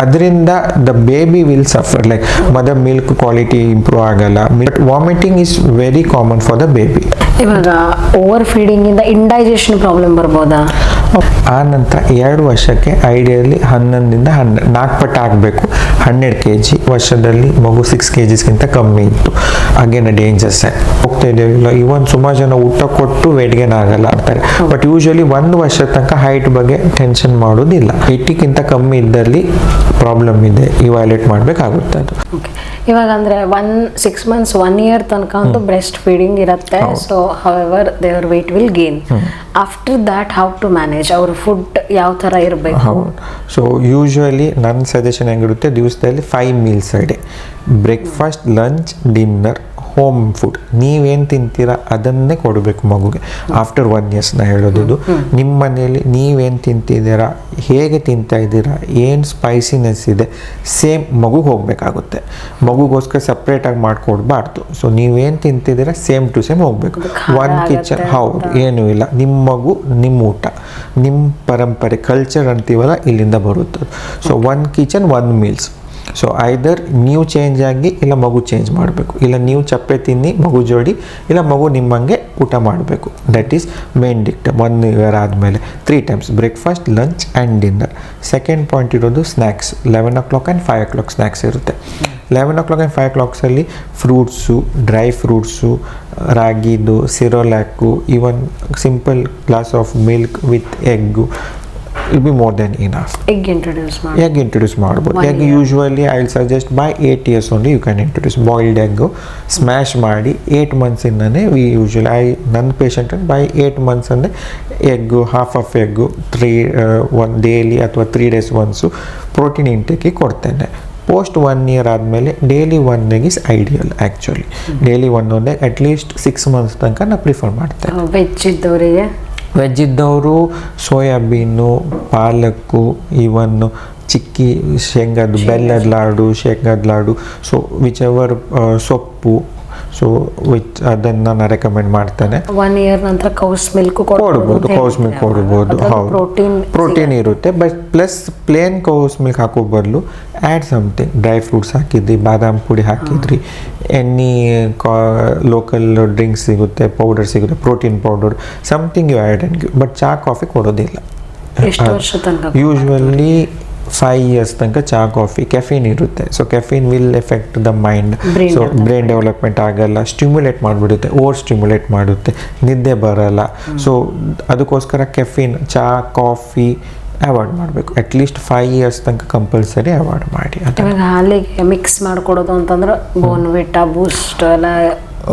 ಅದರಿಂದ the baby will suffer, like mother milk quality improve ಆಗಲ್ಲ. Vomiting is very common for the baby. ಇವಾಗ over feeding ಇಂದ indigestion problem ಬರ್ಬೋದಾ? ಆ ನಂತರ 2 ವರ್ಷಕ್ಕೆ ಐಡಿಯಲಿ 4 ಪಟ್ಟು ಆಗಬೇಕು. 12 kg ವರ್ಷದಲ್ಲಿ ಮಗು 6 kgsಗಿಂತ ಕಮ್ಮಿ ಇತ್ತು, ಅಗೇನ್ ಡೇಂಜರ್ಸ್ ಹೋಗ್ತಾ ಇದ್ದೇವಿಲ್ಲ. ಇವನ್ ಸುಮಾರು ಜನ ಊಟ ಕೊಟ್ಟು ವೇಟ್ ಗೇನ್ ಆಗಲ್ಲ ಅಂತಾರೆ, ಬಟ್ ಯೂಶಲಿ 1 ವರ್ಷ ತನಕ ಹೈಟ್ ಬಗ್ಗೆ ಟೆನ್ಷನ್ ಮಾಡೋದಿಲ್ಲ. 80ಗಿಂತ ಕಮ್ಮಿ ಇದ್ದಲ್ಲಿ ಪ್ರಾಬ್ಲಮ್ ಇದೆ, ಇವ್ಯಾಲ್ಯೂಯೇಟ್ ಮಾಡಬೇಕಾಗುತ್ತೆ ಅದು. ಇವಾಗ ಅಂದ್ರೆ 6 months 1 year ತನಕ ಅಂತೂ ಬ್ರೆಸ್ಟ್ ಫೀಡಿಂಗ್ ಇರುತ್ತೆ. So however their weight will gain. After that how to manage ಅವ್ರ ಫುಡ್ ಯಾವ ಥರ ಇರಬೇಕು? ಸೊ ಯೂಶುವಲಿ ನನ್ನ ಸಜೆಷನ್ ಹೆಂಗಿರುತ್ತೆ, ದಿವಸದಲ್ಲಿ 5 meals a day, breakfast, lunch, dinner, home food. ನೀವೇನು ತಿಂತೀರಾ ಅದನ್ನೇ ಕೊಡಬೇಕು ಮಗುಗೆ. ಆಫ್ಟರ್ 1 year ನಾ ಹೇಳೋದಿದು. ನಿಮ್ಮ ಮನೆಯಲ್ಲಿ ನೀವೇನು ತಿಂತಿದ್ದೀರಾ, ಹೇಗೆ ತಿಂತಾ ಇದ್ದೀರಾ, ಏನು ಸ್ಪೈಸಿನೆಸ್ ಇದೆ, ಸೇಮ್ ಮಗುಗೆ ಹೋಗಬೇಕಾಗುತ್ತೆ. ಮಗುಗೋಸ್ಕರ ಸಪ್ರೇಟಾಗಿ ಮಾಡಿಕೊಡ್ಬಾರ್ದು. ಸೊ ನೀವೇನು ತಿಂತಿದ್ದೀರಾ ಸೇಮ್ ಟು ಸೇಮ್ ಹೋಗಬೇಕು. 1 ಕಿಚನ್, ಹೌದು, ಏನೂ ಇಲ್ಲ. ನಿಮ್ಮ ಮಗು, ನಿಮ್ಮ ಊಟ, ನಿಮ್ಮ ಪರಂಪರೆ, ಕಲ್ಚರ್ ಅಂತೀವಲ್ಲ, ಇಲ್ಲಿಂದ ಬರುತ್ತೆ. So 1 kitchen 1 meals. So either ನೀವು ಚೇಂಜ್ ಆಗಿ, ಇಲ್ಲ ಮಗು ಚೇಂಜ್ ಮಾಡಬೇಕು, ಇಲ್ಲ ನೀವು ಚಪ್ಪೆ ತಿನ್ನಿ ಮಗು ಜೋಡಿ, ಇಲ್ಲ ಮಗು ನಿಮ್ಮಂಗೆ ಊಟ ಮಾಡಬೇಕು. That is main dictum. 1 year ಆದಮೇಲೆ 3 times breakfast, lunch and dinner. Second point ಇರೋದು snacks. 11 o'clock and 5 o'clock snacks ಇರುತ್ತೆ. 11 o'clock and 5 o'clock fruits, dry fruits, ರಾಗಿದು, Cerelac, even simple glass of milk with egg will be more than enough. Egg introduce ಮಾಡ್ಬೋದು. Egg usually I will suggest by 8 years only you can introduce. Boiled egg smash ಮಾಡಿ 8 months ಇಂದನೇ we usually ನನ್ನ patient by 8 months ಅಂದರೆ egg, half of egg, 1 daily ಅಥವಾ 3 days once protein ಇಂಟೇಕಿಗೆ ಕೊಡ್ತೇನೆ. Post 1 year ಆದಮೇಲೆ daily 1 egg is ideal. Actually daily 1 egg at least 6 months ತನಕ ನಾನು prefer ಮಾಡ್ತೇನೆ. Veg ಇದ್ದವರು ಸೋಯಾಬೀನು, ಪಾಲಕ್ಕು, ಇವನ್ನು ಚಿಕ್ಕಿ ಶೇಂಗಾದ ಬೆಲ್ಲದ ಲಾಡು, ಶೇಂಗಾದ ಲಾಡು, ಸೊ ವಿಚ್ ಎವರ್ ಸೊಪ್ಪು, ಸೊ ಅದನ್ನು ನಾನು ರೆಕಮೆಂಡ್ ಮಾಡ್ತೇನೆ. 1 year ನಂತರ ಕೌಸ್ ಮಿಲ್ಕ್ ಕೊಡ್ಬೋದು. ಕೌಸ್ ಮಿಲ್ಕ್ ಕೊಡ್ಬೋದು, ಹೌದು, ಪ್ರೋಟೀನ್ ಇರುತ್ತೆ. ಬಟ್ ಪ್ಲಸ್ ಪ್ಲೇನ್ ಕೌಸ್ ಮಿಲ್ಕ್ ಹಾಕೋ ಬದಲು ಆ್ಯಡ್ ಸಮಥಿಂಗ್, ಡ್ರೈ ಫ್ರೂಟ್ಸ್ ಹಾಕಿದ್ರಿ, ಬಾದಾಮ್ ಪುಡಿ ಹಾಕಿದ್ರಿ, ಎನಿ ಲೋಕಲ್ ಡ್ರಿಂಕ್ಸ್ ಸಿಗುತ್ತೆ, ಪೌಡರ್ ಸಿಗುತ್ತೆ, protein powder, something you add and give. But ಚಹಾ ಕಾಫಿ ಕೊಡೋದಿಲ್ಲ. ಯೂಶ್ವಲಿ 5 years ತನಕ ಚಹಾ ಕಾಫಿ. ಕೆಫೀನ್ ಇರುತ್ತೆ, so caffeine will effect the mind. So brain development ಆಗಲ್ಲ, ಸ್ಟಿಮ್ಯುಲೇಟ್ ಮಾಡಿಬಿಡುತ್ತೆ, ಓವರ್ ಸ್ಟಿಮ್ಯುಲೇಟ್ ಮಾಡುತ್ತೆ, ನಿದ್ದೆ ಬರಲ್ಲ. ಸೊ ಅದಕ್ಕೋಸ್ಕರ ಕೆಫೀನ್, ಚಹಾ, ಕಾಫಿ ಅವಾಯ್ಡ್ ಮಾಡಬೇಕು. ಅಟ್ಲೀಸ್ಟ್ 5 years ತನಕ ಕಂಪಲ್ಸರಿ ಅವಾಯ್ಡ್ ಮಾಡಿ. ಹಾಲಿಗೆ ಮಿಕ್ಸ್ ಮಾಡಿಕೊಡೋದು ಅಂತಂದ್ರೆ ಬೋರ್ನ್ವಿಟಾ, ಬೂಸ್ಟ್ ಎಲ್ಲ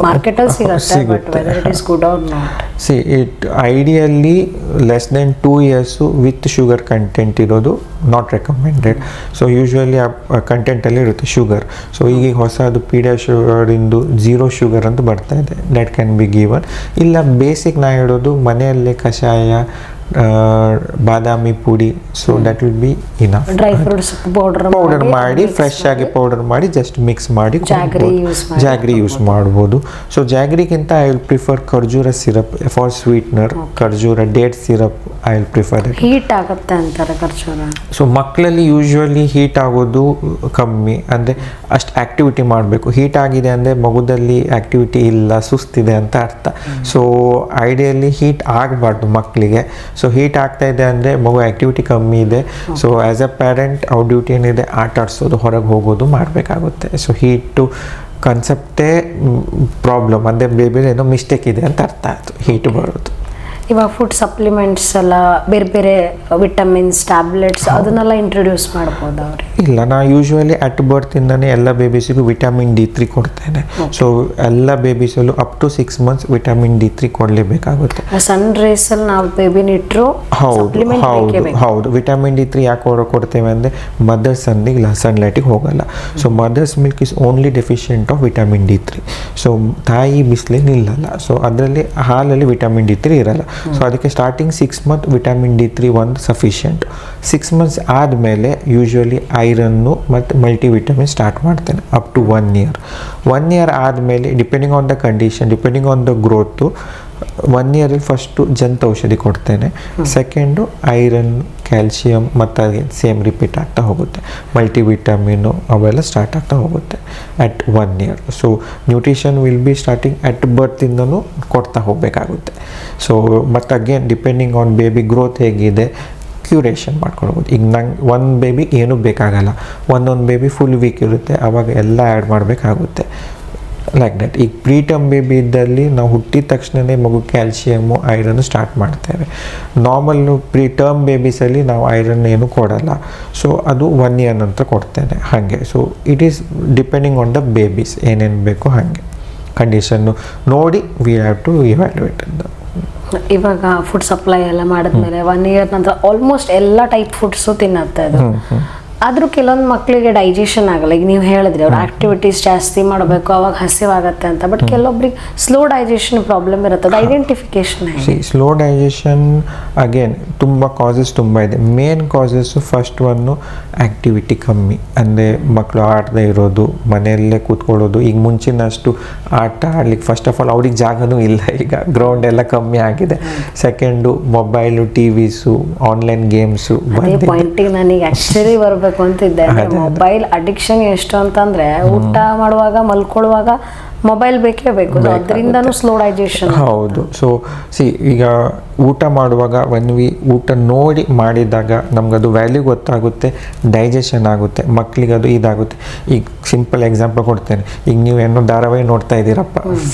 ಮಾರ್ಕೆಟಲ್ಲಿ ಸಿಗುತ್ತೆ, but whether it is good or not. See it ideally less than 2 years with sugar content ಇರೋದು ನಾಟ್ ರೆಕಮೆಂಡೆಡ್. ಸೊ ಯೂಶ್ವಲಿ ಆ ಕಂಟೆಂಟಲ್ಲಿ ಇರುತ್ತೆ ಶುಗರ್. ಸೊ ಈಗ ಹೊಸದು ಪೀಡಿಯಾಶೂರಿಂದು 0 sugar ಅಂತ ಬರ್ತಾ ಇದೆ, ದ್ಯಾಟ್ ಕ್ಯಾನ್ ಬಿ ಗಿವನ್. ಇಲ್ಲ ಬೇಸಿಕ್ ನಾ ಹೇಳೋದು ಮನೆಯಲ್ಲೇ ಕಷಾಯ, ಬಾದಾಮಿ ಪುಡಿ, so that will be enough. Dry fruits powder ಮಾಡಿ, ಫ್ರೆಶ್ ಆಗಿ ಪೌಡರ್ ಮಾಡಿ ಜಸ್ಟ್ ಮಿಕ್ಸ್ ಮಾಡಿ ಜಾಗ್ರಿ ಯೂಸ್ ಮಾಡ್ಬೋದು. ಸೊ ಜಾಗ್ರಿಗಿಂತ ಐ ವಿಲ್ ಪ್ರಿಫರ್ ಖರ್ಜೂರ ಸಿರಪ್ ಫಾರ್ ಸ್ವೀಟ್ನರ್. ಖರ್ಜೂರ date syrup I will prefer. Heat ಆಗುತ್ತೆ ಅಂತಾರೆ ಖರ್ಜೂರ. ಸೊ ಮಕ್ಕಳಲ್ಲಿ ಯೂಶ್ವಲಿ ಹೀಟ್ ಆಗೋದು ಕಮ್ಮಿ, ಅಂದರೆ ಅಷ್ಟು ಆ್ಯಕ್ಟಿವಿಟಿ ಮಾಡಬೇಕು. ಹೀಟ್ ಆಗಿದೆ ಅಂದರೆ ಮಗುದಲ್ಲಿ ಆ್ಯಕ್ಟಿವಿಟಿ ಇಲ್ಲ, ಸುಸ್ತಿದೆ ಅಂತ ಅರ್ಥ. ಸೊ ಐಡಿಯಲಿ ಹೀಟ್ ಆಗಬಾರ್ದು ಮಕ್ಕಳಿಗೆ. ಸೊ ಹೀಟ್ ಆಗ್ತಾ ಇದೆ ಅಂದರೆ ಮಗು ಆ್ಯಕ್ಟಿವಿಟಿ ಕಮ್ಮಿ ಇದೆ. ಸೊ ಆ್ಯಸ್ ಎ ಪೇರೆಂಟ್ ಅವ್ರ ಡ್ಯೂಟಿ ಏನಿದೆ ಆಟ ಆಡಿಸೋದು, ಹೊರಗೆ ಹೋಗೋದು ಮಾಡಬೇಕಾಗುತ್ತೆ. ಸೊ ಹೀಟು ಕಾನ್ಸೆಪ್ಟೇ ಪ್ರಾಬ್ಲಮ್, ಅಂದರೆ ಬೇಬಿ ಏನೋ ಮಿಸ್ಟೇಕ್ ಇದೆ ಅಂತ ಅರ್ಥ ಆಯಿತು ಹೀಟ್ ಬರೋದು. ಇವಾಗ ಫುಡ್ ಸಪ್ಲಿಮೆಂಟ್ಸ್ ಎಲ್ಲ ಬೇರೆ ಬೇರೆ ವಿಟಮಿನ್ಸ್, ಟ್ಯಾಬ್ಲೆಟ್ಸ್ ಅದನ್ನೆಲ್ಲ ಇಂಟ್ರೊಡ್ಯೂಸ್ ಮಾಡ್ಬೋದು ಅವ್ರಿಗೆ? ಇಲ್ಲ, ನಾ ಯೂಶ್ವಲಿ ಅಟ್ ಬರ್ತಿಂದನೇ ಎಲ್ಲ ಬೇಬೀಸಿಗೂ ವಿಟಮಿನ್ D3 ಕೊಡ್ತೇನೆ. ಸೊ ಎಲ್ಲ ಬೇಬೀಸಲ್ಲೂ up to 6 months vitamin D3 ಕೊಡಲೇಬೇಕಾಗುತ್ತೆ. ಸನ್ ರೇಸಲ್ಲಿ ನಾವು ಬೇಬಿನ ಇಟ್ಟರು ಹೌದು ವಿಟಮಿನ್ D3 ಯಾಕೆ ಕೊಡ್ತೇವೆ ಅಂದರೆ ಮದರ್ಸ್ ಸನ್ನಿಗೆ ಸನ್ಲೈಟಿಗೆ ಹೋಗಲ್ಲ. So mother's milk is only deficient of vitamin D3. So ತಾಯಿ ಬಿಸಿಲೇ ನಿಲ್ಲಲ್ಲ. ಸೊ ಅದರಲ್ಲಿ ಹಾಲಲ್ಲಿ ವಿಟಮಿನ್ D3 ಇರಲ್ಲ. ಸೊ ಅದಕ್ಕೆ ಸ್ಟಾರ್ಟಿಂಗ್ 6 months ವಿಟಮಿನ್ D3 ಒಂದು ಸಫಿಷಿಯೆಂಟ್. 6 months ಆದಮೇಲೆ ಯೂಶ್ವಲಿ ಐರನ್ನು ಮತ್ತು ಮಲ್ಟಿವಿಟಮಿನ್ ಸ್ಟಾರ್ಟ್ ಮಾಡ್ತೇನೆ ಅಪ್ ಟು 1 year. 1 year ಆದಮೇಲೆ depending on the condition, depending on the growth 1 ಇಯರಲ್ಲಿ ಫಸ್ಟು ಜಂತು ಔಷಧಿ ಕೊಡ್ತೇನೆ, ಸೆಕೆಂಡು ಐರನ್, ಕ್ಯಾಲ್ಶಿಯಂ ಮತ್ತು ಅದೇ ಸೇಮ್ ರಿಪೀಟ್ ಆಗ್ತಾ ಹೋಗುತ್ತೆ. ಮಲ್ಟಿವಿಟಮಿನು ಅವೆಲ್ಲ ಸ್ಟಾರ್ಟ್ ಆಗ್ತಾ ಹೋಗುತ್ತೆ at 1 year. So nutrition will be starting at ಬರ್ತಿಂದನೂ ಕೊಡ್ತಾ ಹೋಗಬೇಕಾಗುತ್ತೆ. ಸೊ ಮತ್ತು again depending on baby growth ಹೇಗಿದೆ ಕ್ಯೂರೇಷನ್ ಮಾಡ್ಕೊಳ್ಬೋದು. ಈಗ ನಂಗೆ ಒಂದು ಬೇಬಿ ಏನೂ ಬೇಕಾಗಲ್ಲ, ಒಂದೊಂದು ಬೇಬಿ ಫುಲ್ ವೀಕ್ ಇರುತ್ತೆ, ಆವಾಗ ಎಲ್ಲ ಆ್ಯಡ್ ಮಾಡಬೇಕಾಗುತ್ತೆ ಲೈಕ್ ದಟ್. ಈಗ ಪ್ರೀಟರ್ಮ್ ಬೇಬಿ ಇದ್ದಲ್ಲಿ ನಾವು ಹುಟ್ಟಿದ ತಕ್ಷಣವೇ ಮಗು ಕ್ಯಾಲ್ಶಿಯಮು ಐರನ್ನು ಸ್ಟಾರ್ಟ್ ಮಾಡ್ತೇವೆ. ನಾರ್ಮಲ್ಲು ಪ್ರೀಟರ್ಮ್ ಬೇಬೀಸಲ್ಲಿ ನಾವು ಐರನ್ ಏನು ಕೊಡಲ್ಲ. ಸೊ ಅದು 1 ಇಯರ್ ನಂತರ ಕೊಡ್ತೇನೆ ಹಾಗೆ. So it is depending on the babies ಏನೇನು ಬೇಕೋ ಹಾಗೆ ಕಂಡೀಷನ್ನು ನೋಡಿ ವಿ ಹ್ಯಾವ್ ಟು ಇವ್ಯಾಲ್ಯೂಯೇಟ್ ಅಂತ. ಇವಾಗ ಫುಡ್ ಸಪ್ಲೈ ಎಲ್ಲ ಮಾಡಿದ್ಮೇಲೆ 1 ಇಯರ್ ನಂತರ ಆಲ್ಮೋಸ್ಟ್ ಎಲ್ಲ ಟೈಪ್ ಫುಡ್ಸು ತಿನ್ನತ್ತೆ ಅದು. ಆದರೂ ಕೆಲವೊಂದು ಮಕ್ಕಳಿಗೆ ಡೈಜೆಷನ್ ಆಗಲ್ಲ. ಈಗ ನೀವು ಹೇಳಿದ್ರಿ ಅವ್ರು ಆಕ್ಟಿವಿಟೀಸ್ ಜಾಸ್ತಿ ಮಾಡಬೇಕು ಅವಾಗ ಹಸಿವಾಗತ್ತೆ ಅಂತ, ಬಟ್ ಕೆಲವೊಬ್ರಿಗೆ ಸ್ಲೋ ಡೈಜೆಷನ್ ಪ್ರಾಬ್ಲಮ್ ಇರುತ್ತೆ. ಅದು ಐಡೆಂಟಿಫಿಕೇಶನ್ ಸ್ಲೋ ಡೈಜೆಷನ್ ಅಗೇನ್ ತುಂಬ ಕಾಸಸ್ ತುಂಬ ಇದೆ. Main causes first one activity ಕಮ್ಮಿ, ಅಂದರೆ ಮಕ್ಕಳು ಆಡದೇ ಇರೋದು, ಮನೆಯಲ್ಲೇ ಕೂತ್ಕೊಳ್ಳೋದು. ಈಗ ಮುಂಚಿನಷ್ಟು ಆಟ ಆಡ್ಲಿಕ್ಕೆ ಫಸ್ಟ್ ಆಫ್ ಆಲ್ ಅವ್ರಿಗೆ ಜಾಗನೂ ಇಲ್ಲ, ಈಗ ಗ್ರೌಂಡ್ ಎಲ್ಲ ಕಮ್ಮಿ ಆಗಿದೆ. Second mobile, TVs, online games. ಪಾಯಿಂಟಿಗೆ ನನಗೆ ಆ್ಯಕ್ಚುಲಿ ಬರಬೇಕು ಅಂತಿದ್ದೆ. ಮೊಬೈಲ್ ಅಡಿಕ್ಷನ್ ಎಷ್ಟು ಅಂತಂದ್ರೆ ಊಟ ಮಾಡುವಾಗ ಮಲ್ಕೊಳ್ಳುವಾಗ ಮೊಬೈಲ್ ಬೇಕೇ ಬೇಕು, ಅದರಿಂದನೂ ಸ್ಲೋ ಡೈಜೆಷನ್. ಹೌದು. ಸೊ ಈಗ ಊಟ ಮಾಡುವಾಗ ಊಟ ನೋಡಿ ಮಾಡಿದಾಗ ನಮಗದು ವ್ಯಾಲ್ಯೂ ಗೊತ್ತಾಗುತ್ತೆ, ಡೈಜೆಷನ್ ಆಗುತ್ತೆ, ಮಕ್ಕಳಿಗೆ ಅದು ಇದಾಗುತ್ತೆ. ಈಗ ಸಿಂಪಲ್ ಎಕ್ಸಾಂಪಲ್ ಕೊಡ್ತೇನೆ. ಈಗ ನೀವು ಏನೋ ಧಾರಾವಾಹಿ ನೋಡ್ತಾ ಇದ್ದೀರಪ್ಪ,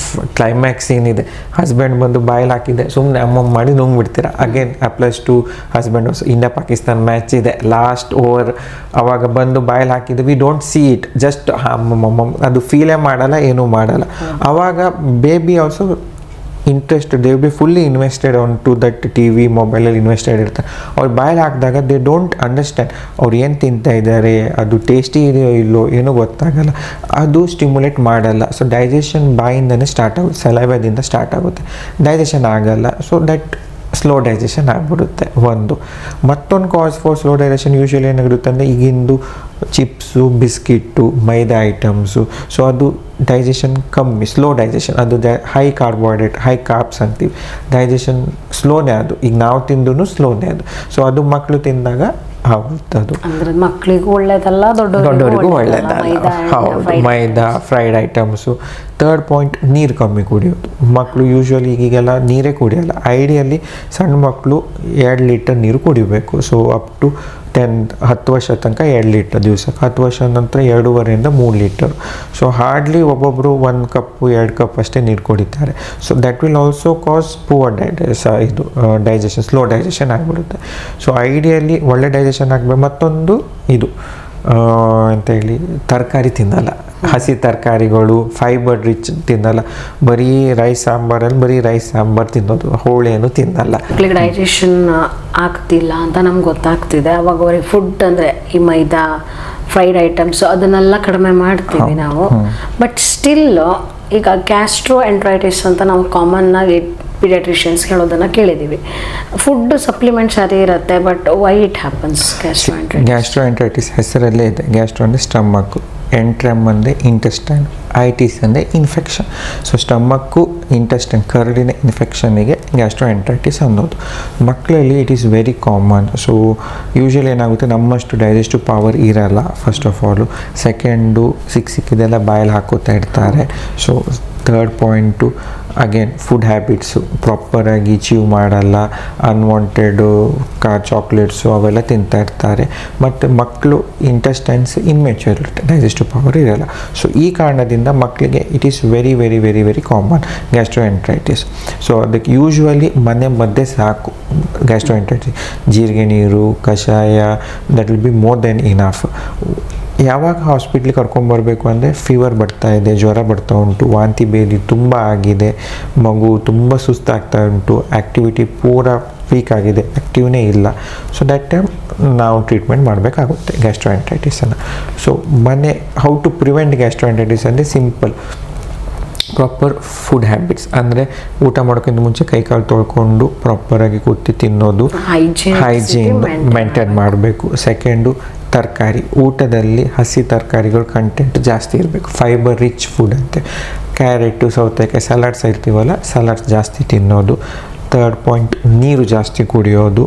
ಕ್ಲೈಮ್ಯಾಕ್ಸ್ ಏನಿದೆ, ಹಸ್ಬೆಂಡ್ ಬಂದು ಬಾಯಲ್ಲಿ ಹಾಕಿದೆ, ಸುಮ್ಮನೆ ಅಮ್ಮ ಮಾಡಿ ನುಂಗ್ಬಿಡ್ತೀರ. Again applies to husband. India Pakistan match ಇದೆ, ಲಾಸ್ಟ್ ಓವರ್, ಅವಾಗ ಬಂದು ಬಾಯಲ್ಲಿ ಹಾಕಿದೆ, we don't see it, just ಅದು ಫೀಲೇ ಮಾಡಲ್ಲ, ಏನೂ ಮಾಡಲ್ಲ. ಆವಾಗ baby also interest, they will be fully invested on to that TV, ಮೊಬೈಲಲ್ಲಿ ಇನ್ವೆಸ್ಟೆಡ್ ಇರ್ತಾರೆ. ಅವ್ರು ಬಾಯಲ್ಲಿ ಹಾಕಿದಾಗ ದೇ ಡೋಂಟ್ ಅಂಡರ್ಸ್ಟ್ಯಾಂಡ್ ಅವ್ರು ಏನು ತಿಂತಾ ಇದ್ದಾರೆ, ಅದು ಟೇಸ್ಟಿ ಇದೆಯೋ ಇಲ್ಲೋ ಏನೂ ಗೊತ್ತಾಗಲ್ಲ, ಅದು ಸ್ಟಿಮ್ಯುಲೇಟ್ ಮಾಡಲ್ಲ. ಸೊ ಡೈಜೆಷನ್ ಬಾಯಿಂದನೇ ಸ್ಟಾರ್ಟ್ ಆಗುತ್ತೆ, ಸಲೈವದಿಂದ ಸ್ಟಾರ್ಟ್ ಆಗುತ್ತೆ, ಡೈಜೆಷನ್ ಆಗಲ್ಲ. ಸೊ ದಟ್ ಸ್ಲೋ ಡೈಜೆಷನ್ ಆಗಿಬಿಡುತ್ತೆ ಒಂದು. ಮತ್ತೊಂದು cause for slow digestion usually ಏನಾಗಿರುತ್ತೆ ಅಂದರೆ ಈಗಿಂದು ಚಿಪ್ಸು, ಬಿಸ್ಕಿಟ್ಟು, ಮೈದಾ ಐಟಮ್ಸು. ಸೊ ಅದು ಡೈಜೆಷನ್ ಕಮ್ಮಿ, ಸ್ಲೋ ಡೈಜೆಷನ್. ಅದು ಹೈ ಕಾರ್ಬೋಹೈಡ್ರೇಟ್, ಹೈ ಕಾರ್ಬ್ಸ್ ಅಂತೀವಿ. ಡೈಜೆಷನ್ ಸ್ಲೋನೇ ಅದು. ಈಗ ನಾವು ತಿಂದೂ ಸ್ಲೋನೇ ಅದು. ಸೊ ಅದು ಮಕ್ಕಳು ತಿಂದಾಗ ಆಗುತ್ತೆ. ಅದು ಮಕ್ಕಳಿಗೂ ಒಳ್ಳೇದಲ್ಲ, ದೊಡ್ಡವರಿಗೂ ಒಳ್ಳೇದಲ್ಲ. ಹೌದು, ಮೈದಾ, ಫ್ರೈಡ್ ಐಟಮ್ಸು. ಥರ್ಡ್ ಪಾಯಿಂಟ್, ನೀರು ಕಮ್ಮಿ ಕುಡಿಯೋದು. ಮಕ್ಕಳು ಯೂಶ್ವಲಿ ಈಗೆಲ್ಲ ನೀರೇ ಕುಡಿಯೋಲ್ಲ. ಐಡಿಯಲ್ಲಿ ಸಣ್ಣ ಮಕ್ಕಳು 2 ಲೀಟರ್ ನೀರು ಕುಡಿಬೇಕು. ಸೊ ಅಪ್ ಟು 10 ವರ್ಷ ತನಕ 2 ಲೀಟರ್ ದಿವಸಕ್ಕೆ, 10 ವರ್ಷ ನಂತರ 2.5 3 ಲೀಟರ್. ಸೊ ಹಾರ್ಡ್ಲಿ ಒಬ್ಬೊಬ್ಬರು 1 ಕಪ್ಪು 2 ಕಪ್ ಅಷ್ಟೇ ನೀರು ಕುಡಿತಾರೆ. So that will also cos poor digestion, slow digestion ಆಗಿಬಿಡುತ್ತೆ. ಸೊ ಐಡಿಯಲ್ಲಿ ಒಳ್ಳೆ ಡೈಜೆಷನ್ ಆಗಬೇಕು. ಮತ್ತೊಂದು ಇದು ಅಂತ ಹೇಳಿ ತರಕಾರಿ ತಿನ್ನಲ್ಲ, ಹಸಿ ತರಕಾರಿಗಳು, ಫೈಬರ್ ರಿಚ್ ತಿನ್ನಲ್ಲ. ಬರೀ ರೈಸ್ ಸಾಂಬಾರು ತಿನ್ನೋದು, ಹೋಳೇನು ತಿನ್ನಲ್ಲ. ಮಕ್ಕಳಿಗೆ ಡೈಜೆಷನ್ ಆಗ್ತಿಲ್ಲ ಅಂತ ನಮ್ಗೆ ಗೊತ್ತಾಗ್ತಿದೆ. ಅವಾಗ ಅವ್ರಿಗೆ ಫುಡ್ ಅಂದರೆ ಈ ಮೈದಾ, ಫ್ರೈಡ್ ಐಟಮ್ಸ್ ಅದನ್ನೆಲ್ಲ ಕಡಿಮೆ ಮಾಡ್ತೀವಿ ನಾವು. ಬಟ್ ಸ್ಟಿಲ್ ಈಗ ಗ್ಯಾಸ್ಟ್ರೋ ಎಂಟ್ರೈಟಿಸ್ ಅಂತ ನಾವು ಕಾಮನ್ ಆಗಿ ಪೀಡಿಯಾಟ್ರಿಷಿಯನ್ಸ್ ಹೇಳೋದನ್ನು ಕೇಳಿದ್ದೀವಿ. ಫುಡ್ ಸಪ್ಲಿಮೆಂಟ್ ಸರಿ ಇರುತ್ತೆ, but why it happens gastroenteritis? ಹೆಸರಲ್ಲೇ ಇದೆ. ಗ್ಯಾಸ್ಟ್ರೋ ಅಂದರೆ ಸ್ಟಮಕ್ಕು, ಎಂಟ್ರಮ್ ಅಂದರೆ ಇಂಟೆಸ್ಟೈನ್, ಐಟಿಸ್ ಅಂದರೆ ಇನ್ಫೆಕ್ಷನ್. ಸೊ ಸ್ಟಮಕ್ಕು, ಇಂಟೆಸ್ಟೈನ್, ಕರಡಿನ ಇನ್ಫೆಕ್ಷನ್ನಿಗೆ ಗ್ಯಾಸ್ಟ್ರೋ ಎಂಟ್ರೈಟಿಸ್ ಅನ್ನೋದು. ಮಕ್ಕಳಲ್ಲಿ it is very common. So usually ಏನಾಗುತ್ತೆ, ನಮ್ಮಷ್ಟು ಡೈಜೆಸ್ಟಿವ್ ಪವರ್ ಇರಲ್ಲ ಫಸ್ಟ್ ಆಫ್ ಆಲು. ಸೆಕೆಂಡು, ಸಿಕ್ಕಿದೆಲ್ಲ ಬಾಯಲ್ಲಿ ಹಾಕೋತಾ ಇರ್ತಾರೆ. So third point again food habits, ಪ್ರಾಪರಾಗಿ ಚೀವ್ ಮಾಡಲ್ಲ, ಅನ್ವಾಂಟೆಡು ಚಾಕ್ಲೇಟ್ಸು ಅವೆಲ್ಲ ತಿಂತಾ ಇರ್ತಾರೆ. ಮತ್ತು ಮಕ್ಕಳು ಇಂಟೆಸ್ಟೈನ್ಸ್ ಇಮ್ಮೆಚ್ಯೂರ್, ಡೈಜೆಸ್ಟಿವ್ ಪವರ್ ಇರಲ್ಲ. ಸೊ ಈ ಕಾರಣದಿಂದ ಮಕ್ಕಳಿಗೆ it is very very very very common gastro enteritis. So ಅದಕ್ಕೆ ಯೂಶ್ವಲಿ ಮದ್ದೇ ಸಾಕು ಗ್ಯಾಸ್ಟ್ರೋ ಎಂಟ್ರೈಟಿಸ್. ಜೀರಿಗೆ ನೀರು, ಕಷಾಯ, that will be more than enough. ಯಾವಾಗ ಹಾಸ್ಪಿಟ್ಲಿಗೆ ಕರ್ಕೊಂಬರ್ಬೇಕು ಅಂದರೆ ಫೀವರ್ ಬರ್ತಾ ಇದೆ, ಜ್ವರ ಬರ್ತಾ ಉಂಟು, ವಾಂತಿ ಬೇದಿ ತುಂಬ ಆಗಿದೆ, ಮಗು ತುಂಬ ಸುಸ್ತಾಗ್ತಾ ಉಂಟು, ಆ್ಯಕ್ಟಿವಿಟಿ ಪೂರಾ ವೀಕ್ ಆಗಿದೆ, ಆ್ಯಕ್ಟಿವ್ನೇ ಇಲ್ಲ. ಸೊ ದ್ಯಾಟ್ ಟೈಮ್ ನಾವು ಟ್ರೀಟ್ಮೆಂಟ್ ಮಾಡಬೇಕಾಗುತ್ತೆ ಗ್ಯಾಸ್ಟ್ರೋ ಎಂಟ್ರೈಟಿಸನ್ನು. So how to prevent gastroenteritis ಅಂದರೆ ಸಿಂಪಲ್, ಪ್ರಾಪರ್ ಫುಡ್ ಹ್ಯಾಬಿಟ್ಸ್. ಅಂದರೆ ಊಟ ಮಾಡೋಕ್ಕಿಂತ ಮುಂಚೆ ಕೈಕಾಲು ತೊಳ್ಕೊಂಡು ಪ್ರಾಪರಾಗಿ ಕೂತಿ ತಿನ್ನೋದು, ಹೈಜೀನ್ ಮೇಂಟೈನ್ ಮಾಡಬೇಕು. ಸೆಕೆಂಡು, ತರಕಾರಿ, ಊಟದಲ್ಲಿ ಹಸಿ ತರಕಾರಿಗಳು ಕಂಟೆಂಟ್ ಜಾಸ್ತಿ ಇರಬೇಕು, ಫೈಬರ್ ರಿಚ್ ಫುಡ್ ಅಂತೆ. ಕ್ಯಾರೆಟು, ಸೌತೆಕಾಯಿ, ಸಲಾಡ್ಸ್ ಇರ್ತೀವಲ್ಲ, ಸಲಾಡ್ಸ್ ಜಾಸ್ತಿ ತಿನ್ನೋದು. ಥರ್ಡ್ ಪಾಯಿಂಟ್, ನೀರು ಜಾಸ್ತಿ ಕುಡಿಯೋದು.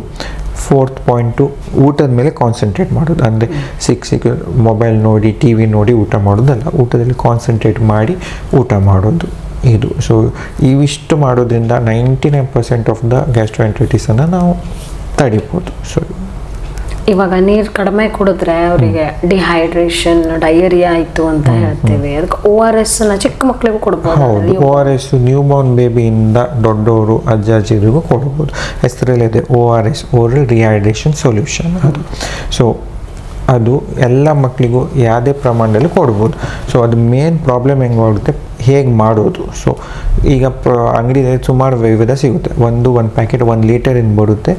ಫೋರ್ತ್ ಪಾಯಿಂಟು, ಊಟದ ಮೇಲೆ ಕಾನ್ಸಂಟ್ರೇಟ್ ಮಾಡೋದು. ಅಂದರೆ ಸಿಕ್ಕ ಮೊಬೈಲ್ ನೋಡಿ, ಟಿ ವಿ ನೋಡಿ ಊಟ ಮಾಡೋದಲ್ಲ, ಊಟದಲ್ಲಿ ಕಾನ್ಸಂಟ್ರೇಟ್ ಮಾಡಿ ಊಟ ಮಾಡೋದು ಇದು. ಸೊ ಇವಿಷ್ಟು ಮಾಡೋದ್ರಿಂದ 99% ಆಫ್ ದ ಗ್ಯಾಸ್ಟ್ರೋಎಂಟ್ರೈಟಿಸನ್ನು ನಾವು ತಡಿಬೋದು. ಸೊ ಇವಾಗ ನೀರು ಕಡಿಮೆ ಕುಡಿದ್ರೆ ಅವರಿಗೆ ಡಿಹೈಡ್ರೇಷನ್, ಡಯರಿಯಾ ಆಯಿತು ಅಂತ ಹೇಳ್ತೀವಿ. ಅದಕ್ಕೆ ORS ಚಿಕ್ಕ ಮಕ್ಕಳಿಗೂ ಕೊಡ್ಬೋದು. ಹೌದು, ORS ನ್ಯೂಬಾರ್ನ್ ಬೇಬಿಯಿಂದ ದೊಡ್ಡವರು, ಅಜ್ಜ ಅಜ್ಜಿರಿಗೂ ಕೊಡ್ಬೋದು. ಹೆಸರಲ್ಲಿದೆ ORS, ಓರಲ್ ರಿಹೈಡ್ರೇಷನ್ ಸೊಲ್ಯೂಷನ್ ಅದು. ಸೊ ಅದು ಎಲ್ಲ ಮಕ್ಕಳಿಗೂ ಯಾವುದೇ ಪ್ರಮಾಣದಲ್ಲಿ ಕೊಡ್ಬೋದು. ಸೊ ಅದು ಮೇನ್ ಪ್ರಾಬ್ಲಮ್ ಹೆಂಗಾಗುತ್ತೆ, ಹೇಗೆ ಮಾಡೋದು. ಸೊ ಈಗ ಅಂಗಡಿಯಲ್ಲಿ ಸುಮಾರು ವಿವಿಧ ಸಿಗುತ್ತೆ. ಒಂದು ಪ್ಯಾಕೆಟ್ 1 ಲೀಟರಿಂದ ಬರುತ್ತೆ,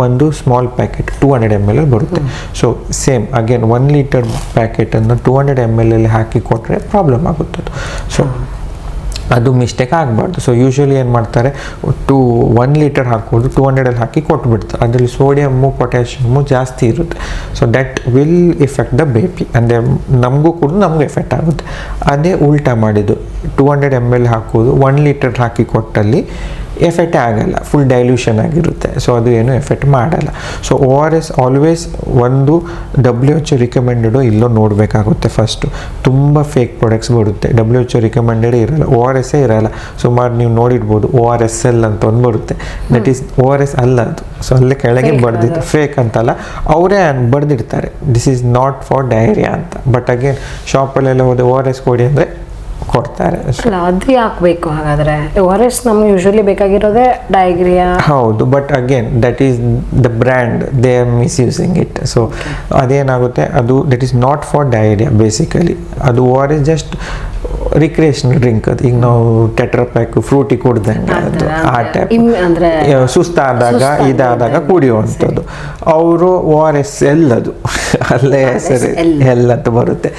ಒಂದು ಸ್ಮಾಲ್ ಪ್ಯಾಕೆಟ್ 200 ml ಬರುತ್ತೆ. ಸೊ ಸೇಮ್ ಅಗೇನ್ 1 ಲೀಟರ್ ಪ್ಯಾಕೆಟನ್ನು 200 ml ಹಾಕಿ ಕೊಟ್ಟರೆ ಪ್ರಾಬ್ಲಮ್ ಆಗುತ್ತದೆ. ಸೊ ಅದು ಮಿಸ್ಟೇಕ್ ಆಗಬಾರ್ದು. ಸೊ ಯೂಶ್ವಲಿ ಏನು ಮಾಡ್ತಾರೆ, 1 ಲೀಟರ್ ಹಾಕೋದು 200 ಹಾಕಿ ಕೊಟ್ಬಿಡ್ತಾರೆ. ಅದರಲ್ಲಿ ಸೋಡಿಯಮ್ಮು, ಪೊಟ್ಯಾಷಿಯಮ್ಮು ಜಾಸ್ತಿ ಇರುತ್ತೆ. So that will effect the baby. ಅಂದರೆ ನಮಗೂ ಎಫೆಕ್ಟ್ ಆಗುತ್ತೆ. ಅದೇ ಉಲ್ಟಾ ಮಾಡಿದ್ದು, 200 ml ಹಾಕೋದು 1 ಲೀಟರ್ ಹಾಕಿ ಕೊಟ್ಟಲ್ಲಿ ಎಫೆಕ್ಟೇ ಆಗಲ್ಲ, ಫುಲ್ ಡೈಲ್ಯೂಷನ್ ಆಗಿರುತ್ತೆ. ಸೊ ಅದು ಏನು ಎಫೆಕ್ಟ್ ಮಾಡಲ್ಲ. ಸೊ ORS ಆಲ್ವೇಸ್ ಒಂದು WHO ರಿಕಮೆಂಡೆಡೋ ಇಲ್ಲೋ ನೋಡಬೇಕಾಗುತ್ತೆ ಫಸ್ಟು. ತುಂಬ ಫೇಕ್ ಪ್ರಾಡಕ್ಟ್ಸ್ ಬರುತ್ತೆ, WHO ರಿಕಮೆಂಡೆಡೇ ಇರಲ್ಲ, ORS ಇರಲ್ಲ. ಸುಮಾರು ನೀವು ನೋಡಿರ್ಬೋದು, ORSL ಅಂತ ಒಂದು ಬರುತ್ತೆ, ದಟ್ ಈಸ್ ORS ಅಲ್ಲ ಅದು. ಸೊ ಅಲ್ಲೇ ಕೆಳಗೆ ಬರೆದಿತ್ತು, ಫೇಕ್ ಅಂತಲ್ಲ, ಅವರೇ ಬರೆದಿರ್ತಾರೆ this is not for diarrhoea ಅಂತ. ಬಟ್ ಅಗೇನ್ ಶಾಪಲ್ಲೆಲ್ಲ ಹೋದೆ ORS ಕೊಡಿ ಅಂದರೆ ಕೊಡ್ತಾರೆ. ಅದು ಯಾಕೆ ಬೇಕು ಹಾಗಾದ್ರೆ? ORS ನಮ್ಗೆ ಯೂಶಲಿ ಬೇಕಾಗಿರೋದೇ ಡೈಗ್ರಿಯಾ. ಹೌದು, but again that is the brand, they are misusing it. So ಅದೇನಾಗುತ್ತೆ, ಅದು that is not for diarrhoea basically. ಅದು ORS ಜಸ್ಟ್ ರಿಕ್ರಿಯೇಷನಲ್ ಡ್ರಿಂಕ್. ಅದು ಈಗ ನಾವು ಟೆಟ್ರಾ ಪ್ಯಾಕ್ ಫ್ರೂಟಿ ಕುಡ್ದಂಗೆ ಅದು ಆ ಟೈಪ್, ಸುಸ್ತಾದಾಗ ಇದಾದಾಗ ಕುಡಿಯುವಂಥದ್ದು. ಅವರು ORSL ಅದು ಅಲ್ಲೇ ಹೆಸರು ಎಲ್ ಅಂತ ಬರುತ್ತೆ.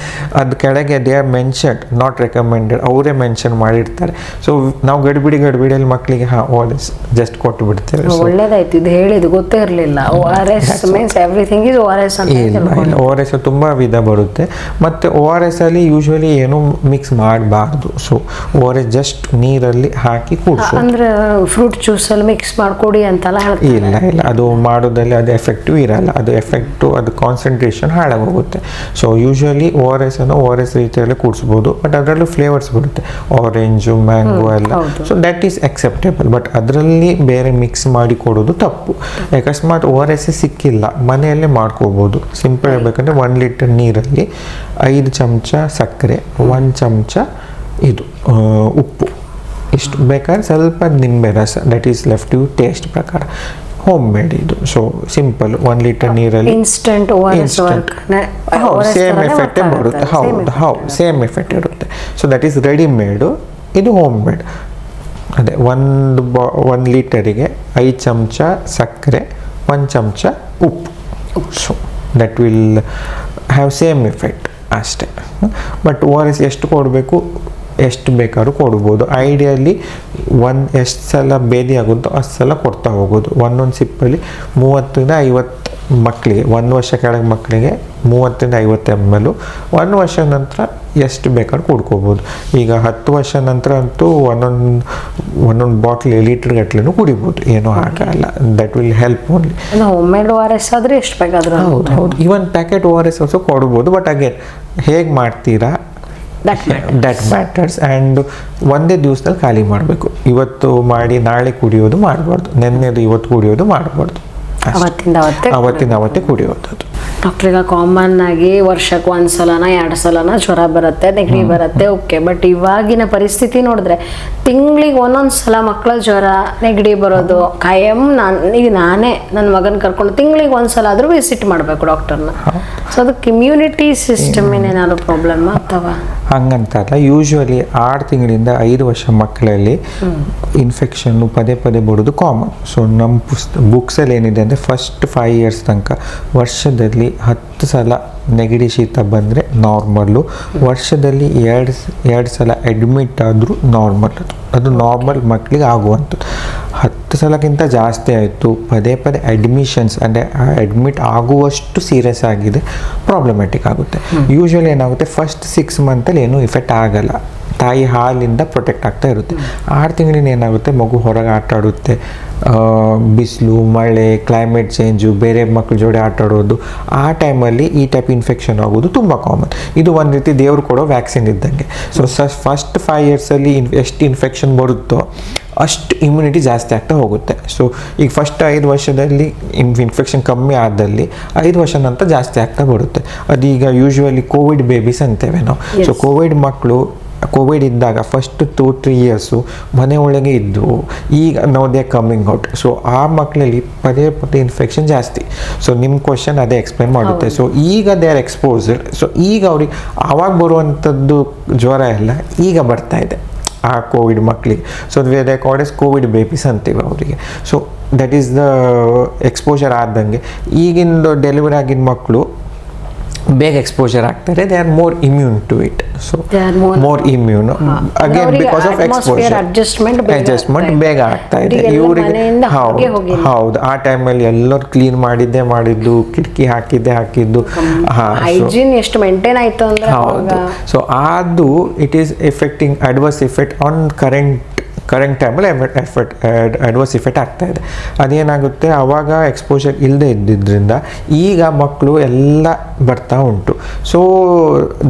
ಅದು ಕೆಳಗೆ they are mentioned, not recommended, ಅವರೇ ಮೆನ್ಷನ್ ಮಾಡಿರ್ತಾರೆ. ಸೊ ನಾವು ಗಡಿಬಿಡಿಯಲ್ಲಿ ಮಕ್ಕಳಿಗೆ ORS ಜಸ್ಟ್ ಕೊಟ್ಟು ಬಿಡ್ತೇವೆ. ಒಳ್ಳೇದಾಯ್ತು ಇದು ಹೇಳಿದ್ದು, ಗೊತ್ತೇ ಇರಲಿಲ್ಲ. ORS means everything is ORS ಅಂತ. ಇಲ್ಲ, ORS ತುಂಬ ವಿಧ ಬರುತ್ತೆ. ಮತ್ತು ORS ಅಲ್ಲಿ ಯೂಶ್ವಲಿ ಏನು ಮಿಕ್ಸ್ ಮಾಡಬಾರ್ದು. ಸೊ ORS ಜಸ್ಟ್ ನೀರಲ್ಲಿ ಹಾಕಿ ಕುಡಿಸು. ಅಂದ್ರೆ ಫ್ರೂಟ್ ಜ್ಯೂಸಲ್ಲಿ ಮಿಕ್ಸ್ ಮಾಡ್ಕೊಡಿ ಅಂತೆಲ್ಲ ಹೇಳ್ತಾರೆ. ಇಲ್ಲ, ಅದು ಮಾಡೋದಲ್ಲಿ ಅದು ಎಫೆಕ್ಟಿವ್ ಇರಲ್ಲ. ಅದು ಎಫೆಕ್ಟು, ಅದು ಕಾನ್ಸಂಟ್ರೇಷನ್ ಹಾಳಾಗೋಗುತ್ತೆ. ಸೊ ಯೂಶ್ವಲಿ ORS ಅನ್ನು ORS ರೀತಿಯಲ್ಲಿ ಕೂಡಿಸ್ಬೋದು. ಬಟ್ ಅದರಲ್ಲೂ ಫ್ಲೇವರ್ಸ್ ಬರುತ್ತೆ, ಆರೆಂಜು, ಮ್ಯಾಂಗೋ ಎಲ್ಲ. So that is acceptable. But ಅದರಲ್ಲಿ ಬೇರೆ ಮಿಕ್ಸ್ ಮಾಡಿ ಕೊಡೋದು ತಪ್ಪು. ಅಕಸ್ಮಾತ್ ORS ಸಿಕ್ಕಿಲ್ಲ, ಮನೆಯಲ್ಲೇ ಮಾಡ್ಕೋಬೋದು. ಸಿಂಪಲ್ ಹೇಳ್ಬೇಕಂದ್ರೆ 1 ಲೀಟರ್ ನೀರಲ್ಲಿ 5 ಚಮಚ ಸಕ್ಕರೆ, 1 ಚಮಚ ಇದು ಉಪ್ಪು, ಇಷ್ಟು ಬೇಕಾದ್ರೆ ಸ್ವಲ್ಪ ನಿಂಬೆ ರಸ, that is left you taste ಪ್ರಕಾರ. ಹೋಮ್ ಮೇಡ್ ಇದು. ಸೊ ಸಿಂಪಲ್ 1 ಲೀಟರ್ ನೀರಲ್ಲಿ ಇನ್ಸ್ಟೆಂಟ್ ಸೇಮ್ ಎಫೆಕ್ಟೇ ಬರುತ್ತೆ. ಹೌದು, ಸೇಮ್ ಎಫೆಕ್ಟ್ ಇರುತ್ತೆ. So that is ready made, ಇದು ಹೋಮ್ ಮೇಡ್. ಅದೇ 1 ಲೀಟರಿಗೆ 5 ಚಮಚ ಸಕ್ಕರೆ, 1 ಚಮಚ ಉಪ್ಪು. So that will have same effect ಅಷ್ಟೇ. ಬಟ್ ORS ಎಷ್ಟು ಕೊಡಬೇಕು, ಎಷ್ಟು ಬೇಕಾದ್ರೂ ಕೊಡ್ಬೋದು. ಐಡಿಯಲ್ಲಿ ಎಷ್ಟು ಸಲ ಭೇದಿ ಆಗುತ್ತೋ ಅಷ್ಟು ಸಲ ಕೊಡ್ತಾ ಹೋಗೋದು. ಒಂದೊಂದು ಸಿಪ್ಪಲ್ಲಿ 30ರಿಂದ 50 ಮಕ್ಕಳಿಗೆ, 1 ವರ್ಷ ಕೆಳಗೆ ಮಕ್ಕಳಿಗೆ 30ರಿಂದ 50 ml. 1 ವರ್ಷ ನಂತರ ಎಷ್ಟು ಬೇಕಾದ್ರೂ ಕುಡ್ಕೋಬೋದು. ಈಗ 10 ವರ್ಷ ನಂತರ ಅಂತೂ ಒಂದೊಂದು ಬಾಟ್ಲ್ ಲೀಟರ್ ಗಟ್ಲೆನೂ ಕುಡಿಬೋದು, ಏನೂ ಆಗಲ್ಲ. That will help only. Home made ORS ಆದರೆ ಎಷ್ಟು ಬೇಕಾದ್ರೂ. ಹೌದು, ಇವನ್ ಪ್ಯಾಕೆಟ್ ORS ಆಲ್ಸೋ ಕೊಡ್ಬೋದು. ಬಟ್ ಅಗೇನ್ ಹೇಗೆ ಮಾಡ್ತೀರಾ, ದಟ್ ಮ್ಯಾಟರ್ಸ್. ಆ್ಯಂಡ್ ಒಂದೇ ದಿವಸದಲ್ಲಿ ಖಾಲಿ ಮಾಡಬೇಕು. ಇವತ್ತು ಮಾಡಿ ನಾಳೆ ಕುಡಿಯೋದು ಮಾಡಬಾರ್ದು, ನೆನ್ನೆದು ಇವತ್ತು ಕುಡಿಯೋದು ಮಾಡಬಾರ್ದು. ಅವತ್ತಿಂದ ಅವತ್ತೇ ಕುಡಿಯೋದು. ಡಾಕ್ಟರ್, ಈಗ ಕಾಮನ್ ಆಗಿ ವರ್ಷಕ್ಕೆ 1 ಸಲನ 2 ಸಲನ ಜ್ವರ ಬರುತ್ತೆ, ನೆಗಡಿ ಬರುತ್ತೆ, ಓಕೆ. ಬಟ್ ಇವಾಗಿನ ಪರಿಸ್ಥಿತಿ ನೋಡಿದ್ರೆ ತಿಂಗಳಿಗೆ 1 ಸಲ ಮಕ್ಕಳ ಜ್ವರ, ನೆಗಡಿ ಬರೋದು ಕಾಯಂ. ನಾನೇ ನನ್ನ ಮಗನ ಕರ್ಕೊಂಡು ತಿಂಗಳಿಗೆ 1 ಸಲ ಆದರೂ ವಿಸಿಟ್ ಮಾಡಬೇಕು ಡಾಕ್ಟರ್ನ. ಸೊ ಅದಕ್ಕೆ ಇಮ್ಯುನಿಟಿ ಸಿಸ್ಟಮ್ ಏನೇನಾದ್ರು ಪ್ರಾಬ್ಲಮ್ ಅಥವಾ ಹಂಗಂತಲ್ಲ. ಯೂಶ್ವಲಿ 6 ತಿಂಗಳಿಂದ 5 ವರ್ಷ ಮಕ್ಕಳಲ್ಲಿ ಇನ್ಫೆಕ್ಷನ್ನು ಪದೇ ಬರೋದು ಕಾಮನ್. ಸೊ ನಮ್ಮ ಬುಕ್ಸಲ್ಲಿ ಏನಿದೆ ಅಂದರೆ ಫಸ್ಟ್ 5 ಇಯರ್ಸ್ ತನಕ ವರ್ಷದಲ್ಲಿ 10 ಸಲ ನೆಗಡಿ ಶೀತ ಬಂದರೆ ನಾರ್ಮಲ್ಲು. ವರ್ಷದಲ್ಲಿ 2 ಸಲ ಅಡ್ಮಿಟ್ ಆದರೂ ನಾರ್ಮಲ್. ಅದು ನಾರ್ಮಲ್ ಮಕ್ಕಳಿಗೆ ಆಗುವಂಥದ್ದು. ಸಲಕ್ಕಿಂತ ಜಾಸ್ತಿ ಆಯಿತು, ಪದೇ ಪದೇ ಅಡ್ಮಿಷನ್ಸ್ ಅಂದರೆ ಅಡ್ಮಿಟ್ ಆಗುವಷ್ಟು ಸೀರಿಯಸ್ ಆಗಿದೆ, ಪ್ರಾಬ್ಲಮ್ಯಾಟಿಕ್ ಆಗುತ್ತೆ. ಯೂಶ್ವಲಿ ಏನಾಗುತ್ತೆ, ಫಸ್ಟ್ 6 ಮಂತಲ್ಲಿ ಏನೂ ಇಫೆಕ್ಟ್ ಆಗಲ್ಲ, ತಾಯಿ ಹಾಲಿಂದ ಪ್ರೊಟೆಕ್ಟ್ ಆಗ್ತಾ ಇರುತ್ತೆ. 6 ತಿಂಗಳಿನ ಏನಾಗುತ್ತೆ, ಮಗು ಹೊರಗೆ ಆಟ ಆಡುತ್ತೆ, ಬಿಸಿಲು ಮಳೆ ಕ್ಲೈಮೇಟ್ ಚೇಂಜು, ಬೇರೆ ಮಕ್ಕಳ ಜೋಡಿ ಆಟ ಆಡೋದು, ಆ ಟೈಮಲ್ಲಿ ಈ ಟೈಪ್ ಇನ್ಫೆಕ್ಷನ್ ಆಗೋದು ತುಂಬ ಕಾಮನ್. ಇದು ಒಂದು ರೀತಿ ದೇವ್ರು ಕೊಡೋ ವ್ಯಾಕ್ಸಿನ್ ಇದ್ದಂಗೆ. ಸೊ ಫಸ್ಟ್ 5 ಇಯರ್ಸಲ್ಲಿ ಎಷ್ಟು ಇನ್ಫೆಕ್ಷನ್ ಬರುತ್ತೋ ಅಷ್ಟು ಇಮ್ಯುನಿಟಿ ಜಾಸ್ತಿ ಆಗ್ತಾ ಹೋಗುತ್ತೆ. ಸೊ ಈಗ ಫಸ್ಟ್ 5 ವರ್ಷದಲ್ಲಿ ಇನ್ಫೆಕ್ಷನ್ ಕಮ್ಮಿ ಆದಲ್ಲಿ 5 ವರ್ಷ ನಂತರ ಜಾಸ್ತಿ ಆಗ್ತಾ ಬರುತ್ತೆ. ಅದೀಗ ಯೂಶ್ವಲಿ ಕೋವಿಡ್ ಬೇಬೀಸ್ ಅಂತೇವೆ ನಾವು. ಸೊ ಕೋವಿಡ್ ಇದ್ದಾಗ ಫಸ್ಟ್ 2-3 ಇಯರ್ಸು ಮನೆ ಒಳಗೆ ಇದ್ದು, ಈಗ ನಾವು ದೇ ಕಮ್ಮಿಂಗ್ ಔಟ್. ಸೊ ಆ ಮಕ್ಕಳಲ್ಲಿ ಪದೇ ಪದೇ ಇನ್ಫೆಕ್ಷನ್ ಜಾಸ್ತಿ. ಸೊ ನಿಮ್ಮ ಕ್ವಶನ್ ಅದೇ ಎಕ್ಸ್ಪ್ಲೇನ್ ಮಾಡುತ್ತೆ. ಸೊ ಈಗ ದೇ ಆರ್ ಎಕ್ಸ್ಪೋಸ್ಡ್. ಸೊ ಈಗ ಅವ್ರಿಗೆ ಆವಾಗ ಬರುವಂಥದ್ದು ಜ್ವರ ಎಲ್ಲ ಈಗ ಬರ್ತಾ ಇದೆ ಆ ಕೋವಿಡ್ ಮಕ್ಕಳಿಗೆ. So they called as Covid babies ಅಂತೀವಿ ಅವರಿಗೆ. So that is the exposure ಆದಂಗೆ ಈಗಿಂದು ಡೆಲಿವರಿ ಆಗಿನ ಮಕ್ಕಳು ಬೇಗ ಎಕ್ಸ್ಪೋಜರ್ ಆಗ್ತಾರೆ. They are more immune to it. So more immune again because of exposure adjustment ಬೇಗ ಆಗ್ತಾ ಇದೆ ಇವರಿಗೆ. ಹೌದು, ಆ ಟೈಮಲ್ಲಿ ಎಲ್ಲರೂ ಕ್ಲೀನ್ ಮಾಡಿದ್ದು, ಕಿಟಕಿ ಹಾಕಿದ್ದು. ಎಷ್ಟು ಮೇಂಟೈನ್ ಆಯ್ತು ಅಂದ್ರೆ ಹೌದು. ಸೊ ಅದು it is affecting adverse effect on current ಟೈಮಲ್ಲಿ ಅಡ್ವರ್ಸ್ ಇಫೆಕ್ಟ್ ಆಗ್ತಾ ಇದೆ. ಅದೇನಾಗುತ್ತೆ, ಆವಾಗ ಎಕ್ಸ್ಪೋಜರ್ ಇಲ್ಲದೆ ಇದ್ದಿದ್ದರಿಂದ ಈಗ ಮಕ್ಕಳು ಎಲ್ಲ ಬರ್ತಾ ಉಂಟು. ಸೊ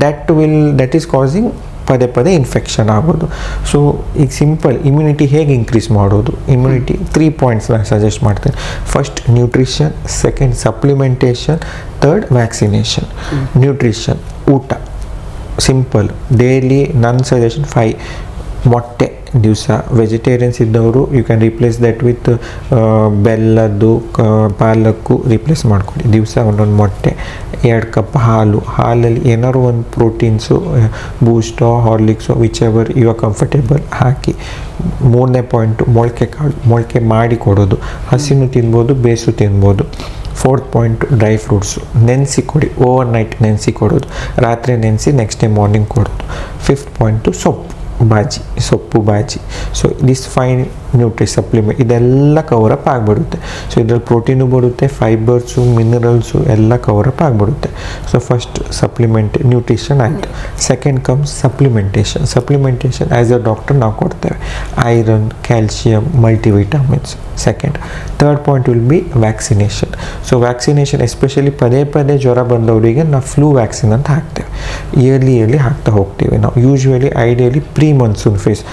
ದಟ್ ಈಸ್ ಕಾಸಿಂಗ್ ಪದೇ ಇನ್ಫೆಕ್ಷನ್ ಆಗೋದು. ಸೊ ಈಗ ಸಿಂಪಲ್ ಇಮ್ಯುನಿಟಿ ಹೇಗೆ ಇನ್ಕ್ರೀಸ್ ಮಾಡೋದು, ಇಮ್ಯುನಿಟಿ 3 ಪಾಯಿಂಟ್ಸ್ ನಾನು ಸಜೆಸ್ಟ್ ಮಾಡ್ತೇನೆ. First nutrition, second supplementation, third vaccination. Nutrition, ಊಟ ಸಿಂಪಲ್, ಡೈಲಿ ನನ್ನ ಸಜೆಷನ್ 5 ಮೊಟ್ಟೆ ದಿವಸ. ವೆಜಿಟೇರಿಯನ್ಸ್ ಇದ್ದವರು you can replace that with ಬೆಲ್ಲದ್ದು, ಪಾಲಕ್ಕು ರಿಪ್ಲೇಸ್ ಮಾಡ್ಕೊಳ್ಳಿ. ದಿವಸ ಒಂದೊಂದು ಮೊಟ್ಟೆ, 2 ಕಪ್ ಹಾಲಲ್ಲಿ ಏನಾದ್ರು ಒಂದು ಪ್ರೋಟೀನ್ಸು, ಬೂಸ್ಟೋ ಹಾರ್ಲಿಕ್ಸೋ whichever you are comfortable ಹಾಕಿ. 3ನೇ ಪಾಯಿಂಟು ಮೊಳಕೆ ಮಾಡಿ ಕೊಡೋದು. ಹಸಿನೂ ತಿನ್ಬೋದು, ಬೇಸು ತಿನ್ಬೋದು. 4th ಪಾಯಿಂಟು ಡ್ರೈ ಫ್ರೂಟ್ಸು ನೆನೆಸಿ ಕೊಡಿ, ಓವರ್ ನೈಟ್ ನೆನೆಸಿ ಕೊಡೋದು, ರಾತ್ರಿ ನೆನೆಸಿ ನೆಕ್ಸ್ಟ್ ಡೇ ಮಾರ್ನಿಂಗ್ ಕೊಡೋದು. 5th ಪಾಯಿಂಟು ಸೊಪ್ಪು ಬಾಜಿ. ಸೊ ದಿಸ್ 5 ನ್ಯೂಟ್ರಿ ಸಪ್ಲಿಮೆಂಟ್ ಇದೆಲ್ಲ ಕವರಪ್ ಆಗಿಬಿಡುತ್ತೆ. ಸೊ ಇದರಲ್ಲಿ ಪ್ರೋಟೀನು ಬರುತ್ತೆ, ಫೈಬರ್ಸು, ಮಿನರಲ್ಸು ಎಲ್ಲ ಕವರಪ್ ಆಗಿಬಿಡುತ್ತೆ. ಸೊ ಫಸ್ಟ್ ಸಪ್ಲಿಮೆಂಟ್ ನ್ಯೂಟ್ರಿಷನ್ ಆಯಿತು. Second comes supplementation as a doctor ನಾವು ಕೊಡ್ತೇವೆ. Iron, calcium, multivitamins. Second. Third point will be vaccination. So vaccination especially ಪದೇ ಜ್ವರ ಬಂದವರಿಗೆ ನಾವು ಫ್ಲೂ ವ್ಯಾಕ್ಸಿನ್ ಅಂತ ಹಾಕ್ತೇವೆ. ಇಯರ್ಲಿ ಹಾಕ್ತಾ ಹೋಗ್ತೀವಿ ನಾವು. Usually ideally pre-monsoon phase,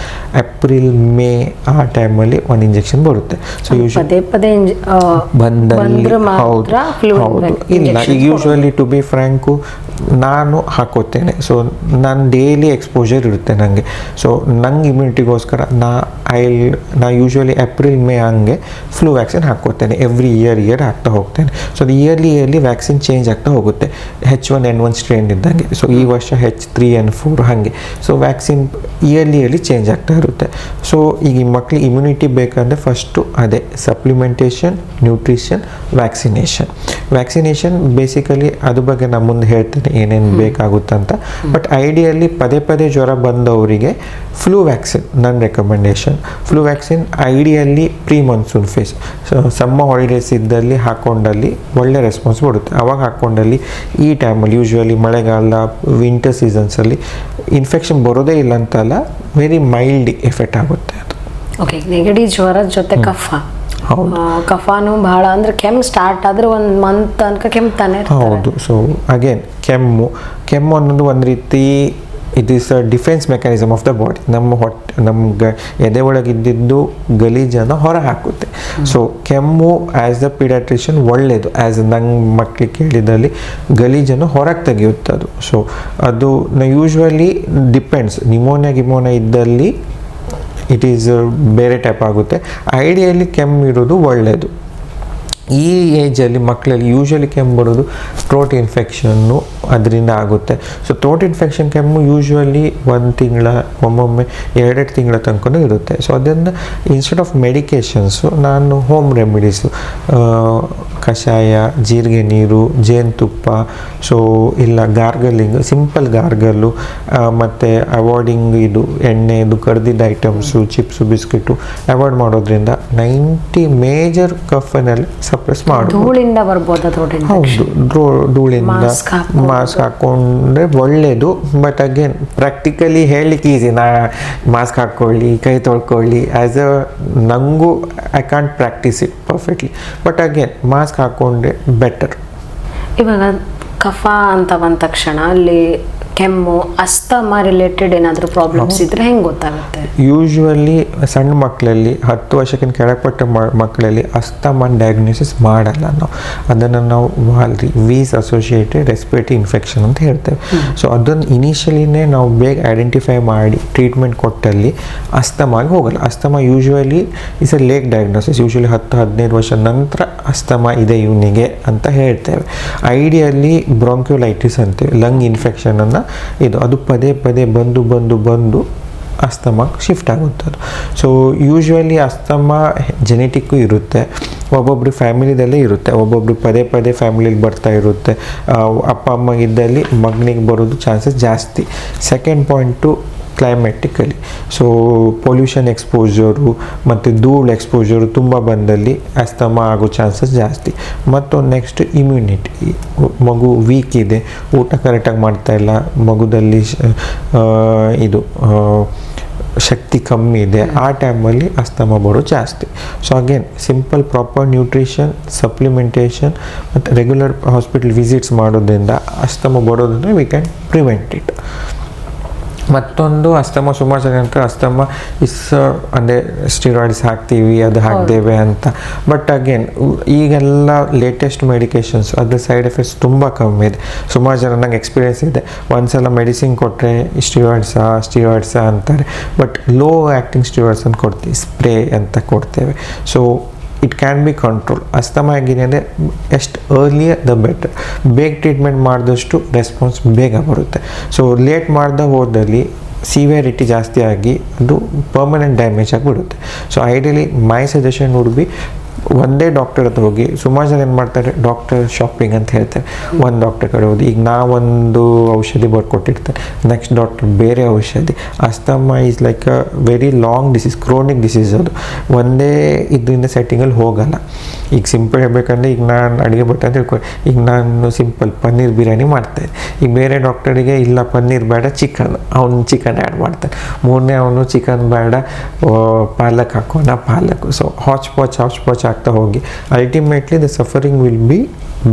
April May ಆ ಟೈಮಲ್ಲಿ ಒಂದು ಇಂಜೆಕ್ಷನ್ ಬರುತ್ತೆ. ಸೊ ಪದೇ ಬಂದಲ್ಲಿ ಹೌದು ಇಲ್ಲ. ಈಗ ಯೂಶ್ವಲಿ ಟು ಬಿ ಫ್ರ್ಯಾಂಕು ನಾನು ಹಾಕೋತೇನೆ. ಸೊ ನಾನು ಡೈಲಿ ಎಕ್ಸ್ಪೋಜರ್ ಇರುತ್ತೆ ನನಗೆ. ಸೊ ನಂಗೆ ಇಮ್ಯುನಿಟಿಗೋಸ್ಕರ ನಾ ಯೂಶ್ವಲಿ ಏಪ್ರಿಲ್ ಮೇ ಹಂಗೆ ಫ್ಲೂ ವ್ಯಾಕ್ಸಿನ್ ಹಾಕ್ಕೋತೇನೆ. ಎವ್ರಿ ಇಯರ್ ಹಾಕ್ತಾ ಹೋಗ್ತೇನೆ. ಸೊ ಅದು ಇಯರ್ಲಿ ವ್ಯಾಕ್ಸಿನ್ ಚೇಂಜ್ ಆಗ್ತಾ ಹೋಗುತ್ತೆ. H1N1 ಸ್ಟ್ರೇನ್ ಇದ್ದಂಗೆ. ಸೊ ಈ ವರ್ಷ H3N4 ಹಾಗೆ. ಸೊ ವ್ಯಾಕ್ಸಿನ್ ಇಯರ್ಲಿ ಚೇಂಜ್ ಆಗ್ತಾ ಇರುತ್ತೆ. ಸೊ ಈಗ ಈ ಮಕ್ಕಳಿಗೆ ಇಮ್ಯುನಿಟಿ ಬೇಕಂದರೆ ಫಸ್ಟು ಅದೇ ಸಪ್ಲಿಮೆಂಟೇಷನ್, ನ್ಯೂಟ್ರಿಷನ್, ವ್ಯಾಕ್ಸಿನೇಷನ್ ಬೇಸಿಕಲಿ ಅದ್ರ ಬಗ್ಗೆ ನಾನು ಮುಂದೆ ಹೇಳ್ತೇನೆ ಏನೇನು ಬೇಕಾಗುತ್ತಂತ. ಬಟ್ ಐಡಿಯಲಿ ಪದೇ ಜ್ವರ ಬಂದವರಿಗೆ ಫ್ಲೂ ವ್ಯಾಕ್ಸಿನ್ ನನ್ನ recommendation. Flu vaccine ideally pre-monsoon phase, summer holidays ಇದ್ದಲ್ಲಿ ಹಾಕ್ಕೊಂಡಲ್ಲಿ ಒಳ್ಳೆ ರೆಸ್ಪಾನ್ಸ್ ಬರುತ್ತೆ. ಅವಾಗ ಹಾಕ್ಕೊಂಡಲ್ಲಿ ಈ ಟೈಮಲ್ಲಿ ಯೂಶ್ವಲಿ ಮಳೆಗಾಲ, ವಿಂಟರ್ ಸೀಸನ್ಸಲ್ಲಿ ಇನ್ಫೆಕ್ಷನ್ ಬರೋದೇ ಇಲ್ಲ ಅಂತಲ್ಲ, ವೆರಿ ಮೈಲ್ಡ್ ಎಫೆಕ್ಟ್ ಆಗುತ್ತೆ ಅದು. ಓಕೆ, ನೆಗಡಿ ಜ್ವರದ ಜೊತೆ ಕಫಾನು ಬಹಳ ಅಂದ್ರೆ ಕೆಮ್ಮು ಸ್ಟಾರ್ಟ್ ಆದ್ರೆ 1 ಮಂತ್ ತನಕ ಕೆಮ್ತಾನೆ. ಹೌದು. ಸೊ ಅಗೇನ್ ಕೆಮ್ಮು ಅನ್ನೋದು ಒಂದು ರೀತಿ it is a defence mechanism of the body. ನಮ್ಗೆ ಎದೆ ಒಳಗಿದ್ದು ಗಲೀಜನ್ನು ಹೊರ ಹಾಕುತ್ತೆ. ಸೊ ಕೆಮ್ಮು ಆ್ಯಸ್ ದ ಪೀಡಿಯಾಟ್ರಿಷಿಯನ್ ಒಳ್ಳೆಯದು. ಆ್ಯಸ್ ನಂಗೆ ಮಕ್ಕಳಿಗೆ ಕೇಳಿದಲ್ಲಿ ಗಲೀಜನ್ನು ಹೊರಗೆ ತೆಗೆಯುತ್ತೆ ಅದು. ಸೊ ಅದು ಯೂಶ್ವಲಿ ಡಿಪೆಂಡ್ಸ್. ಗಿಮೋನಿಯಾ ಇದ್ದಲ್ಲಿ ಇಟ್ ಈಸ್ ಬೇರೆ ಟೈಪ್ ಆಗುತ್ತೆ. ಐಡಿಯಲಿ ಕೆಮ್ಮು ಇರೋದು ಒಳ್ಳೆಯದು. ಈ ಏಜಲ್ಲಿ ಮಕ್ಕಳಲ್ಲಿ ಯೂಶ್ವಲಿ ಕೆಮ್ಮು ಬರೋದು ಥ್ರೋಟ್ ಇನ್ಫೆಕ್ಷನ್ನು, ಅದರಿಂದ ಆಗುತ್ತೆ. ಸೊ ಥ್ರೋಟ್ ಇನ್ಫೆಕ್ಷನ್ ಕೆಮ್ಮು ಯೂಶ್ವಲಿ 1 ತಿಂಗಳ ಒಮ್ಮೊಮ್ಮೆ 2 ತಿಂಗಳ ತನಕ ಇರುತ್ತೆ. ಸೊ ಅದನ್ನು ಇನ್ಸ್ಟೆಡ್ ಆಫ್ ಮೆಡಿಕೇಶನ್ಸು ನಾನು ಹೋಮ್ ರೆಮಿಡೀಸು, ಕಷಾಯ, ಜೀರಿಗೆ ನೀರು, ಜೇನುತುಪ್ಪ, ಸೊ ಇಲ್ಲ ಗಾರ್ಗಲಿಂಗ್, ಸಿಂಪಲ್ ಗಾರ್ಗಲ್ಲು, ಮತ್ತು ಅವಾಯ್ಡಿಂಗ್ ಇದು ಎಣ್ಣೆದು ಕರ್ದಿದ್ದ ಐಟಮ್ಸು, ಚಿಪ್ಸು, ಬಿಸ್ಕೆಟು ಅವಾಯ್ಡ್ ಮಾಡೋದ್ರಿಂದ 90 ಮೇಜರ್ ಕಫನಲ್ಲಿ ಸಪ್ರೆಸ್ ಮಾಡೋದು. ಧೂಳಿಂದ ಬರ್ಬೋದಾ ಥ್ರೋಟ್ ಇನ್ಫೆಕ್ಷನ್? ಹೌದು, ಧೂಳಿಂದ ಮಾಸ್ಕ್ ಹಾಕೊಂಡ್ರೆ ಒಳ್ಳೆಯದು. ಬಟ್ ಅಗೇನ್ ಪ್ರಾಕ್ಟಿಕಲಿ ಹೇಳಲಿಕ್ಕೆ ಈಸಿ, ಮಾಸ್ಕ್ ಹಾಕ್ಕೊಳ್ಳಿ, ಕೈ ತೊಳ್ಕೊಳ್ಳಿ, ಆ್ಯಸ್ ಅ ನನಗೂ I can't practice it perfectly, but again mask ಹಾಕ್ಕೊಂಡ್ರೆ ಬೆಟರ್. ಇವಾಗ ಕಫ ಅಂತ ಬಂದ ತಕ್ಷಣ ಅಲ್ಲಿ ಕೆಮ್ಮು, ಅಸ್ತಮಾ ರಿಲೇಟೆಡ್ ಏನಾದರೂ ಪ್ರಾಬ್ಲಮ್ಸ್ ಇದ್ರೆ ಹೆಂಗೆ ಗೊತ್ತಾಗುತ್ತೆ? ಯೂಶ್ವಲಿ ಸಣ್ಣ ಮಕ್ಕಳಲ್ಲಿ 10 ವರ್ಷಕ್ಕಿಂತ ಕೆಳಪಟ್ಟ ಮಕ್ಕಳಲ್ಲಿ ಅಸ್ತಮಾ ಡಯಾಗ್ನೋಸಿಸ್ ಮಾಡಲ್ಲ ನಾವು. ಅದನ್ನು ನಾವು ವೀಸ್ ಅಸೋಸಿಯೇಟೆಡ್ ರೆಸ್ಪಿರೇಟರಿ ಇನ್ಫೆಕ್ಷನ್ ಅಂತ ಹೇಳ್ತೇವೆ. ಸೊ ಅದನ್ನು ಇನಿಷಿಯಲಿನೇ ನಾವು ಬೇಗ ಐಡೆಂಟಿಫೈ ಮಾಡಿ ಟ್ರೀಟ್ಮೆಂಟ್ ಕೊಟ್ಟಲ್ಲಿ ಅಸ್ತಮಾಗೆ ಹೋಗಲ್ಲ. Asthma usually is a late diagnosis. Usually 10-15 ವರ್ಷದ ನಂತರ ಅಸ್ತಮಾ ಇದೆ ಇವನಿಗೆ ಅಂತ ಹೇಳ್ತೇವೆ. ಐಡಿಯಲ್ಲಿ ಬ್ರಾಂಕ್ಯುಲೈಟಿಸ್ ಅಂತೇವೆ, ಲಂಗ್ ಇನ್ಫೆಕ್ಷನನ್ನು ಅದು ಪದೇ ಪದೇ ಬಂದು ಅಸ್ತಮಾ ಶಿಫ್ಟ್ ಆಗುತ್ತದೆ. ಸೊ ಯೂಶ್ವಲಿ ಅಸ್ತಮಾ ಜೆನೆಟಿಕ್ಕು ಇರುತ್ತೆ, ಒಬ್ಬೊಬ್ರು ಫ್ಯಾಮಿಲಿದಲ್ಲೇ ಇರುತ್ತೆ, ಒಬ್ಬೊಬ್ರು ಪದೇ ಫ್ಯಾಮಿಲಿಲಿ ಬರ್ತಾ ಇರುತ್ತೆ. ಅಪ್ಪ ಅಮ್ಮಗಿದ್ದಲ್ಲಿ ಮಗನಿಗೆ ಬರೋದು ಚಾನ್ಸಸ್ ಜಾಸ್ತಿ. Second point climatically, so pollution exposure ಮತ್ತು ಧೂಳು ಎಕ್ಸ್ಪೋಜರು ತುಂಬ ಬಂದಲ್ಲಿ ಅಸ್ತಮಾ ಆಗೋ ಚಾನ್ಸಸ್ ಜಾಸ್ತಿ. ಮತ್ತು ನೆಕ್ಸ್ಟ್ ಇಮ್ಯುನಿಟಿ, ಮಗು ವೀಕ್ ಇದೆ, ಊಟ ಕರೆಕ್ಟಾಗಿ ಮಾಡ್ತಾಯಿಲ್ಲ, ಮಗುದಲ್ಲಿ ಶಕ್ತಿ ಕಮ್ಮಿ ಇದೆ, ಆ ಟೈಮಲ್ಲಿ ಅಸ್ತಮಾ ಬರೋ ಜಾಸ್ತಿ. So again simple proper nutrition, supplementation ಮತ್ತು ರೆಗ್ಯುಲರ್ ಹಾಸ್ಪಿಟಲ್ ವಿಸಿಟ್ಸ್ ಮಾಡೋದ್ರಿಂದ ಅಸ್ತಮಾ ಬರೋದನ್ನು ವಿ ಕ್ಯಾನ್ ಪ್ರಿವೆಂಟ್ ಇಟ್. ಮತ್ತೊಂದು ಅಸ್ತಮಾ, ಸುಮಾರು ಜನ ಅಂತ ಅಸ್ತಮಾ ಅಂದರೆ ಸ್ಟಿರಾಯ್ಡ್ಸ್ ಹಾಕ್ತೀವಿ, ಅದು ಹಾಕ್ತೇವೆ ಅಂತ. ಬಟ್ ಅಗೇನ್ ಈಗೆಲ್ಲ ಲೇಟೆಸ್ಟ್ ಮೆಡಿಕೇಶನ್ಸ್, ಅದ್ರ ಸೈಡ್ ಎಫೆಕ್ಟ್ಸ್ ತುಂಬ ಕಮ್ಮಿ ಇದೆ. ಸುಮಾರು ಜನ ನಂಗೆ ಎಕ್ಸ್ಪೀರಿಯೆನ್ಸ್ ಇದೆ, ಒಂದ್ಸಲ ಮೆಡಿಸಿನ್ ಕೊಟ್ಟರೆ ಸ್ಟಿರಾಯ್ಡ್ಸಾ ಅಂತಾರೆ. ಬಟ್ ಲೋ ಆ್ಯಕ್ಟಿಂಗ್ ಸ್ಟಿರಾಯ್ಡ್ಸ್ ಅಂತ ಕೊಡ್ತೀವಿ, ಸ್ಪ್ರೇ ಅಂತ ಕೊಡ್ತೇವೆ. So it can be control. Asthma ಆಗಿದೆ ಅಂದರೆ ಎಷ್ಟು ಅರ್ಲಿಯರ್ ದ ಬೆಟರ್. ಬೇಗ ಟ್ರೀಟ್ಮೆಂಟ್ ಮಾಡಿದಷ್ಟು ರೆಸ್ಪಾನ್ಸ್ ಬೇಗ ಬರುತ್ತೆ. ಸೊ ಲೇಟ್ ಮಾಡ್ದೆ ಹೋದಲ್ಲಿ ಸಿವಿಯರಿಟಿ ಜಾಸ್ತಿ ಆಗಿ ಅದು ಪರ್ಮನೆಂಟ್ ಡ್ಯಾಮೇಜ್ ಆಗಿಬಿಡುತ್ತೆ. So ideally my suggestion would B ಒಂದೇ ಡಾಕ್ಟರ್ ಹತ್ರ ಹೋಗಿ. ಸುಮಾರು ಜನ ಏನು ಮಾಡ್ತಾರೆ, ಡಾಕ್ಟರ್ ಶಾಪಿಂಗ್ ಅಂತ ಹೇಳ್ತಾರೆ. ಒಂದು ಡಾಕ್ಟರ್ ಕಡೆ ಹೋಗಿ, ಈಗ ನಾವೊಂದು ಔಷಧಿ ಬರ್ಕೊಟ್ಟಿರ್ತಾರೆ, ನೆಕ್ಸ್ಟ್ ಡಾಕ್ಟರ್ ಬೇರೆ ಔಷಧಿ. Asthma is like a very long disease, chronic disease. ಅದು ಒಂದೇ ಇದರಿಂದ ಸೆಟ್ಟಿಂಗಲ್ಲಿ ಹೋಗಲ್ಲ. ಈಗ ಸಿಂಪಲ್ ಹೇಳ್ಬೇಕಂದ್ರೆ, ಈಗ ನಾನು ಅಡುಗೆ ಭಟ್ಟ ಅಂತ ಹೇಳ್ಕೊಂಡು, ಈಗ ನಾನು ಸಿಂಪಲ್ ಪನ್ನೀರ್ ಬಿರಿಯಾನಿ ಮಾಡ್ತೇನೆ. ಈಗ ಬೇರೆ ಡಾಕ್ಟರಿಗೆ ಇಲ್ಲ ಪನ್ನೀರ್ ಬೇಡ, ಅವನು ಚಿಕನ್ ಆ್ಯಡ್ ಮಾಡ್ತಾನೆ. ಮೂರನೇ ಅವನು ಚಿಕನ್ ಬೇಡ, ಪಾಲಕ್ ಹಾಕೋಣ, ಪಾಲಕ್. ಸೊ ಹಾಚ್ ಪಾಚ್ ಆಗ್ತಾ ಹೋಗಿ ultimately the suffering will be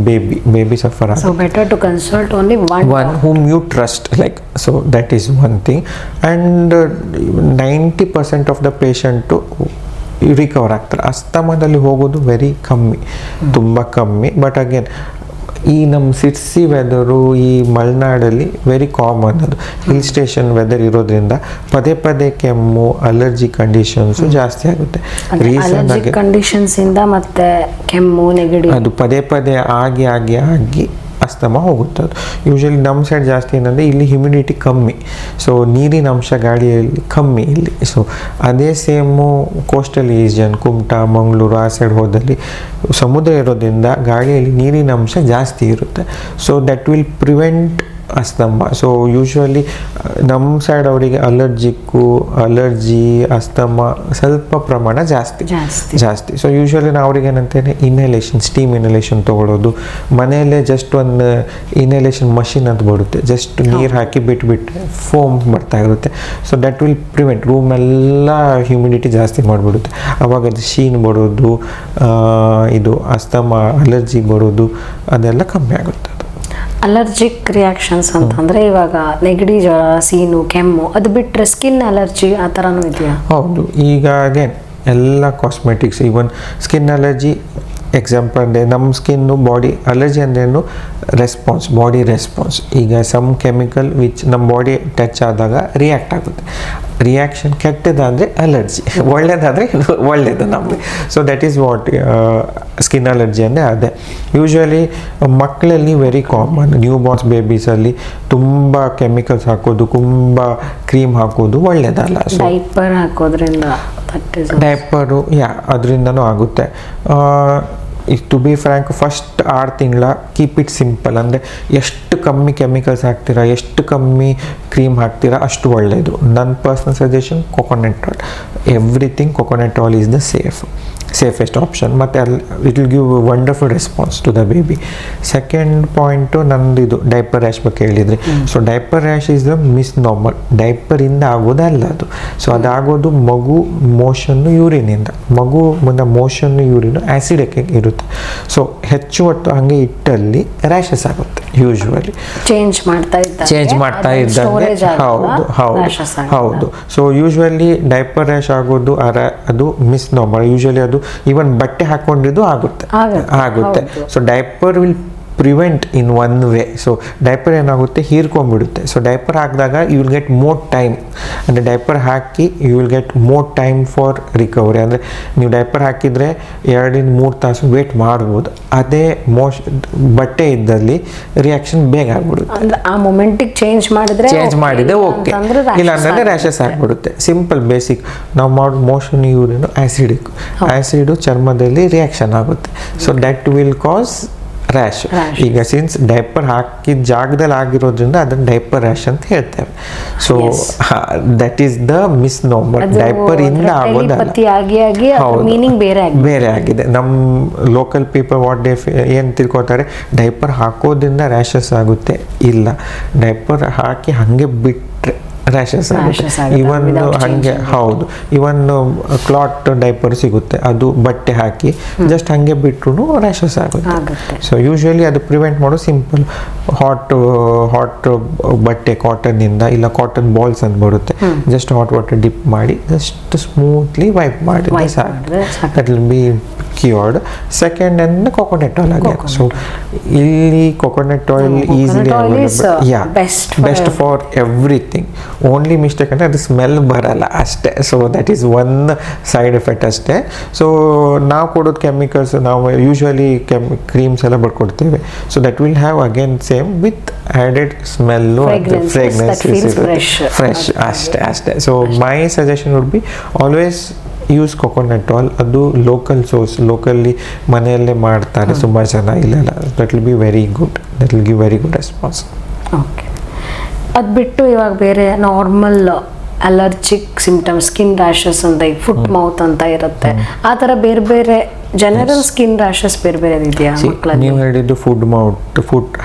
baby suffer. So better to consult only one whom you trust, like, so that is one thing. And 90% of the patient to recover ಆಗ್ತಾರೆ. ಅಸ್ತಮಾದಲ್ಲಿ ಹೋಗೋದು very ಕಮ್ಮಿ, ತುಂಬ ಕಮ್ಮಿ. But again ಈ ನಮ್ಮ Sirsi weather, ಈ ಮಲೆನಾಡಲ್ಲಿ very common. ಅದು ಹಿಲ್ ಸ್ಟೇಷನ್ ವೆದರ್ ಇರೋದ್ರಿಂದ ಪದೇ ಕೆಮ್ಮು, ಅಲರ್ಜಿ ಕಂಡೀಷನ್ಸು ಜಾಸ್ತಿ ಆಗುತ್ತೆ. ರೀಸನ್ ಆಗಿ ಕಂಡೀಷನ್ಸ್ ಇಂದ ಮತ್ತೆ ಕೆಮ್ಮು, ನೆಗಡಿ ಅದು ಪದೇ ಆಗಿ ಅಸ್ತಮಾ ಹೋಗುತ್ತದೆ. ಯೂಶಲಿ ನಮ್ಮ ಸೈಡ್ ಜಾಸ್ತಿ ಏನಂದರೆ ಇಲ್ಲಿ ಹ್ಯುಮಿಡಿಟಿ ಕಮ್ಮಿ, ಸೊ ನೀರಿನ ಅಂಶ ಗಾಳಿಯಲ್ಲಿ ಕಮ್ಮಿ ಇಲ್ಲಿ. ಸೊ ಅದೇ same coastal region, Kumta, Mangaluru ಆ ಸೈಡ್ ಹೋದಲ್ಲಿ ಸಮುದ್ರ ಇರೋದ್ರಿಂದ ಗಾಳಿಯಲ್ಲಿ ನೀರಿನ ಅಂಶ ಜಾಸ್ತಿ ಇರುತ್ತೆ. So that will prevent asthma. So usually ನಮ್ಮ ಸೈಡ್ ಅವರಿಗೆ ಅಲರ್ಜಿ ಅಸ್ತಮಾ ಸ್ವಲ್ಪ ಪ್ರಮಾಣ ಜಾಸ್ತಿ. ಸೊ ಯೂಶ್ವಲಿ ನಾವು ಅವ್ರಿಗೆ ಏನಂತೇನೆ ಇನ್ಹಲೇಷನ್, ಸ್ಟೀಮ್ ಇನ್ಹಲೇಷನ್ ತೊಗೊಳ್ಳೋದು. ಮನೆಯಲ್ಲೇ ಜಸ್ಟ್ ಒಂದು ಇನ್ಹಲೇಷನ್ ಮಷಿನ್ ಅಂತ ಬರುತ್ತೆ, ಜಸ್ಟ್ ನೀರು ಹಾಕಿ ಬಿಟ್ಬಿಟ್ರೆ ಫೋಮ್ ಬರ್ತಾ ಇರುತ್ತೆ. So that will prevent. ರೂಮೆಲ್ಲ ಹ್ಯೂಮಿಡಿಟಿ ಜಾಸ್ತಿ ಮಾಡಿಬಿಡುತ್ತೆ. ಅವಾಗ ಅದು ಶೀನ್ ಬರೋದು, ಇದು ಅಸ್ತಮಾ ಅಲರ್ಜಿ ಬರೋದು ಅದೆಲ್ಲ ಕಮ್ಮಿ ಆಗುತ್ತೆ. ಅಲರ್ಜಿಕ್ ರಿಯಾಕ್ಷನ್ಸ್ ಅಂತಂದರೆ ಇವಾಗ ನೆಗಡಿ, ಜ್ವರ, ಸೀನು, ಕೆಮ್ಮು, ಅದು ಬಿಟ್ಟರೆ ಸ್ಕಿನ್ ಅಲರ್ಜಿ ಆ ಥರನೂ ಇದೆಯಾ? ಹೌದು. ಈಗ ಅಗೇನ್ ಎಲ್ಲ cosmetics, even skin allergy example ಅಂದರೆ ನಮ್ಮ ಸ್ಕಿನ್ನು ಬಾಡಿ ಅಲರ್ಜಿ ಅಂದ್ರೇನು ರೆಸ್ಪಾನ್ಸ್, ಬಾಡಿ ರೆಸ್ಪಾನ್ಸ್. ಈಗ ಸಮ್ ಕೆಮಿಕಲ್ ವಿಚ್ ನಮ್ಮ ಬಾಡಿ ಟಚ್ ಆದಾಗ ರಿಯಾಕ್ಟ್ ಆಗುತ್ತೆ. ರಿಯಾಕ್ಷನ್ ಕೆಟ್ಟದಾದರೆ ಅಲರ್ಜಿ, ಒಳ್ಳೇದಾದರೆ ಒಳ್ಳೆಯದು ನಮಗೆ. So that is what skin allergy ಅಂದರೆ ಅದೇ. ಯೂಶ್ವಲಿ ಮಕ್ಕಳಲ್ಲಿ ವೆರಿ ಕಾಮನ್, ನ್ಯೂ ಬಾರ್ನ್ಸ್ ಬೇಬೀಸಲ್ಲಿ ತುಂಬ ಕೆಮಿಕಲ್ಸ್ ಹಾಕೋದು, ತುಂಬ ಕ್ರೀಮ್ ಹಾಕೋದು ಒಳ್ಳೆಯದಲ್ಲ. ಸೊ ಡೈಪರ್ ಹಾಕೋದ್ರಿಂದ ಡೈಪರು ಅದರಿಂದನೂ ಆಗುತ್ತೆ. ಟು ಬಿ ಫ್ರ್ಯಾಂಕ್, ಫಸ್ಟ್ 6 ತಿಂಗಳ ಕೀಪ್ ಇಟ್ ಸಿಂಪಲ್. ಅಂದರೆ ಎಷ್ಟು ಕಮ್ಮಿ ಕೆಮಿಕಲ್ಸ್ ಹಾಕ್ತೀರಾ, ಎಷ್ಟು ಕಮ್ಮಿ ಕ್ರೀಮ್ ಹಾಕ್ತೀರಾ ಅಷ್ಟು ಒಳ್ಳೆಯದು. ನನ್ನ personal suggestion coconut oil. Everything coconut oil is the safest option. ಮತ್ತು it will give wonderful response to the baby. Second point ನಂದು ಇದು ಡೈಪರ್ ರ್ಯಾಶ್ ಬಗ್ಗೆ ಹೇಳಿದ್ರಿ. So diaper rash is the miss normal, ಡೈಪರಿಂದ ಆಗೋದಲ್ಲ ಅದು. ಸೊ ಅದಾಗೋದು ಮಗು ಮೋಷನ್ನು ಯೂರಿನಿಂದ, ಮಗು ಮುಂದೆ ಮೋಷನ್ನು ಯೂರಿನು ಆ್ಯಸಿಡಿಕ್ ಇರುತ್ತೆ. ಸೊ ಹೆಚ್ಚು ಹೊತ್ತು ಹಾಗೆ ಇಟ್ಟಲ್ಲಿ ರ್ಯಾಷಸ್ ಆಗುತ್ತೆ ಯೂಶ್ವಲಿ. ಚೇಂಜ್ ಮಾಡ್ತಾ ಇದ್ದಂಗೆ ಹೌದು. ಸೊ ಯೂಶ್ವಲಿ ಡೈಪರ್ ರ್ಯಾಶ್ ಆಗೋದು ಅದು ಮಿಸ್ ನಾರ್ಮಲ್. ಯೂಶ್ವಲಿ ಅದು ಈವನ್ ಬಟ್ಟೆ ಹಾಕೊಂಡಿದ್ದು ಆಗುತ್ತೆ. So diaper will prevent in one way. So diaper ಏನಾಗುತ್ತೆ, ಹೀರ್ಕೊಂಡ್ಬಿಡುತ್ತೆ. ಸೊ ಡೈಪರ್ ಹಾಕಿದಾಗ you will get more time. ಅಂದರೆ ಡೈಪರ್ ಹಾಕಿ you will get more time for recovery. ಅಂದರೆ ನೀವು ಡೈಪರ್ ಹಾಕಿದರೆ 2-3 ತಾಸು ವೇಟ್ ಮಾಡ್ಬೋದು. ಅದೇ ಬಟ್ಟೆ ಇದ್ದಲ್ಲಿ ರಿಯಾಕ್ಷನ್ ಬೇಗ ಆಗ್ಬಿಡುತ್ತೆ. ಆ ಮೊಮೆಂಟಿಗೆ ಚೇಂಜ್ ಮಾಡಿದ್ರೆ ಓಕೆ, ಇಲ್ಲ ಅಂದರೆ ರ್ಯಾಷಸ್ ಆಗಿಬಿಡುತ್ತೆ. ಸಿಂಪಲ್ ಬೇಸಿಕ್ ನಾವು ಮಾಡೋ ಮೋಷನ್ ಯೂರಿನು ಆ್ಯಸಿಡು ಚರ್ಮದಲ್ಲಿ ರಿಯಾಕ್ಷನ್ ಆಗುತ್ತೆ. So that will cause rash. ಈಗ ಸಿನ್ಸ್ ಡೈಪರ್ ಹಾಕಿದ ಜಾಗದಲ್ಲಿ ಆಗಿರೋದ್ರಿಂದ ಅದನ್ನು ಡೈಪರ್ ರ್ಯಾಶ್ ಅಂತ ಹೇಳ್ತೇವೆ. So that is the miss normal. Diaper ಇಂದ ಆಗೋದಲ್ಲ, ಬೇರೆ ಆಗಿದೆ. ನಮ್ಮ ಲೋಕಲ್ ಪೀಪಲ್ ವಾಟ್ ಏನು ತಿಳ್ಕೊತಾರೆ, ಡೈಪರ್ ಹಾಕೋದ್ರಿಂದ ರ್ಯಾಷಸ್ ಆಗುತ್ತೆ. ಇಲ್ಲ, ಡೈಪರ್ ಹಾಕಿ ಹಾಗೆ ಬಿಟ್ಟರೆ ರ್ಯಾಷಸ್ ಆಗುತ್ತೆ. ಇವನ್ ಹಾಗೆ ಹೌದು, ಇವನ್ ಕ್ಲಾತ್ ಡೈಪರ್ ಸಿಗುತ್ತೆ, ಅದು ಬಟ್ಟೆ ಹಾಕಿ ಜಸ್ಟ್ ಹಾಗೆ ಬಿಟ್ರು ರ್ಯಾಷಸ್ ಆಗುತ್ತೆ. ಸೊ ಯೂಶ್ವಲಿ ಅದು ಪ್ರಿವೆಂಟ್ ಮಾಡೋ ಸಿಂಪಲ್, ಹಾಟ್ ಬಟ್ಟೆ ಕಾಟನ್ನಿಂದ, ಇಲ್ಲ ಕಾಟನ್ ಬಾಲ್ಸ್ ಅಂತ ಬರುತ್ತೆ, ಜಸ್ಟ್ ಹಾಟ್ ವಾಟರ್ ಡಿಪ್ ಮಾಡಿ ಜಸ್ಟ್ ಸ್ಮೂತ್ಲಿ ವೈಪ್ ಮಾಡಿ ಸಾಕು. That will be cured. Second and coconut oil ಆಗಿದೆ. ಸೊ ಇಲ್ಲಿ coconut oil easily best for everything. Only mistake ಅಂದರೆ ಅದು ಸ್ಮೆಲ್ ಬರಲ್ಲ ಅಷ್ಟೇ. So that is one side effect ಅಷ್ಟೇ. ಸೊ ನಾವು ಕೊಡೋದು ಕೆಮಿಕಲ್ಸ್, ನಾವು ಯೂಶ್ವಲಿ ಕ್ರೀಮ್ಸ್ ಎಲ್ಲ ಬರ್ಕೊಡ್ತೇವೆ. So that will have again same with added smell, fragrance fresh ಅಷ್ಟೇ. So my suggestion would be always use coconut oil. ಅದು ಲೋಕಲ್ ಸೋರ್ಸ್, ಲೋಕಲ್ಲಿ ಮನೆಯಲ್ಲೇ ಮಾಡ್ತಾರೆ ಸುಮಾರು ಜನ. ಇಲ್ಲೆಲ್ಲ that will be very good, that will give very good response. Okay, ಅದು ಬಿಟ್ಟು ಇವಾಗ ಬೇರೆ normal allergic symptoms, skin rashes ಅಂತ, ಈಗ ಫುಟ್ ಮೌತ್ ಅಂತ ಇರುತ್ತೆ, ಆ ಥರ ಬೇರೆ ಬೇರೆ ಜನರಲ್ ಸ್ಕಿನ್ ರ್ಯಾಷಸ್ ಬೇರೆ ಬೇರೆ ಇದೆಯಾ ಮಕ್ಕಳಲ್ಲಿ? ನೀವು ಹೇಳಿದ್ದು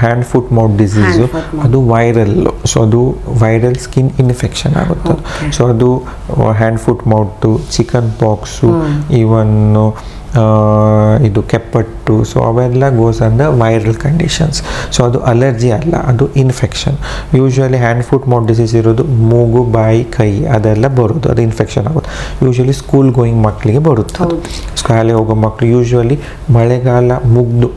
ಹ್ಯಾಂಡ್ ಫುಟ್ ಮೌತ್ ಡಿಸೀಸು, ಅದು ವೈರಲ್. ಸೊ ಅದು ವೈರಲ್ ಸ್ಕಿನ್ ಇನ್ಫೆಕ್ಷನ್ ಆಗುತ್ತೆ. ಸೊ ಅದು hand foot mouth, chickenpox, even ಇದು ಕೆಪ್ಪಟ್ಟು, ಸೊ ಅವೆಲ್ಲ goes under viral conditions. So ಅದು ಅಲರ್ಜಿ ಅಲ್ಲ, ಅದು infection. Usually hand foot mouth disease ಇರೋದು ಮೂಗು, ಬಾಯಿ, ಕೈ ಅದೆಲ್ಲ ಬರೋದು, ಅದು ಇನ್ಫೆಕ್ಷನ್ ಆಗೋದು. ಯೂಶ್ವಲಿ ಸ್ಕೂಲ್ ಗೋಯಿಂಗ್ ಮಕ್ಕಳಿಗೆ ಬರುತ್ತೆ. ಶಾಲೆ ಹೋಗೋ ಮಕ್ಕಳು ಯೂಶ್ವಲಿ ಮಳೆಗಾಲ ಮುಗ್ದು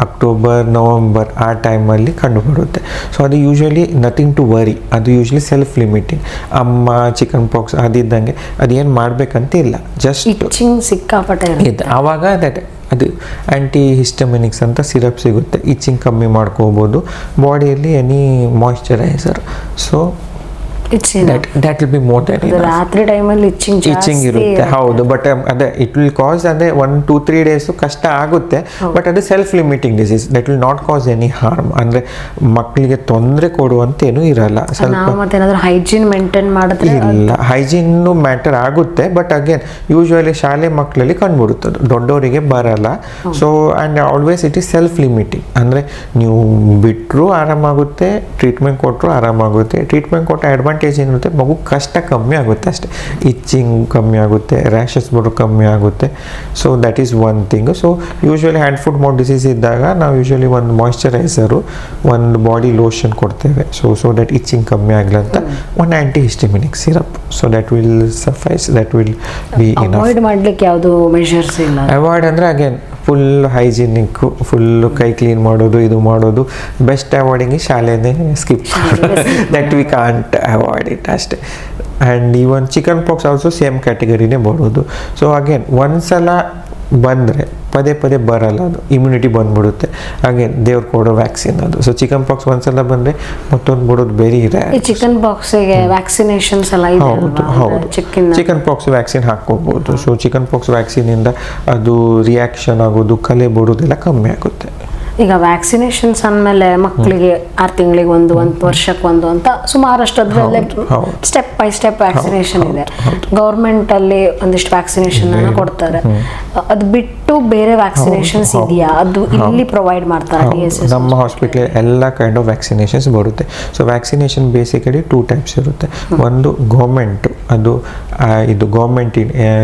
ಅಕ್ಟೋಬರ್, ನವಂಬರ್ ಆ ಟೈಮಲ್ಲಿ ಕಂಡುಬರುತ್ತೆ. ಸೊ ಅದು ಯೂಶ್ವಲಿ ನಥಿಂಗ್ ಟು ವರಿ, ಅದು ಯೂಶ್ವಲಿ ಸೆಲ್ಫ್ ಲಿಮಿಟಿಂಗ್. ಅಮ್ಮ ಚಿಕನ್ ಪಾಕ್ಸ್ ಅದಿದ್ದಂಗೆ ಅದೇನು ಮಾಡಬೇಕಂತ ಇಲ್ಲ, ಜಸ್ಟ್ ಸಿಕ್ಕಾಪಟ್ಟೆ ಇದೆ. ಆವಾಗ ಅದು ಆ್ಯಂಟಿ ಹಿಸ್ಟಮಿನಿಕ್ಸ್ ಅಂತ ಸಿರಪ್ ಸಿಗುತ್ತೆ, ಇಚ್ಚಿಂಗ್ ಕಮ್ಮಿ ಮಾಡ್ಕೋಬೋದು ಬಾಡಿಯಲ್ಲಿ, any moisturiser. So that will be more than enough. ರಾತ್ರಿ ಟೈಮಲ್ಲಿ ಇಚ್ಚಿಂಗ್ ಇರುತ್ತೆ, ಹೌದು. ಬಟ್ ಅದೇ ಇಟ್ ವಿಲ್ ಕಾಸ್, ಅಂದರೆ 1-2-3 ಡೇಸು ಕಷ್ಟ ಆಗುತ್ತೆ. ಬಟ್ ಅದು self limiting disease, that will not cos any harm. ಅಂದರೆ ಮಕ್ಕಳಿಗೆ ತೊಂದರೆ ಕೊಡುವಂತೇನೂ ಇರಲ್ಲ. ಸ್ವಲ್ಪ ಹೈಜೀನ್ ಮೇಂಟೈನ್ ಮಾಡಿದ್ರೆ ಇಲ್ಲ, ಹೈಜೀನು ಮ್ಯಾಟರ್ ಆಗುತ್ತೆ. ಬಟ್ ಅಗೇನ್ ಯೂಶ್ವಲಿ ಶಾಲೆ ಮಕ್ಕಳಲ್ಲಿ ಕಂಡುಬಿಡುತ್ತದೆ, ದೊಡ್ಡವರಿಗೆ ಬರಲ್ಲ. So and always it is self limiting. ಅಂದರೆ ನೀವು ಬಿಟ್ಟರು ಆರಾಮಾಗುತ್ತೆ, ಟ್ರೀಟ್ಮೆಂಟ್ ಕೊಟ್ಟರು ಆರಾಮಾಗುತ್ತೆ. ಟ್ರೀಟ್ಮೆಂಟ್ ಕೊಟ್ಟ ಅಡ್ವಾಂಟೇಜ್ ಅಡ್ವಾಂಟೇಜ್ ಏನಿರುತ್ತೆ, ಮಗು ಕಷ್ಟ ಕಮ್ಮಿ ಆಗುತ್ತೆ ಅಷ್ಟೇ. ಇಚ್ಚಿಂಗ್ ಕಮ್ಮಿ ಆಗುತ್ತೆ, ರ್ಯಾಷಸ್ ಬರೋ ಕಮ್ಮಿ ಆಗುತ್ತೆ. So that is one thing. So usually hand foot mouth disease ಇದ್ದಾಗ ನಾವು ಯೂಶ್ವಲಿ ಒಂದು ಮಾಯ್ಶ್ಚರೈಸರು, ಒಂದು ಬಾಡಿ ಲೋಷನ್ ಕೊಡ್ತೇವೆ. ಸೊ ದಟ್ ಇಚ್ಚಿಂಗ್ ಕಮ್ಮಿ ಆಗಲಿ ಅಂತ ಒಂದು antihistaminic syrup. So that will suffice, that will be enough. Avoid ಮಾಡ್ಲಿಕ್ಕೆ ಯಾವುದು ಮೆಷರ್ಸ್ ಇಲ್ಲ? ಅವಾಯ್ಡ್ ಅಂದರೆ ಅಗೇನ್ ಫುಲ್ ಹೈಜಿನಿಕ್ಕು, ಫುಲ್ಲು ಕೈ ಕ್ಲೀನ್ ಮಾಡೋದು, ಇದು ಮಾಡೋದು. ಬೆಸ್ಟ್ ಅವಾಯ್ಡಿಂಗ್ ಶಾಲೆನೇ skip that we can't avoid it ಅಷ್ಟೇ. And even chicken pox also same ಕ್ಯಾಟಗರಿನೇ ಬರೋದು. ಸೊ ಅಗೇನ್ ಒಂದ್ಸಲ ಬಂದರೆ ಪದೇ ಪದೇ ಬರಲ್ಲ, ಅದು ಇಮ್ಯುನಿಟಿ ಬಂದ್ಬಿಡುತ್ತೆ. ಅಗೇನ್ ದೇವ್ರು ಕೊಡೋ ವ್ಯಾಕ್ಸಿನ್ ಅದು. ಸೊ ಚಿಕನ್ ಪಾಕ್ಸ್ ಒಂದ್ಸಲ ಬಂದರೆ ಮತ್ತೊಂದು ಬಿಡೋದು ಬೇರೆ ಇದೆ. ಈ ಚಿಕನ್ ಪಾಕ್ಸಿಗೆ ವ್ಯಾಕ್ಸಿನೇಷನ್ಸ್ ಎಲ್ಲ ಇದೆ? ಹೌದು, ಚಿಕನ್ ಪಾಕ್ಸ್ ವ್ಯಾಕ್ಸಿನ್ ಹಾಕ್ಕೋಬೋದು. ಸೊ ಚಿಕನ್ ಪಾಕ್ಸ್ ವ್ಯಾಕ್ಸಿನಿಂದ ಅದು ರಿಯಾಕ್ಷನ್ ಆಗೋದು, ಕಲೆ ಬಿಡೋದೆಲ್ಲ ಕಮ್ಮಿ ಆಗುತ್ತೆ. ಈಗ ವ್ಯಾಕ್ಸಿನೇಷನ್ಸ್ ಅಂದಮೇಲೆ ಮಕ್ಕಳಿಗೆ 6 ತಿಂಗಳಿಗೆ ಒಂದು ವರ್ಷಕ್ಕೆ ಒಂದು ಅಂತ ಸುಮಾರಷ್ಟು ಅದರಲ್ಲೇ ಸ್ಟೆಪ್ ಬೈ ಸ್ಟೆಪ್ ವ್ಯಾಕ್ಸಿನೇಷನ್ ಇದೆ. ಗೌರ್ಮೆಂಟ್ ಅಲ್ಲಿ ಒಂದಿಷ್ಟು ವ್ಯಾಕ್ಸಿನೇಷನ್ ಅನ್ನು ಕೊಡ್ತಾರೆ. ಅದು ಬಿಟ್ಟು ಬೇರೆ ವ್ಯಾಕ್ಸಿನೇಷನ್ಸ್ ಇದೆಯಾ? ಅದು ಇಲ್ಲಿ ಪ್ರೊವೈಡ್ ಮಾಡ್ತಾರೆ DSS? ನಮ್ಮ ಹಾಸ್ಪಿಟಲ್ ಎಲ್ಲ ಕೈಂಡ್ ಆಫ್ ವ್ಯಾಕ್ಸಿನೇಷನ್ಸ್ ಬರುತ್ತೆ. ಸೊ ವ್ಯಾಕ್ಸಿನೇಷನ್ ಬೇಸಿಕಲಿ 2 ಟೈಪ್ಸ್ ಇರುತ್ತೆ. ಒಂದು ಗೌರ್ಮೆಂಟ್, ಅದು ಇದು ಗೌರ್ಮೆಂಟ್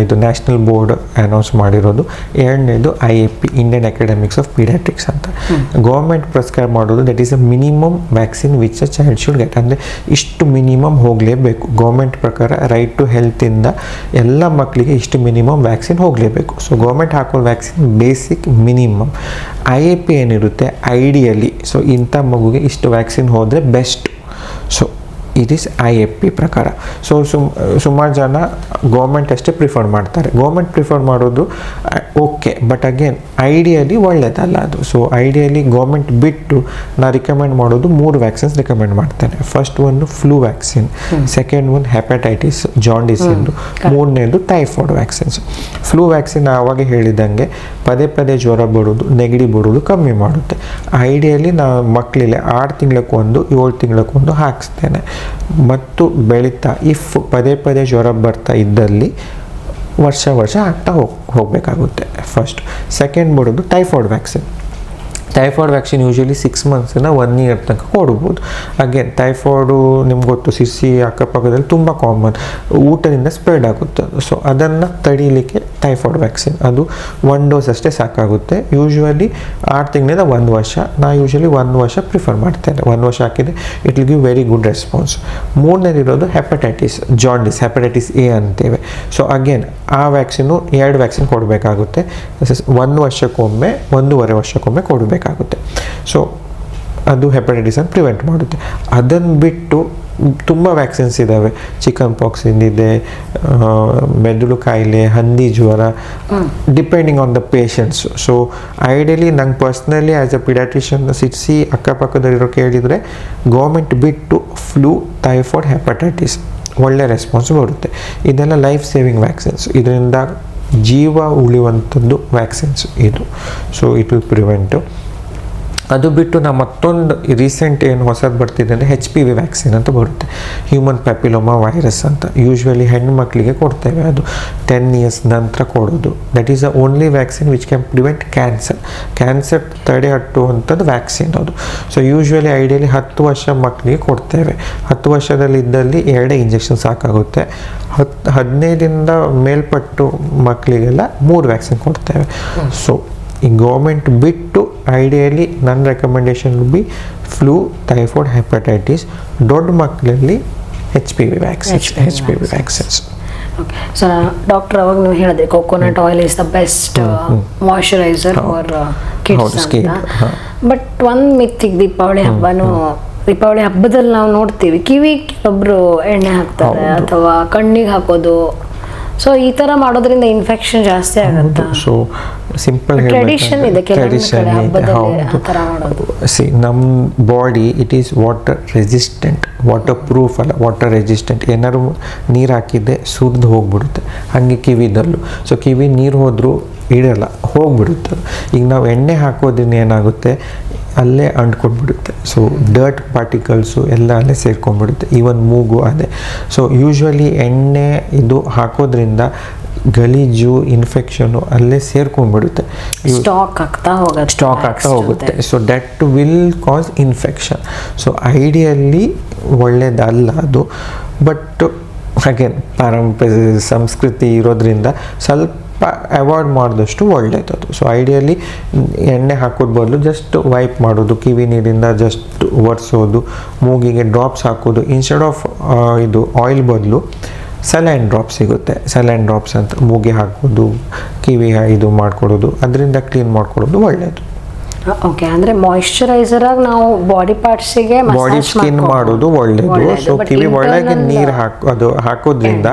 ಇದು ನ್ಯಾಷನಲ್ ಬೋರ್ಡ್ ಅನೌನ್ಸ್ ಮಾಡಿರೋದು. ಎರಡನೇದು IAP, Indian academics of paediatrics ಅಂತ. ಗೌರ್ಮೆಂಟ್ ಪ್ರಿಸ್ಕ್ರೈಬ್ ಮಾಡೋದು that is a minimum vaccine which a child should get. ಅಂದರೆ ಇಷ್ಟು ಮಿನಿಮಮ್ ಹೋಗಲೇಬೇಕು ಗೌರ್ಮೆಂಟ್ ಪ್ರಕಾರ. ರೈಟ್ ಟು ಹೆಲ್ತಿಂದ ಎಲ್ಲ ಮಕ್ಕಳಿಗೆ ಇಷ್ಟು ಮಿನಿಮಮ್ ವ್ಯಾಕ್ಸಿನ್ ಹೋಗಲೇಬೇಕು. ಸೊ ಗೌರ್ಮೆಂಟ್ ಹಾಕೋ ವ್ಯಾಕ್ಸಿನ್ ಬೇಸಿಕ್ ಮಿನಿಮಮ್. IAP ಏನಿರುತ್ತೆ ಐಡಿಯಲಿ, ಸೊ ಇಂಥ ಮಗುಗೆ ಇಷ್ಟು ವ್ಯಾಕ್ಸಿನ್ ಹೋದರೆ best. So it is IAP ಪ್ರಕಾರ. ಸೊ ಸುಮಾರು ಜನ ಗೌರ್ಮೆಂಟ್ ಅಷ್ಟೇ ಪ್ರಿಫರ್ ಮಾಡ್ತಾರೆ. ಗೌರ್ಮೆಂಟ್ ಪ್ರಿಫರ್ ಮಾಡೋದು ಓಕೆ, ಬಟ್ ಅಗೇನ್ ಐಡಿಯಲಿ ಒಳ್ಳೆಯದಲ್ಲ ಅದು. ಸೊ ಐಡಿಯಲಿ ಗೌರ್ಮೆಂಟ್ ಬಿಟ್ಟು ನಾ ರಿಕಮೆಂಡ್ ಮಾಡೋದು 3 ವ್ಯಾಕ್ಸಿನ್ಸ್ ರಿಕಮೆಂಡ್ ಮಾಡ್ತೇನೆ. ಫಸ್ಟ್ ಒಂದು ಫ್ಲೂ ವ್ಯಾಕ್ಸಿನ್, ಸೆಕೆಂಡ್ ಒಂದು ಹೆಪಟೈಟಿಸ್ ಜಾಂಡಿಸ್ ಇಂದು, ಮೂರನೇದು ಟೈಫಾಯ್ಡ್ ವ್ಯಾಕ್ಸಿನ್ಸ್. ಫ್ಲೂ ವ್ಯಾಕ್ಸಿನ್ ಆವಾಗ ಹೇಳಿದಂಗೆ ಪದೇ ಪದೇ ಜ್ವರ ಬರೋದು, ನೆಗಡಿ ಬರೋದು ಕಮ್ಮಿ ಮಾಡುತ್ತೆ. ಐಡಿಯಲಿ ನಾನು ಮಕ್ಕಳಿಗೆ 6 ತಿಂಗಳಕ್ಕೊಂದು 7 ತಿಂಗಳಕ್ಕೊಂದು ಹಾಕಿಸ್ತೇನೆ. ಮತ್ತು ಬೆಳೀತಾ ಇಫ್ ಪದೇ ಪದೇ ಜ್ವರ ಬರ್ತಾ ಇದ್ದಲ್ಲಿ ವರ್ಷ ಆಗ್ತಾ ಹೋಗಬೇಕಾಗುತ್ತೆ ಫಸ್ಟ್. ಸೆಕೆಂಡ್ ಬರೋದು typhoid vaccine. Typhoid vaccine usually 6 ಮಂತ್ಸಿಂದ 1 year ತನಕ ಕೊಡ್ಬೋದು. ಅಗೇನ್ ಟೈಫಾಯ್ಡು ನಿಮ್ಗೆ ಗೊತ್ತು, ಸಿರ್ಸಿ ಅಕ್ಕಪಕ್ಕದಲ್ಲಿ ತುಂಬ ಕಾಮನ್, ಊಟದಿಂದ ಸ್ಪ್ರೆಡ್ ಆಗುತ್ತೆ ಅದು. ಸೊ ಅದನ್ನು ತಡೀಲಿಕ್ಕೆ ಟೈಫಾಯ್ಡ್ ವ್ಯಾಕ್ಸಿನ್, ಅದು 1 ಡೋಸ್ ಅಷ್ಟೇ ಸಾಕಾಗುತ್ತೆ. ಯೂಶ್ವಲಿ 6 ತಿಂಗಳಿಂದ 1 ವರ್ಷ. ನಾ ಯೂಶ್ವಲಿ 1 ವರ್ಷ ಪ್ರಿಫರ್ ಮಾಡ್ತೇನೆ. 1 ವರ್ಷ ಹಾಕಿದರೆ it will give very good response. ಮೂರನೇದಿರೋದು ಹೆಪಟೈಟಿಸ್ ಜಾಂಡಿಸ್, ಹೆಪಟೈಟಿಸ್ A ಅಂತೇವೆ. ಸೊ ಅಗೇನ್ ಆ ವ್ಯಾಕ್ಸಿನು 2 ವ್ಯಾಕ್ಸಿನ್ ಕೊಡಬೇಕಾಗುತ್ತೆ. 1 ವರ್ಷಕ್ಕೊಮ್ಮೆ 1.5 ವರ್ಷಕ್ಕೊಮ್ಮೆ ಕೊಡಬೇಕಾಗುತ್ತೆ. ಸೊ ಅದು ಹೆಪಟೈಟಿಸನ್ನು ಪ್ರಿವೆಂಟ್ ಮಾಡುತ್ತೆ. ಅದನ್ನು ಬಿಟ್ಟು ತುಂಬ ವ್ಯಾಕ್ಸಿನ್ಸ್ ಇದ್ದಾವೆ. ಚಿಕನ್ ಪಾಕ್ಸ್ ಇದೆ, ಮೆದುಳು ಕಾಯಿಲೆ, ಹಂದಿ ಜ್ವರ, depending on the patients. So ideally ನಂಗೆ personally as a paediatrician Sirsi ಅಕ್ಕಪಕ್ಕದಲ್ಲಿರೋ ಕೇಳಿದರೆ ಗೌರ್ಮೆಂಟ್ ಬಿಟ್ಟು ಫ್ಲೂ, ಟೈಫಾಯ್ಡ್, ಹೆಪಟೈಟಿಸ್ ಒಳ್ಳೆ ರೆಸ್ಪಾನ್ಸ್ ಬರುತ್ತೆ. ಇದೆಲ್ಲ ಲೈಫ್ ಸೇವಿಂಗ್ ವ್ಯಾಕ್ಸಿನ್ಸ್, ಇದರಿಂದ ಜೀವ ಉಳಿಯುವಂಥದ್ದು ವ್ಯಾಕ್ಸಿನ್ಸ್ ಇದು. So it will prevent. ಅದು ಬಿಟ್ಟು ನಾವು ಮತ್ತೊಂದು ರೀಸೆಂಟ್ ಏನು ಹೊಸದು ಬರ್ತಿದೆ ಅಂದರೆ HPV ವ್ಯಾಕ್ಸಿನ್ ಅಂತ ಬರುತ್ತೆ, ಹ್ಯೂಮನ್ ಪ್ಯಾಪಿಲೋಮಾ ವೈರಸ್ ಅಂತ. ಯೂಶ್ವಲಿ ಹೆಣ್ಣು ಮಕ್ಕಳಿಗೆ ಕೊಡ್ತೇವೆ. ಅದು 10 ಇಯರ್ಸ್ ನಂತರ ಕೊಡೋದು. That is the only vaccine which can prevent cancer ತಡೆಗಟ್ಟುವಂಥದ್ದು ವ್ಯಾಕ್ಸಿನ್ ಅದು. ಸೊ ಯೂಶ್ವಲಿ ಐಡಿಯಲಿ 10 ವರ್ಷ ಮಕ್ಕಳಿಗೆ ಕೊಡ್ತೇವೆ. 10 ವರ್ಷದಲ್ಲಿ ಇದ್ದಲ್ಲಿ 2 ಇಂಜೆಕ್ಷನ್ ಸಾಕಾಗುತ್ತೆ. 15ರಿಂದ ಮೇಲ್ಪಟ್ಟು ಮಕ್ಕಳಿಗೆಲ್ಲ 3 ವ್ಯಾಕ್ಸಿನ್ ಕೊಡ್ತೇವೆ. ಸೊ ಈ ಗೌರ್ಮೆಂಟ್ ಬಿಟ್ಟು ಐಡಿಯಲಿ ನನ್ನ recommendation B flu, typhoid, hepatitis. ದೊಡ್ಡ ಮಕ್ಕಳಲ್ಲಿ HPV vaccines. Okay. So doctor ಅವಾಗ ನೀವು ಹೇಳಿದ್ರಿ coconut oil is the best moisturiser for kids ಅಂತ. ಬಟ್ ಒಂದು ಮಿತ್ತಿಗೆ ದೀಪಾವಳಿ ಹಬ್ಬದಲ್ಲಿ ನಾವು ನೋಡ್ತೀವಿ ಕಿವಿ ಕೆಲವೊಬ್ರು ಎಣ್ಣೆ ಹಾಕ್ತಾರೆ ಅಥವಾ ಕಣ್ಣಿಗೆ ಹಾಕೋದು. ಸೊ ಈ ಥರ ಮಾಡೋದ್ರಿಂದ ಇನ್ಫೆಕ್ಷನ್ ಜಾಸ್ತಿ ಆಗುತ್ತೆ. ಸೊ ಸಿಂಪಲ್ ಟ್ರೆಡಿಷನ್ ಇದೆ ಕೆಲವೊಂದು ಹಬ್ಬದಲ್ಲಿ ಆ ಥರ ಮಾಡೋದು. ನಮ್ಮ body it is water resistant, water proof ಅಲ್ಲ, ವಾಟರ್ ರೆಸಿಸ್ಟೆಂಟ್. ಏನಾದ್ರು ನೀರು ಹಾಕಿದ್ದೆ ಸುರಿದು ಹೋಗ್ಬಿಡುತ್ತೆ. ಹಾಗೆ ಕಿವಿದಲ್ಲೂ. ಸೊ ಕಿವಿ ನೀರು ಹೋದರೂ ಇಡಲ್ಲ, ಹೋಗ್ಬಿಡುತ್ತೆ. ಈಗ ನಾವು ಎಣ್ಣೆ ಹಾಕೋದ್ರಿಂದ ಏನಾಗುತ್ತೆ, ಅಲ್ಲೇ ಅಂಟ್ಕೊಂಡ್ಬಿಡುತ್ತೆ. ಸೊ ಡರ್ಟ್ ಪಾರ್ಟಿಕಲ್ಸು ಎಲ್ಲ ಅಲ್ಲೇ ಸೇರ್ಕೊಂಡ್ಬಿಡುತ್ತೆ. ಈವನ್ ಮೂಗು ಅದೇ. ಸೊ ಯೂಶ್ವಲಿ ಎಣ್ಣೆ ಇದು ಹಾಕೋದ್ರಿಂದ ಗಲೀಜು ಇನ್ಫೆಕ್ಷನು ಅಲ್ಲೇ ಸೇರ್ಕೊಂಡ್ಬಿಡುತ್ತೆ. ಸ್ಟಾಕ್ ಆಗ್ತಾ ಹೋಗುತ್ತೆ. So that will cause infection. So ideally ಒಳ್ಳೆಯದಲ್ಲ ಅದು. ಬಟ್ ಅಗೇನ್ ಸಂಸ್ಕೃತಿ ಇರೋದ್ರಿಂದ ಸ್ವಲ್ಪ ಅವಾಯ್ಡ್ ಮಾಡಿದಷ್ಟು ಒಳ್ಳೆಯದು ಅದು. ಸೊ ಐಡಿಯಲಿ ಎಣ್ಣೆ ಹಾಕೋದು ಬದಲು ಜಸ್ಟ್ ವೈಪ್ ಮಾಡೋದು, ಕಿವಿ ನೀರಿಂದ ಜಸ್ಟ್ ಒರೆಸೋದು, ಮೂಗಿಗೆ ಡ್ರಾಪ್ಸ್ ಹಾಕೋದು. ಇನ್ಸ್ಟೆಡ್ ಆಫ್ ಇದು ಆಯಿಲ್ ಬದಲು ಸಲೈನ್ ಡ್ರಾಪ್ಸ್ ಸಿಗುತ್ತೆ. ಸಲೈನ್ ಡ್ರಾಪ್ಸ್ ಅಂತ ಮೂಗಿಗೆ ಹಾಕೋದು, ಕಿವಿ ಇದು ಮಾಡ್ಕೊಡೋದು, ಅದರಿಂದ ಕ್ಲೀನ್ ಮಾಡ್ಕೊಡೋದು ಒಳ್ಳೆಯದು. ಓಕೆ, ಅಂದರೆ ಮಾಯಿಶ್ಚರೈಸರ್ ಆಗಿ ನಾವು ಬಾಡಿ ಪಾರ್ಟ್ಸಿಗೆ ಬಾಡಿ ಸ್ಕಿನ್ ಮಾಡೋದು ಒಳ್ಳೆಯದು. ಸೊ ಕಿವಿ ಒಳಗೆ ನೀರು ಹಾಕೋದ್ರಿಂದ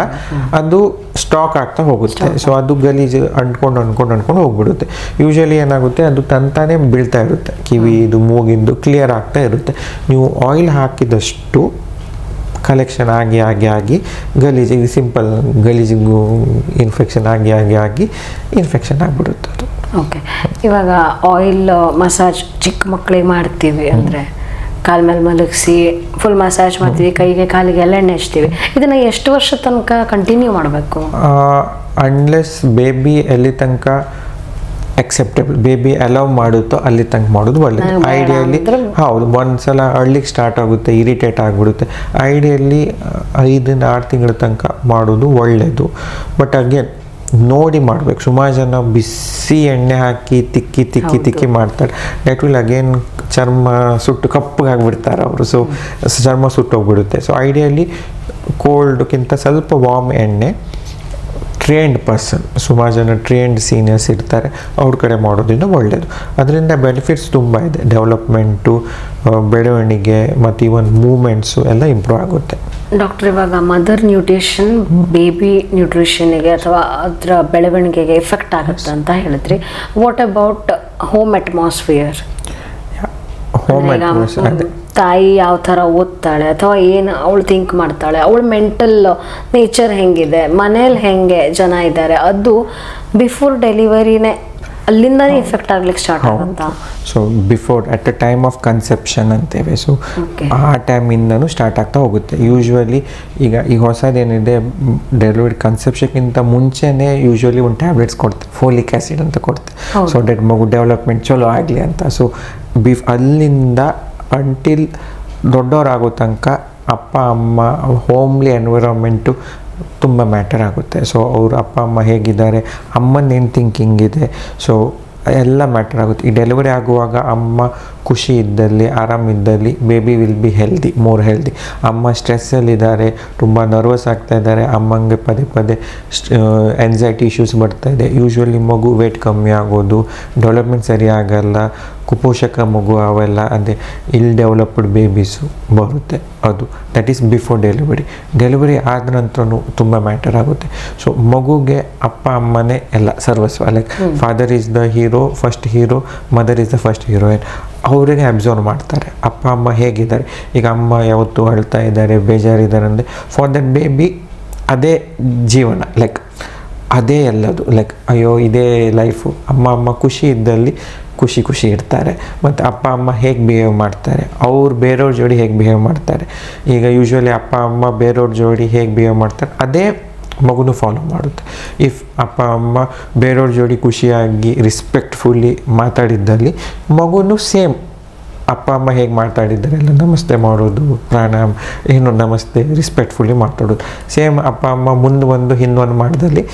ಅದು ಸ್ಟಾಕ್ ಆಗ್ತಾ ಹೋಗುತ್ತೆ. ಸೊ ಅದು ಗಲೀಜು ಅಂಟ್ಕೊಂಡು ಹೋಗ್ಬಿಡುತ್ತೆ. ಯೂಶಲಿ ಏನಾಗುತ್ತೆ, ಅದು ತಂತಾನೆ ಬೀಳ್ತಾ ಇರುತ್ತೆ, ಕಿವಿ ಇದು ಮೂಗಿಂದು ಕ್ಲಿಯರ್ ಆಗ್ತಾ ಇರುತ್ತೆ. ನೀವು ಆಯಿಲ್ ಹಾಕಿದಷ್ಟು ಕಲೆಕ್ಷನ್ ಆಗಿ ಗಲೀಜಿಗೆ ಸಿಂಪಲ್ ಗಲೀಜಿಗೂ ಇನ್ಫೆಕ್ಷನ್ ಆಗಿ ಇನ್ಫೆಕ್ಷನ್ ಆಗಿಬಿಡುತ್ತೆ ಅದು. ಓಕೆ, ಇವಾಗ ಆಯಿಲ್ ಮಸಾಜ್ ಚಿಕ್ಕ ಮಕ್ಕಳಿಗೆ ಮಾಡ್ತೀವಿ ಅಂದರೆ ಕಾಲ ಮೇಲೆ ಮಲಗಿಸಿ ಫುಲ್ ಮಸಾಜ್ ಮಾಡ್ತೀವಿ, ಕೈಗೆ ಕಾಲಿಗೆ ಎಲ್ಲ ಎಣ್ಣೆ ಹಚ್ತೀವಿ. ಇದನ್ನು ಎಷ್ಟು ವರ್ಷ ತನಕ ಕಂಟಿನ್ಯೂ ಮಾಡಬೇಕು? ಅನ್ಲೆಸ್ ಬೇಬಿ ಎಲ್ಲಿ ತನಕ ಅಕ್ಸೆಪ್ಟೇಬಲ್, ಬೇಬಿ ಅಲೌ ಮಾಡುತ್ತೋ ಅಲ್ಲಿ ತನಕ ಮಾಡೋದು ಒಳ್ಳೆಯದು. ಐಡಿಯಲಿ ಹೌದು, ಒಂದ್ಸಲ ಅಳ್ಲಿಕ್ಕೆ ಸ್ಟಾರ್ಟ್ ಆಗುತ್ತೆ, ಇರಿಟೇಟ್ ಆಗಿಬಿಡುತ್ತೆ. ಐಡಿಯಲಿ 5-6 ತಿಂಗಳ ತನಕ ಮಾಡೋದು ಒಳ್ಳೆಯದು. ಬಟ್ ಅಗೇನ್ ನೋಡಿ ಮಾಡಬೇಕು. ಸುಮಾರು ಜನ ಬಿಸಿ ಎಣ್ಣೆ ಹಾಕಿ ತಿಕ್ಕಿ ಮಾಡ್ತಾರೆ. ದಟ್ ವಿಲ್ ಅಗೇನ್ ಚರ್ಮ ಸುಟ್ಟು ಕಪ್ಪಗಾಗಿಬಿಡ್ತಾರೆ ಅವರು. ಸೊ ಚರ್ಮ ಸುಟ್ಟೋಗ್ಬಿಡುತ್ತೆ. ಸೊ ಐಡಿಯಲಿ ಕೋಲ್ಡ್ಗಿಂತ ಸ್ವಲ್ಪ ವಾರ್ಮ್ ಎಣ್ಣೆ, ಟ್ರೇನ್ಡ್ ಪರ್ಸನ್, ಸುಮಾರು ಜನ ಟ್ರೇನ್ಡ್ ಸೀನಿಯರ್ಸ್ ಇರ್ತಾರೆ, ಅವ್ರ ಕಡೆ ಮಾಡೋದ್ರಿಂದ ಒಳ್ಳೆಯದು. ಅದರಿಂದ ಬೆನಿಫಿಟ್ಸ್ ತುಂಬ ಇದೆ. ಡೆವಲಪ್ಮೆಂಟು, ಬೆಳವಣಿಗೆ ಮತ್ತು ಇವನ್ ಮೂಮೆಂಟ್ಸು ಎಲ್ಲ ಇಂಪ್ರೂವ್ ಆಗುತ್ತೆ. ಡಾಕ್ಟರ್, ಇವಾಗ ಮದರ್ ನ್ಯೂಟ್ರಿಷನ್ ಬೇಬಿ ನ್ಯೂಟ್ರಿಷನ್ಗೆ ಅಥವಾ ಅದರ ಬೆಳವಣಿಗೆಗೆ ಎಫೆಕ್ಟ್ ಆಗುತ್ತೆ ಅಂತ ಹೇಳಿದ್ರಿ. What about home atmosphere? ತಾಯಿ ಯಾವ ಥರ ಓದ್ತಾಳೆ ಅಥವಾ ಏನು ಅವಳು ಥಿಂಕ್ ಮಾಡ್ತಾಳೆ, ಅವಳ ಮೆಂಟಲ್ ನೇಚರ್ ಹೆಂಗಿದೆ, ಮನೇಲಿ ಹೆಂಗೆ ಜನ ಇದ್ದಾರೆ, ಅದು ಬಿಫೋರ್ ಡೆಲಿವರಿನೇ ಅಲ್ಲಿಂದನೇ ಎಫೆಕ್ಟ್ ಆಗ್ಲಿಕ್ಕೆ ಸ್ಟಾರ್ಟ್ ಆಗುತ್ತಾ? So before at the time of conception ಅಂತೇವೆ. ಸೊ ಆ ಟೈಮಿಂದನೂ ಸ್ಟಾರ್ಟ್ ಆಗ್ತಾ ಹೋಗುತ್ತೆ. ಯೂಶ್ವಲಿ ಈಗ ಹೊಸದೇನಿದೆ, ಡೆಲಿವರಿ ಕನ್ಸೆಪ್ಷನ್ಗಿಂತ ಮುಂಚೆನೇ ಯೂಶ್ವಲಿ ಒಂದು ಟ್ಯಾಬ್ಲೆಟ್ಸ್ ಕೊಡ್ತಾರೆ, ಫೋಲಿಕ್ ಆ್ಯಸಿಡ್ ಅಂತ ಕೊಡ್ತಾರೆ. ಸೊ ದಟ್ ಮಗು ಡೆವಲಪ್ಮೆಂಟ್ ಚಲೋ ಆಗಲಿ ಅಂತ. ಸೊ ಅಲ್ಲಿಂದ ಅಂಟಿಲ್ ದೊಡ್ಡವರಾಗೋ ತನಕ ಅಪ್ಪ ಅಮ್ಮ ಹೋಮ್ಲಿ ಎನ್ವಿರಾನ್ಮೆಂಟು ತುಂಬ ಮ್ಯಾಟರ್ ಆಗುತ್ತೆ. ಸೊ ಅವ್ರ ಅಪ್ಪ ಅಮ್ಮ ಹೇಗಿದ್ದಾರೆ, ಅಮ್ಮನ ಏನು ಥಿಂಕಿಂಗ್ ಇದೆ, ಸೊ ಎಲ್ಲ ಮ್ಯಾಟರ್ ಆಗುತ್ತೆ. ಈ ಡೆಲಿವರಿ ಆಗುವಾಗ ಅಮ್ಮ ಖುಷಿ ಇದ್ದಲ್ಲಿ, ಆರಾಮಿದ್ದಲ್ಲಿ baby will be healthy, more healthy. ಅಮ್ಮ ಸ್ಟ್ರೆಸ್ಸಲ್ಲಿದ್ದಾರೆ, ತುಂಬ ನರ್ವಸ್ ಆಗ್ತಾ ಇದ್ದಾರೆ, ಅಮ್ಮಂಗೆ ಪದೇ ಎನ್ಸೈಟಿ ಇಶ್ಯೂಸ್ ಬರ್ತಾ ಇದೆ, ಯೂಶ್ವಲಿ ಮಗು ವೇಟ್ ಕಮ್ಮಿ ಆಗೋದು, ಡೆವಲಪ್ಮೆಂಟ್ ಸರಿ ಆಗಲ್ಲ, ಕುಪೋಷಕ ಮಗು ಅವೆಲ್ಲ ಅದೇ ಡೆವಲಪ್ಡ್ ಬೇಬೀಸು ಬರುತ್ತೆ. ಅದು that is before delivery. Delivery ಆದ ನಂತರನೂ ತುಂಬ ಮ್ಯಾಟರ್ ಆಗುತ್ತೆ. ಸೊ ಮಗುಗೆ ಅಪ್ಪ ಅಮ್ಮನೇ ಎಲ್ಲ ಸರ್ವಸ್ವ. Like father is the hero, first hero, mother is the first heroine. ಅವರಿಗೆ ಅಬ್ಸರ್ವ್ ಮಾಡ್ತಾರೆ ಅಪ್ಪ ಅಮ್ಮ ಹೇಗಿದ್ದಾರೆ. ಈಗ ಅಮ್ಮ ಯಾವತ್ತೂ ಅಳ್ತಾ ಇದ್ದಾರೆ, ಬೇಜಾರಿದ್ದಾರೆ ಅಂದರೆ ಫಾರ್ ದಟ್ ಬೇಬಿ ಅದೇ ಜೀವನ, ಲೈಕ್ ಅದೇ ಎಲ್ಲದು. ಲೈಕ್ ಅಯ್ಯೋ ಇದೇ ಲೈಫು. ಅಮ್ಮ ಖುಷಿ ಇದ್ದಲ್ಲಿ ಖುಷಿ ಇರ್ತಾರೆ. ಮತ್ತು ಅಪ್ಪ ಅಮ್ಮ ಹೇಗೆ ಬಿಹೇವ್ ಮಾಡ್ತಾರೆ, ಅವ್ರು ಬೇರೆಯವ್ರ ಜೋಡಿ ಹೇಗೆ ಬಿಹೇವ್ ಮಾಡ್ತಾರೆ. ಈಗ ಯೂಶ್ವಲಿ ಅಪ್ಪ ಅಮ್ಮ ಬೇರೆಯವ್ರ ಜೋಡಿ ಹೇಗೆ ಬಿಹೇವ್ ಮಾಡ್ತಾರೆ, ಅದೇ ಮಗುನೂ ಫಾಲೋ ಮಾಡುತ್ತೆ. ಇಫ್ ಅಪ್ಪ ಅಮ್ಮ ಬೇರೆಯವ್ರ ಜೋಡಿ ಖುಷಿಯಾಗಿ ರೆಸ್ಪೆಕ್ಟ್ಫುಲ್ಲಿ ಮಾತಾಡಿದ್ದಲ್ಲಿ ಮಗುನೂ ಸೇಮ್ ಅಪ್ಪ ಅಮ್ಮ ಹೇಗೆ ಮಾತಾಡಿದ್ದಾರೆ ಎಲ್ಲ ನಮಸ್ತೆ ಮಾಡೋದು, ಪ್ರಾಣಾಯಾಮ ಏನು ನಮಸ್ತೆ ರೆಸ್ಪೆಕ್ಟ್ಫುಲ್ಲಿ ಮಾತಾಡೋದು. ಸೇಮ್ ಅಪ್ಪ ಅಮ್ಮ ಮುಂದೆ ಹಿಂದೊಂದು ಮಾಡಿದಲ್ಲಿ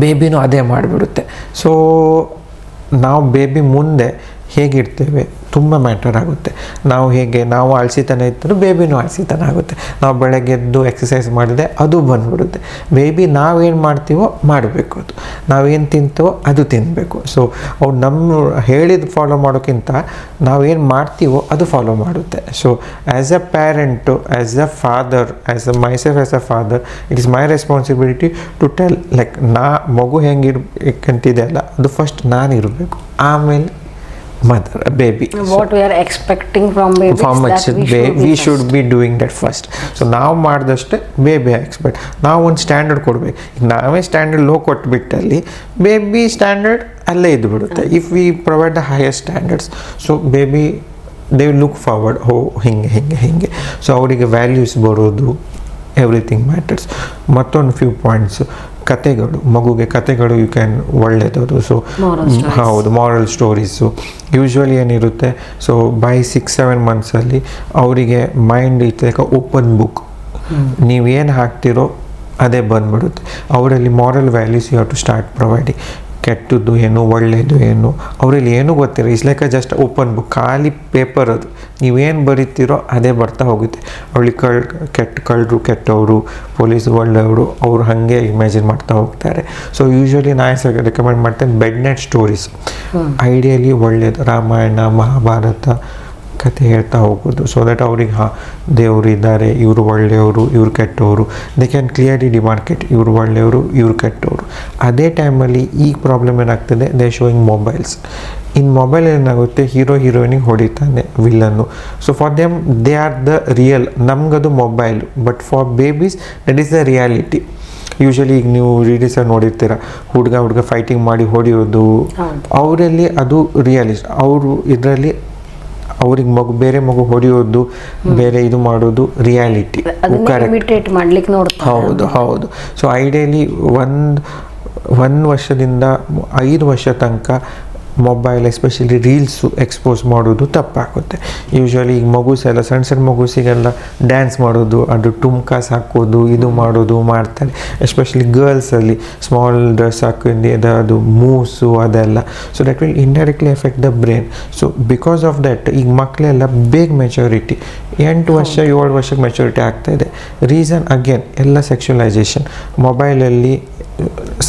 ಬೇಬಿನೂ ಅದೇ ಮಾಡಿಬಿಡುತ್ತೆ. ಸೊ ನಾವು ಬೇಬಿ ಮುಂದೆ ಹೇಗಿರ್ತೇವೆ ತುಂಬ ಮ್ಯಾಟರ್ ಆಗುತ್ತೆ. ನಾವು ಆಳ್ಸಿತನ ಇದ್ದರೂ ಬೇಬಿನೂ ಆಳ್ಸಿತನ ಆಗುತ್ತೆ. ನಾವು ಬೆಳಗ್ಗೆ ಎದ್ದು ಎಕ್ಸಸೈಸ್ ಮಾಡಿದೆ ಅದು ಬಂದ್ಬಿಡುತ್ತೆ. ಬೇಬಿ ನಾವೇನು ಮಾಡ್ತೀವೋ ಮಾಡಬೇಕು, ಅದು ನಾವೇನು ತಿಂತೀವೋ ಅದು ತಿನ್ನಬೇಕು. ಸೊ ಅವ್ರು ನಮ್ಮ ಹೇಳಿದ ಫಾಲೋ ಮಾಡೋಕ್ಕಿಂತ ನಾವೇನು ಮಾಡ್ತೀವೋ ಅದು ಫಾಲೋ ಮಾಡುತ್ತೆ. So as a parent, as a father, myself as a father, it is my responsibility to tell, like ಮಗು ಹೆಂಗಿರ್ಬೇಕಂತಿದೆ ಅಲ್ಲ ಅದು ಫಸ್ಟ್ ನಾನು ಇರಬೇಕು, ಆಮೇಲೆ mother, baby. What we are expecting from baby, we should be doing that first. So ನಾವು ಮಾಡಿದಷ್ಟೇ baby expect. ನಾವು ಒಂದು ಸ್ಟ್ಯಾಂಡರ್ಡ್ ಕೊಡಬೇಕು. ಈಗ ನಾವೇ ಸ್ಟ್ಯಾಂಡರ್ಡ್ ಲೋ ಕೊಟ್ಬಿಟ್ಟಲ್ಲಿ ಬೇಬಿ ಸ್ಟ್ಯಾಂಡರ್ಡ್ ಅಲ್ಲೇ ಇದ್ದುಬಿಡುತ್ತೆ. If we provide the highest standards, so baby they will look forward, ಹಿಂಗೆ. ಸೊ ಅವರಿಗೆ ವ್ಯಾಲ್ಯೂಸ್ ಬರೋದು, ಎವ್ರಿಥಿಂಗ್ ಮ್ಯಾಟರ್ಸ್. ಮತ್ತೊಂದು ಫ್ಯೂ ಪಾಯಿಂಟ್ಸು, ಕತೆಗಳು, ಮಗುಗೆ ಕತೆಗಳು ಯು ಕ್ಯಾನ್ ಒಳ್ಳೆಯದು. ಸೊ ಹೌದು, ಮಾರಲ್ ಸ್ಟೋರೀಸು ಯೂಶ್ವಲಿ ಏನಿರುತ್ತೆ, ಸೊ ಬೈ 6-7 ಮಂತ್ಸಲ್ಲಿ ಅವರಿಗೆ mind it's like open book. ನೀವೇನು ಹಾಕ್ತಿರೋ ಅದೇ ಬಂದ್ಬಿಡುತ್ತೆ. ಅವರಲ್ಲಿ moral values you have to start providing. ಕೆಟ್ಟದ್ದು ಏನು, ಒಳ್ಳೆಯದು ಏನು, ಅವರಲ್ಲಿ ಏನೂ ಗೊತ್ತಿಲ್ಲ. It's like just open book, ಖಾಲಿ ಪೇಪರ್ ಅದು. ನೀವೇನು ಬರೀತೀರೋ ಅದೇ ಬರ್ತಾ ಹೋಗುತ್ತೆ. ಅವಳಿಗೆ ಕಳ್ಳರು ಕೆಟ್ಟವರು, ಪೊಲೀಸು ಒಳ್ಳೆಯವರು, ಅವರು ಹಾಗೆ ಇಮ್ಯಾಜಿನ್ ಮಾಡ್ತಾ ಹೋಗ್ತಾರೆ. ಸೊ ಯೂಶ್ವಲಿ ನಾನು ರೆಕಮೆಂಡ್ ಮಾಡ್ತೇನೆ ಬೆಡ್ ನೈಟ್ ಸ್ಟೋರೀಸ್. ಐಡಿಯಲಿ ಒಳ್ಳೆಯದು, ರಾಮಾಯಣ ಮಹಾಭಾರತ ಕತೆ ಹೇಳ್ತಾ ಹೋಗೋದು. ಸೊ ದಟ್ ಅವ್ರಿಗೆ ದೇವರು ಇದ್ದಾರೆ, ಇವರು ಒಳ್ಳೆಯವರು, ಇವರು ಕೆಟ್ಟವರು. ದೇ ಕ್ಯಾನ್ ಕ್ಲಿಯರ್ಲಿ ಡಿಮಾರ್ಕೆಟ್ ಇವರು ಒಳ್ಳೆಯವರು, ಇವರು ಕೆಟ್ಟವರು. ಅದೇ ಟೈಮಲ್ಲಿ ಈಗ ಪ್ರಾಬ್ಲಮ್ ಏನಾಗ್ತದೆ, they showing mobiles. In mobile ಏನಾಗುತ್ತೆ, ಹೀರೋಯಿನಿಗೆ ಹೊಡಿತಾನೆ ವಿಲ್ಲನ್ನು. So for them they are the real. ನಮಗದು mobile, but for babies that is the reality. Usually ಈಗ ನೀವು ರೀಡಿಸಲ್ಲಿ ನೋಡಿರ್ತೀರ, ಹುಡುಗ ಫೈಟಿಂಗ್ ಮಾಡಿ ಹೊಡೆಯೋದು, ಅವರಲ್ಲಿ ಅದು ರಿಯಾಲಿಸ್ಟ್. ಅವರು ಇದರಲ್ಲಿ ಅವ್ರಿಗೆ ಬೇರೆ ಮಗು ಹೊಡೆಯೋದು, ಬೇರೆ ಇದು ಮಾಡೋದು ರಿಯಾಲಿಟಿ. ಹೌದು. ಸೊ ಐಡಿಯಲಿ ಒಂದು ವರ್ಷದಿಂದ 5 ವರ್ಷ ತನಕ ಮೊಬೈಲ್ ಎಸ್ಪೆಷಲಿ ರೀಲ್ಸು ಎಕ್ಸ್ಪೋಸ್ ಮಾಡೋದು ತಪ್ಪಾಗುತ್ತೆ. ಯೂಶ್ವಲಿ ಈಗ ಮಗುಸೆಲ್ಲ ಸಣ್ಣ ಮಗುಸಿಗೆಲ್ಲ ಡ್ಯಾನ್ಸ್ ಮಾಡೋದು, ಅದು ಟುಮ್ಕಾಸ್ ಹಾಕೋದು, ಇದು ಮಾಡೋದು ಮಾಡ್ತಾರೆ. ಎಸ್ಪೆಷಲಿ ಗರ್ಲ್ಸಲ್ಲಿ ಸ್ಮಾಲ್ ಡ್ರೆಸ್ ಹಾಕಿದ್ದು ಅದು ಮೂಸು ಅದೆಲ್ಲ. So that will indirectly effect the brain. So because of that ಈಗ ಮಕ್ಕಳೆಲ್ಲ ಬೇಗ ಮೆಚುರಿಟಿ, 8 ವರ್ಷ 7 ವರ್ಷಕ್ಕೆ ಮೆಚುರಿಟಿ ಆಗ್ತಾಯಿದೆ. ರೀಸನ್ ಅಗೇನ್ ಎಲ್ಲ ಸೆಕ್ಷುಲೈಸೇಷನ್. ಮೊಬೈಲಲ್ಲಿ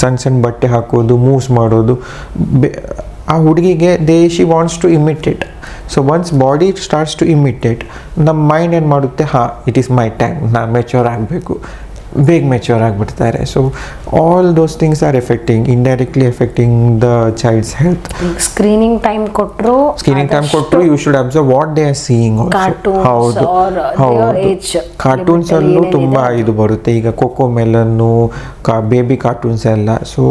ಸಣ್ಣ ಬಟ್ಟೆ ಹಾಕೋದು, ಮೂಸ್ ಮಾಡೋದು. ಆ ಹುಡುಗಿಗೆ she wants to imitate. So one's body starts to imitate, ನಮ್ಮ ಮೈಂಡ್ ಏನು ಮಾಡುತ್ತೆ, ಇಟ್ ಈಸ್ ಮೈ ಟೈಮ್, ನಾನು ಮೆಚ್ಯೂರ್ ಆಗಬೇಕು, ಬೇಗ ಮೆಚ್ಯೂರ್ ಆಗಿಬಿಡ್ತಾರೆ. So all those things are indirectly affecting the child's health. Screening time ಕೊಟ್ಟರು you should observe what they are seeing. ಹೌದು, ಕಾರ್ಟೂನ್ಸಲ್ಲೂ ತುಂಬ ಇದು ಬರುತ್ತೆ. ಈಗ ಕೊಕೋ ಮೆಲನ್ನು, ಬೇಬಿ ಕಾರ್ಟೂನ್ಸ್ ಎಲ್ಲ. ಸೊ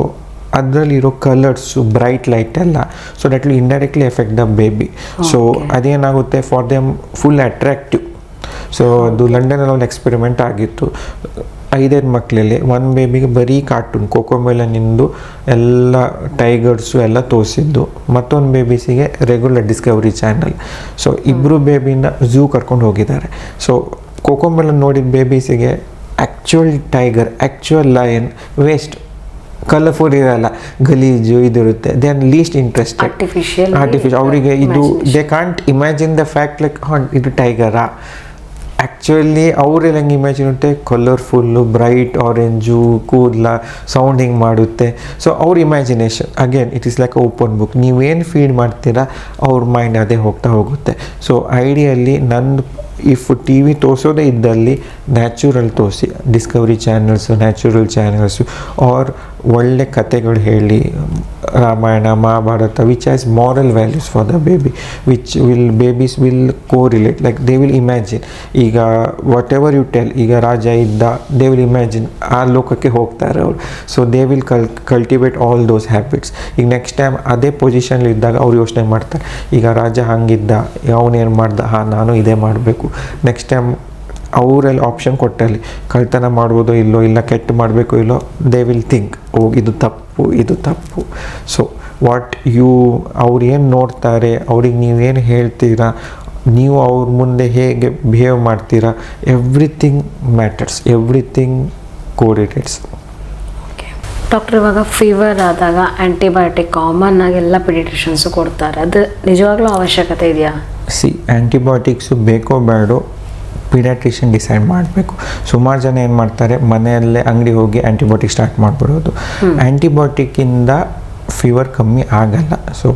ಅದರಲ್ಲಿರೋ ಕಲರ್ಸು, ಬ್ರೈಟ್ ಲೈಟ್ ಎಲ್ಲ. So that will indirectly effect the baby. So ಅದೇನಾಗುತ್ತೆ, for them full attractive. So ಅದು ಲಂಡನಲ್ಲಿ ಒಂದು ಎಕ್ಸ್ಪೆರಿಮೆಂಟ್ ಆಗಿತ್ತು. 5 ಮಕ್ಕಳಲ್ಲಿ ಒಂದು ಬೇಬಿಗೆ ಬರೀ ಕಾರ್ಟೂನ್ ಕೊಕೋ ಮೆಲನಿಂದು ಎಲ್ಲ ಟೈಗರ್ಸು ಎಲ್ಲ ತೋರಿಸಿದ್ದು, ಮತ್ತೊಂದು ಬೇಬೀಸಿಗೆ ರೆಗ್ಯುಲರ್ ಡಿಸ್ಕವರಿ ಚಾನಲ್. ಸೊ ಇಬ್ಬರು ಬೇಬಿನ ಝೂ ಕರ್ಕೊಂಡು ಹೋಗಿದ್ದಾರೆ. ಸೊ ಕೊಕೋ ಮೆಲನ್ ನೋಡಿದ ಬೇಬೀಸಿಗೆ actual tiger, actual lion waste, colourful ಇರಲ್ಲ, ಗಲೀಜು ಇದಿರುತ್ತೆ. They are least interested. Artificial ಅವರಿಗೆ ಇದು they can't imagine the fact like ಇದು ಟೈಗರಾ. ಆ್ಯಕ್ಚುಲಿ ಅವರೆಲ್ಲ ಹೆಂಗೆ ಇಮ್ಯಾಜಿನ್ ಇರುತ್ತೆ, ಕಲರ್ಫುಲ್ಲು, ಬ್ರೈಟ್ ಆರೆಂಜು, ಕೂದಲ, ಸೌಂಡ್ ಹಿಂಗೆ ಮಾಡುತ್ತೆ. ಸೊ ಅವ್ರ imagination again it is like open book. ನೀವೇನು ಫೀಡ್ ಮಾಡ್ತೀರಾ ಅವ್ರ ಮೈಂಡ್ ಅದೇ ಹೋಗ್ತಾ ಹೋಗುತ್ತೆ. ಸೊ ಐಡಿಯಲ್ಲಿ ನಂದು ಇಫ್ ಟಿ ವಿ ತೋರಿಸೋದೇ ಇದ್ದಲ್ಲಿ ನ್ಯಾಚುರಲ್ ತೋರಿಸಿ, Discovery channels, natural channels, or ಒಳ್ಳೆ ಕತೆಗಳು ಹೇಳಿ, Ramayana Mahabharata which has moral values for the baby, which babies will correlate, like they will imagine. ಈಗ ವಾಟ್ ಎವರ್ ಯು ಟೆಲ್, ಈಗ ರಾಜ ಇದ್ದ, ದೇ ವಿಲ್ ಇಮ್ಯಾಜಿನ್, ಆ ಲೋಕಕ್ಕೆ ಹೋಗ್ತಾರೆ ಅವರು. So they will cultivate all those habits. ಈಗ ನೆಕ್ಸ್ಟ್ ಟೈಮ್ ಅದೇ ಪೊಸಿಷನ್ಲಿ ಇದ್ದಾಗ ಅವ್ರು ಯೋಚನೆ ಮಾಡ್ತಾರೆ, ಈಗ ರಾಜ ಹಂಗಿದ್ದ, ಅವನೇನು ಮಾಡ್ದ, ನಾನು ಇದೇ ಮಾಡಬೇಕು. ನೆಕ್ಸ್ಟ್ ಟೈಮ್ ಅವರಲ್ಲಿ ಆಪ್ಷನ್ ಕೊಟ್ಟಲ್ಲಿ ಕಳ್ತನ ಮಾಡ್ಬೋದೋ ಇಲ್ಲೋ, ಇಲ್ಲ ಕೆಟ್ಟು ಮಾಡಬೇಕೋ ಇಲ್ಲೋ, ದೇ ವಿಲ್ ಥಿಂಕ್ ಇದು ತಪ್ಪು. ಸೊ ವಾಟ್ ಅವ್ರು ಏನು ನೋಡ್ತಾರೆ, ಅವ್ರಿಗೆ ನೀವೇನು ಹೇಳ್ತೀರಾ, ನೀವು ಅವ್ರ ಮುಂದೆ ಹೇಗೆ ಬಿಹೇವ್ ಮಾಡ್ತೀರಾ, ಎವ್ರಿಥಿಂಗ್ ಮ್ಯಾಟರ್ಸ್, ಎವ್ರಿಥಿಂಗ್ ಕೋರಿಲೇಟ್ಸ್. ಡಾಕ್ಟರ್, ಇವಾಗ ಫೀವರ್ ಆದಾಗ ಆ್ಯಂಟಿಬಯೋಟಿಕ್ ಕಾಮನ್ ಆಗಿ ಎಲ್ಲ ಪೀಡಿಯಾಟ್ರಿಷನ್ಸು ಕೊಡ್ತಾರೆ, ಅದು ನಿಜವಾಗ್ಲೂ ಅವಶ್ಯಕತೆ ಇದೆಯಾ? ಆ್ಯಂಟಿಬಯೋಟಿಕ್ಸು ಬೇಕೋ ಬೇಡೋ ಪೀಡಿಯಾಟ್ರಿಷಿಯನ್ ಡಿಸೈಡ್ ಮಾಡಬೇಕು. ಸುಮಾರು ಜನ ಏನು ಮಾಡ್ತಾರೆ, ಮನೆಯಲ್ಲೇ ಅಂಗಡಿ ಹೋಗಿ ಆ್ಯಂಟಿಬಯೋಟಿಕ್ ಸ್ಟಾರ್ಟ್ ಮಾಡಿಬಿಡೋದು. ಆ್ಯಂಟಿಬಯೋಟಿಕ್ಕಿಂದ ಫೀವರ್ ಕಮ್ಮಿ ಆಗಲ್ಲ. ಸೊ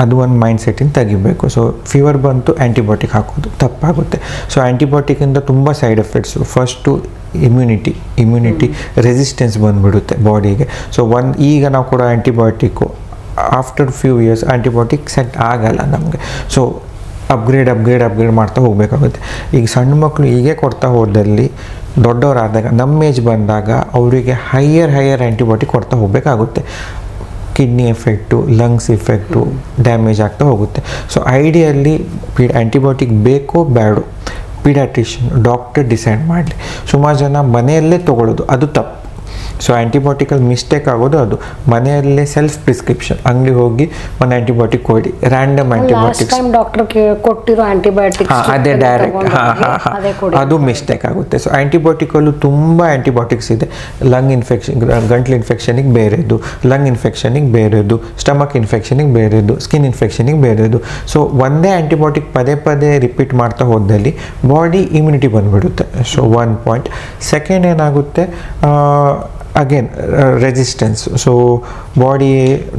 ಅದು ಒಂದು ಮೈಂಡ್ ಸೆಟ್ಟಿಂದ ತೆಗಿಬೇಕು. ಸೊ ಫೀವರ್ ಬಂತು ಆ್ಯಂಟಿಬಯೋಟಿಕ್ ಹಾಕೋದು ತಪ್ಪಾಗುತ್ತೆ. ಸೊ ಆ್ಯಂಟಿಬಯೋಟಿಕ್ಕಿಂದ ತುಂಬ side effects. First immunity resistance ಬಂದುಬಿಡುತ್ತೆ ಬಾಡಿಗೆ. ಸೊ ಈಗ ನಾವು ಕೊಡೋ antibiotic after few years antibiotic set ಆಗಲ್ಲ ನಮಗೆ. ಸೊ ಅಪ್ಗ್ರೇಡ್ ಮಾಡ್ತಾ ಹೋಗಬೇಕಾಗುತ್ತೆ. ಈಗ ಸಣ್ಣ ಮಕ್ಕಳು ಹೀಗೆ ಕೊಡ್ತಾ ಹೋದಲ್ಲಿ ದೊಡ್ಡವರಾದಾಗ, ನಮ್ಮ ಏಜ್ ಬಂದಾಗ ಅವರಿಗೆ ಹೈಯರ್ ಆ್ಯಂಟಿಬಯೋಟಿಕ್ ಕೊಡ್ತಾ ಹೋಗಬೇಕಾಗುತ್ತೆ. Kidney effect, lungs effect, damage ಆಗ್ತಾ ಹೋಗುತ್ತೆ. ಸೊ ಐಡಿಯಲ್ಲಿ ಆ್ಯಂಟಿಬಯೋಟಿಕ್ ಬೇಕೋ ಬೇಡೋ ಪೀಡಿಯಾಟ್ರಿಷಿಯನ್ ಡಾಕ್ಟರ್ ಡಿಸೈಡ್ ಮಾಡಲಿ. ಸುಮಾರು ಜನ ಮನೆಯಲ್ಲೇ ತೊಗೊಳ್ಳೋದು, ಅದು ತಪ್ಪು. ಸೊ ಆ್ಯಂಟಿಬಯೋಟಿಕಲ್ಲಿ ಮಿಸ್ಟೇಕ್ ಆಗೋದು ಅದು. ಮನೆಯಲ್ಲೇ ಸೆಲ್ಫ್ ಪ್ರಿಸ್ಕ್ರಿಪ್ಷನ್, ಅಂಗಡಿ ಹೋಗಿ ಒಂದು ಆ್ಯಂಟಿಬಯೋಟಿಕ್ ಕೊಡಿ, ರ್ಯಾಂಡಮ್ ಆ್ಯಂಟಿಬಯೋಟಿಕ್ಸ್ ಡಾಕ್ಟರ್ ಕೊಟ್ಟಿರೋ ಆಂಟಿಬಯೋಟಿಕ್ಸ್ ಅದೇ ಡೈರೆಕ್ಟ್ ಅದು ಮಿಸ್ಟೇಕ್ ಆಗುತ್ತೆ. ಸೊ ಆ್ಯಂಟಿಬಯೋಟಿಕಲ್ಲೂ ತುಂಬ ಆ್ಯಂಟಿಬಯೋಟಿಕ್ಸ್ ಇದೆ. ಲಂಗ್ ಇನ್ಫೆಕ್ಷನ್, ಗಂಟ್ಲು ಇನ್ಫೆಕ್ಷನಿಗೆ ಬೇರೆದು, ಲಂಗ್ ಇನ್ಫೆಕ್ಷನಿಗೆ ಬೇರೆದು, ಸ್ಟಮಕ್ ಇನ್ಫೆಕ್ಷನಿಗೆ ಬೇರೆದು, ಸ್ಕಿನ್ ಇನ್ಫೆಕ್ಷನಿಗೆ ಬೇರೆದು. ಸೊ ಒಂದೇ ಆ್ಯಂಟಿಬಯೋಟಿಕ್ ಪದೇ ಪದೇ ರಿಪೀಟ್ ಮಾಡ್ತಾ ಹೋದಲ್ಲಿ ಬಾಡಿ ಇಮ್ಯುನಿಟಿ ಬಂದುಬಿಡುತ್ತೆ. So one point. ಸೆಕೆಂಡ್ ಏನಾಗುತ್ತೆ, ಅಗೇನ್ ರೆಸಿಸ್ಟೆನ್ಸ್. ಸೊ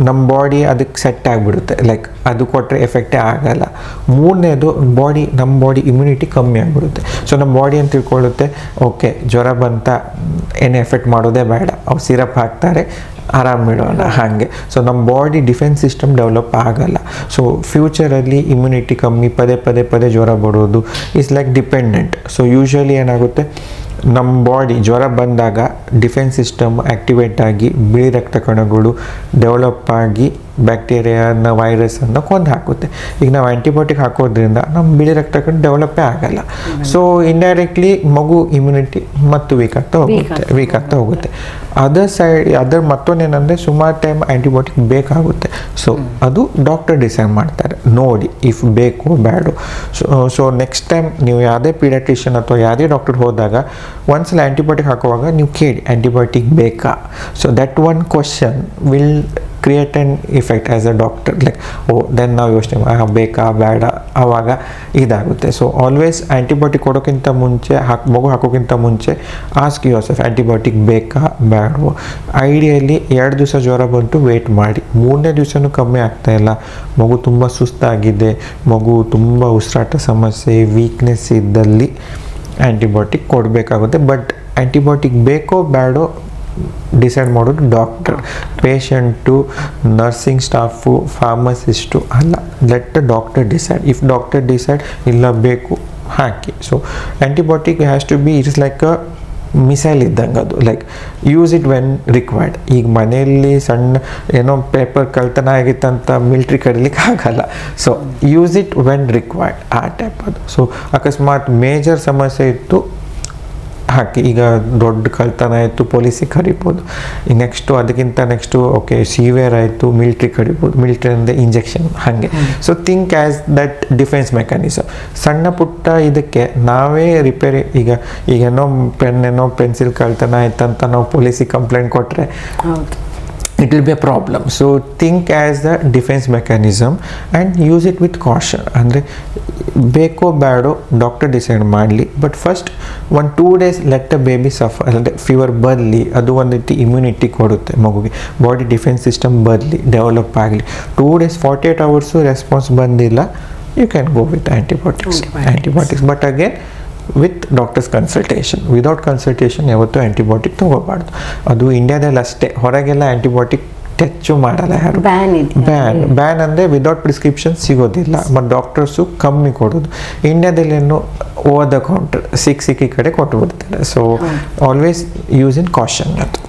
ನಮ್ಮ ಬಾಡಿ ಅದಕ್ಕೆ ಸೆಟ್ ಆಗಿಬಿಡುತ್ತೆ, ಲೈಕ್ ಅದು ಕೊಟ್ಟರೆ ಎಫೆಕ್ಟೇ ಆಗಲ್ಲ. ಮೂರನೇದು ನಮ್ಮ ಬಾಡಿ ಇಮ್ಯುನಿಟಿ ಕಮ್ಮಿ ಆಗಿಬಿಡುತ್ತೆ. ಸೊ ನಮ್ಮ ಬಾಡಿ ಅಂತ ತಿಳ್ಕೊಳ್ಳುತ್ತೆ, ಓಕೆ ಜ್ವರ ಬಂತ ಏನು ಎಫೆಕ್ಟ್ ಮಾಡೋದೇ ಬೇಡ, ಅವ್ರು ಸಿರಪ್ ಹಾಕ್ತಾರೆ ಆರಾಮ್ ಬಿಡೋಣ ಹಾಗೆ. ಸೊ ನಮ್ಮ ಬಾಡಿ ಡಿಫೆನ್ಸ್ ಸಿಸ್ಟಮ್ ಡೆವಲಪ್ ಆಗಲ್ಲ. ಸೊ ಫ್ಯೂಚರಲ್ಲಿ ಇಮ್ಯುನಿಟಿ ಕಮ್ಮಿ, ಪದೇ ಪದೇ ಪದೇ ಜ್ವರ ಬರೋದು is like dependent. So usually ಏನಾಗುತ್ತೆ, ನಮ್ಮ ಬಾಡಿ ಜ್ವರ ಬಂದಾಗ ಡಿಫೆನ್ಸ್ ಸಿಸ್ಟಮ್ ಆ್ಯಕ್ಟಿವೇಟ್ ಆಗಿ ಬಿಳಿ ರಕ್ತ ಕಣಗಳು ಡೆವಲಪ್ ಆಗಿ ಬ್ಯಾಕ್ಟೀರಿಯಾನ ವೈರಸನ್ನು ಕೊಂದು ಹಾಕುತ್ತೆ. ಈಗ ನಾವು ಆ್ಯಂಟಿಬಯೋಟಿಕ್ ಹಾಕೋದ್ರಿಂದ ನಮ್ಮ ಬಿಳಿ ರಕ್ತ ಕಣ ಡೆವಲಪ್ಪೇ ಆಗಲ್ಲ. ಸೊ ಇಂಡೈರೆಕ್ಟ್ಲಿ ಮಗು ಇಮ್ಯುನಿಟಿ ಮತ್ತು ವೀಕ್ ಆಗ್ತಾ ಹೋಗುತ್ತೆ. ಅದರ ಮತ್ತೊಂದೇನೆಂದರೆ ಸುಮಾರು ಟೈಮ್ ಆ್ಯಂಟಿಬಯೋಟಿಕ್ ಬೇಕಾಗುತ್ತೆ. ಸೊ ಅದು ಡಾಕ್ಟರ್ ಡಿಸೈಡ್ ಮಾಡ್ತಾರೆ, ನೋಡಿ ಇಫ್ ಬೇಕು ಬೇಡ. ಸೊ ನೆಕ್ಸ್ಟ್ ಟೈಮ್ ನೀವು ಯಾವುದೇ ಪೀಡಿಯಾಟ್ರಿಷಿಯನ್ ಅಥವಾ ಯಾವುದೇ ಡಾಕ್ಟರ್ ಹೋದಾಗ ಒಂದ್ಸಲ ಆ್ಯಂಟಿಬಯೋಟಿಕ್ ಹಾಕುವಾಗ ನೀವು ಕೇಳಿ ಆ್ಯಂಟಿಬಯೋಟಿಕ್ ಬೇಕಾ. So that one question will create an effect as a doctor, like then ನಾವು ಯೋಚನೆ ಬೇಕಾ ಬೇಡ ಆವಾಗ ಇದಾಗುತ್ತೆ. ಸೊ ಆಲ್ವೇಸ್ ಆ್ಯಂಟಿಬಯೋಟಿಕ್ ಕೊಡೋಕ್ಕಿಂತ ಮುಂಚೆ ಮಗು ಹಾಕೋಕ್ಕಿಂತ ಮುಂಚೆ ಆಸ್ಕ್ ಯುವರ್ ಸೆಲ್ಫ್ ಆ್ಯಂಟಿಬಯೋಟಿಕ್ ಬೇಕಾ ಬೇಡವೋ. ಐಡಿಯಲಿ 2 ದಿವಸ ಜ್ವರ ಬಂತು ವೇಟ್ ಮಾಡಿ, 3ನೇ ದಿವಸನೂ ಕಮ್ಮಿ ಆಗ್ತಾಯಿಲ್ಲ, ಮಗು ತುಂಬ ಸುಸ್ತಾಗಿದೆ, ಮಗು ತುಂಬ ಉಸಿರಾಟ ಸಮಸ್ಯೆ ವೀಕ್ನೆಸ್ ಇದ್ದಲ್ಲಿ ಆ್ಯಂಟಿಬಯೋಟಿಕ್ ಕೊಡಬೇಕಾಗುತ್ತೆ. ಬಟ್ ಆ್ಯಂಟಿಬಯೋಟಿಕ್ ಬೇಕೋ ಬೇಡೋ ಡಿಸೈಡ್ ಮಾಡೋದು doctor. Patient, nursing staff, pharmacist ಅಲ್ಲ, let the doctor decide. If doctor decide ಇಲ್ಲ ಬೇಕು ಹಾಕಿ. So antibiotic has to be, it's like a missile ಇದ್ದಂಗೆ ಅದು, like use it when required. ಈಗ ಮನೆಯಲ್ಲಿ ಸಣ್ಣ ಏನೋ ಪೇಪರ್ ಕಳ್ತನ ಆಗಿತ್ತಂತ ಮಿಲ್ಟ್ರಿ ಕರೀಲಿಕ್ಕೆ ಆಗಲ್ಲ. So use it when required, ಆ ಟೈಪ್ ಅದು. ಸೊ ಅಕಸ್ಮಾತ್ ಮೇಜರ್ ಸಮಸ್ಯೆ ಇತ್ತು ಹಾಕಿ. ಈಗ ದೊಡ್ಡ ಕಳ್ತನ ಆಯಿತು ಪೊಲೀಸಿಗೆ ಕರಿಬೋದು. ಈಗ ಅದಕ್ಕಿಂತ ಓಕೆ ಸಿವಿಯರ್ ಆಯಿತು ಮಿಲ್ಟ್ರಿ ಕರಿಬೋದು. ಮಿಲ್ಟ್ರಿ ಅಂದರೆ ಇಂಜೆಕ್ಷನ್ ಹಾಗೆ. So think as that defence mechanism. ಸಣ್ಣ ಪುಟ್ಟ ಇದಕ್ಕೆ ನಾವೇ ರಿಪೇರಿ, ಈಗೇನೋ ಪೆನ್ನೇನೋ ಪೆನ್ಸಿಲ್ ಕಳ್ತನ ಆಯ್ತಂತ ನಾವು ಪೊಲೀಸಿಗೆ ಕಂಪ್ಲೇಂಟ್ ಕೊಟ್ಟರೆ it will be a problem. So think as the defense mechanism and use it with caution. ಅಂದರೆ ಬೇಕೋ ಬೇಡೋ ಡಾಕ್ಟರ್ ಡಿಸೈಡ್ ಮಾಡಲಿ. But first 1-2 days let a baby suffer, ಅಂದರೆ ಫೀವರ್ ಬರಲಿ, ಅದು ಒಂದು ರೀತಿ ಇಮ್ಯುನಿಟಿ ಕೊಡುತ್ತೆ ಮಗುಗೆ, ಬಾಡಿ ಡಿಫೆನ್ಸ್ ಸಿಸ್ಟಮ್ ಬರಲಿ, ಡೆವಲಪ್ ಆಗಲಿ. 2 days 48 hours ರೆಸ್ಪಾನ್ಸ್ ಬಂದಿಲ್ಲ, you can go with antibiotics. But again with doctor's consultation. Without consultation ಯಾವತ್ತೂ ಆ್ಯಂಟಿಬಯೋಟಿಕ್ ತೊಗೋಬಾರ್ದು. ಅದು ಇಂಡಿಯಾದಲ್ಲಿ ಅಷ್ಟೇ, ಹೊರಗೆಲ್ಲ ಆ್ಯಂಟಿಬಯೋಟಿಕ್ ಟಚ್ಚು ಮಾಡಲ್ಲ ಯಾರು. ಬ್ಯಾನ್ ಅಂದರೆ ವಿದೌಟ್ ಪ್ರಿಸ್ಕ್ರಿಪ್ಷನ್ ಸಿಗೋದಿಲ್ಲ, ಮತ್ತು ಡಾಕ್ಟರ್ಸು ಕಮ್ಮಿ ಕೊಡೋದು. ಇಂಡಿಯಾದಲ್ಲೇನು ಓವರ್ ದ ಕೌಂಟರ್ ಸಿಕ್ಕಿ ಕಡೆ ಕೊಟ್ಟುಬಿಡ್ತಾರೆ. So always use in caution. ಅದು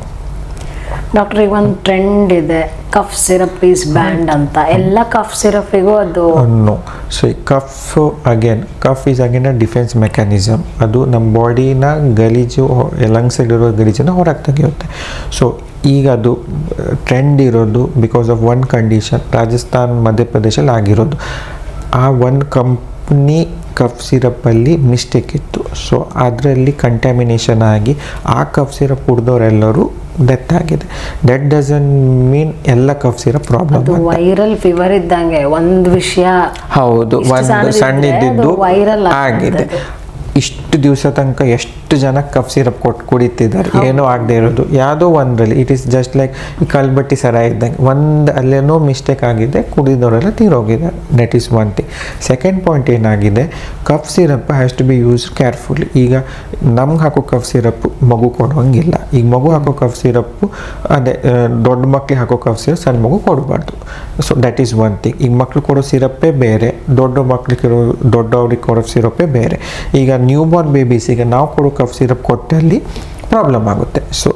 ಡಾಕ್ಟರ್ ಈಗ ಒಂದು ಟ್ರೆಂಡ್ ಇದೆ, ಕಫ್ ಸಿರಪ್ ಈಸ್ ಬ್ಯಾಂಡ್ ಅಂತ. ಎಲ್ಲ ಕಫ್ ಸಿರಪ್ಪಿಗೂ ಅದು ನೋ. ಸೊ ಈ cough is again a defence mechanism. ಅದು ನಮ್ಮ ಬಾಡಿನ ಗಲೀಜು, ಲಂಗ್ಸಲ್ಲಿರೋ ಗಲೀಜನ್ನು ಹೊರಗೆ ತೆಗೆಯುತ್ತೆ. ಸೊ ಈಗ ಅದು ಟ್ರೆಂಡ್ ಇರೋದು because of one condition, Rajasthan ಮಧ್ಯಪ್ರದೇಶಲ್ಲಿ ಆಗಿರೋದು. ಆ ಒಂದು ಕಂಪ್ನಿ ಕಫ್ ಸಿರಪ್ಪಲ್ಲಿ ಮಿಸ್ಟೇಕ್ ಇತ್ತು. ಸೊ ಅದರಲ್ಲಿ ಕಂಟ್ಯಾಮಿನೇಷನ್ ಆಗಿ ಆ ಕಫ್ ಸಿರಪ್ ಕುಡಿದವರೆಲ್ಲರೂ ಡೆತ್ ಆಗಿದೆ. ಡೆತ್ ಡಸನ್ ಮೀನ್ ಎಲ್ಲ cough syrup problem. Viral fever ಇದ್ದಂಗೆ ಒಂದು ವಿಷಯ, ಹೌದು, ಒಂದು ಸಣ್ಣ ಇದ್ದಿದ್ದು ಆಗಿದೆ. ಇಷ್ಟು ದಿವಸ ತನಕ ಎಷ್ಟು ಜನ ಕಫ್ ಸಿರಪ್ ಕುಡಿತಿದ್ದಾರೆ, ಏನೂ ಆಗದೆ ಇರೋದು ಯಾವುದೋ ಒಂದರಲ್ಲಿ. ಇಟ್ ಈಸ್ ಜಸ್ಟ್ ಲೈಕ್ ಈ ಕಲ್ಬಟ್ಟಿ ಸರ ಇದ್ದಂಗೆ, ಅಲ್ಲೇನೋ ಮಿಸ್ಟೇಕ್ ಆಗಿದೆ, ಕುಡಿದವರೆಲ್ಲ ತೀರೋಗಿದ್ದಾರೆ. That is one thing. Second point ಏನಾಗಿದೆ, cough syrup has to be use carefully. ಈಗ ನಮ್ಗೆ ಹಾಕೋ ಕಫ್ ಸಿರಪ್ ಮಗು ಕೊಡೋಂಗಿಲ್ಲ. ಈಗ ಮಗು ಹಾಕೋ ಕಫ್ ಸಿರಪ್ಪು ಅದೇ ದೊಡ್ಡ ಮಕ್ಳಿಗೆ ಹಾಕೋ ಕಫ್ ಸಿರಪ್ ಸಣ್ಣ ಮಗು ಕೊಡಬಾರ್ದು. So that is one thing. ಈಗ ಮಕ್ಳು ಕೊಡೋ ಸಿರಪ್ಪೇ ಬೇರೆ, ದೊಡ್ಡವ್ರಿಗೆ ಕೊಡೋ ಸಿರಪ್ಪೇ ಬೇರೆ. ಈಗ ನ್ಯೂ ಬಾರ್ನ್ ಬೇಬೀಸಿಗೆ ನಾವು ಕೊಡೋ ಕಫ್ ಸಿರಪ್ ಕೊಟ್ಟಲ್ಲಿ ಪ್ರಾಬ್ಲಮ್ ಆಗುತ್ತೆ. ಸೊ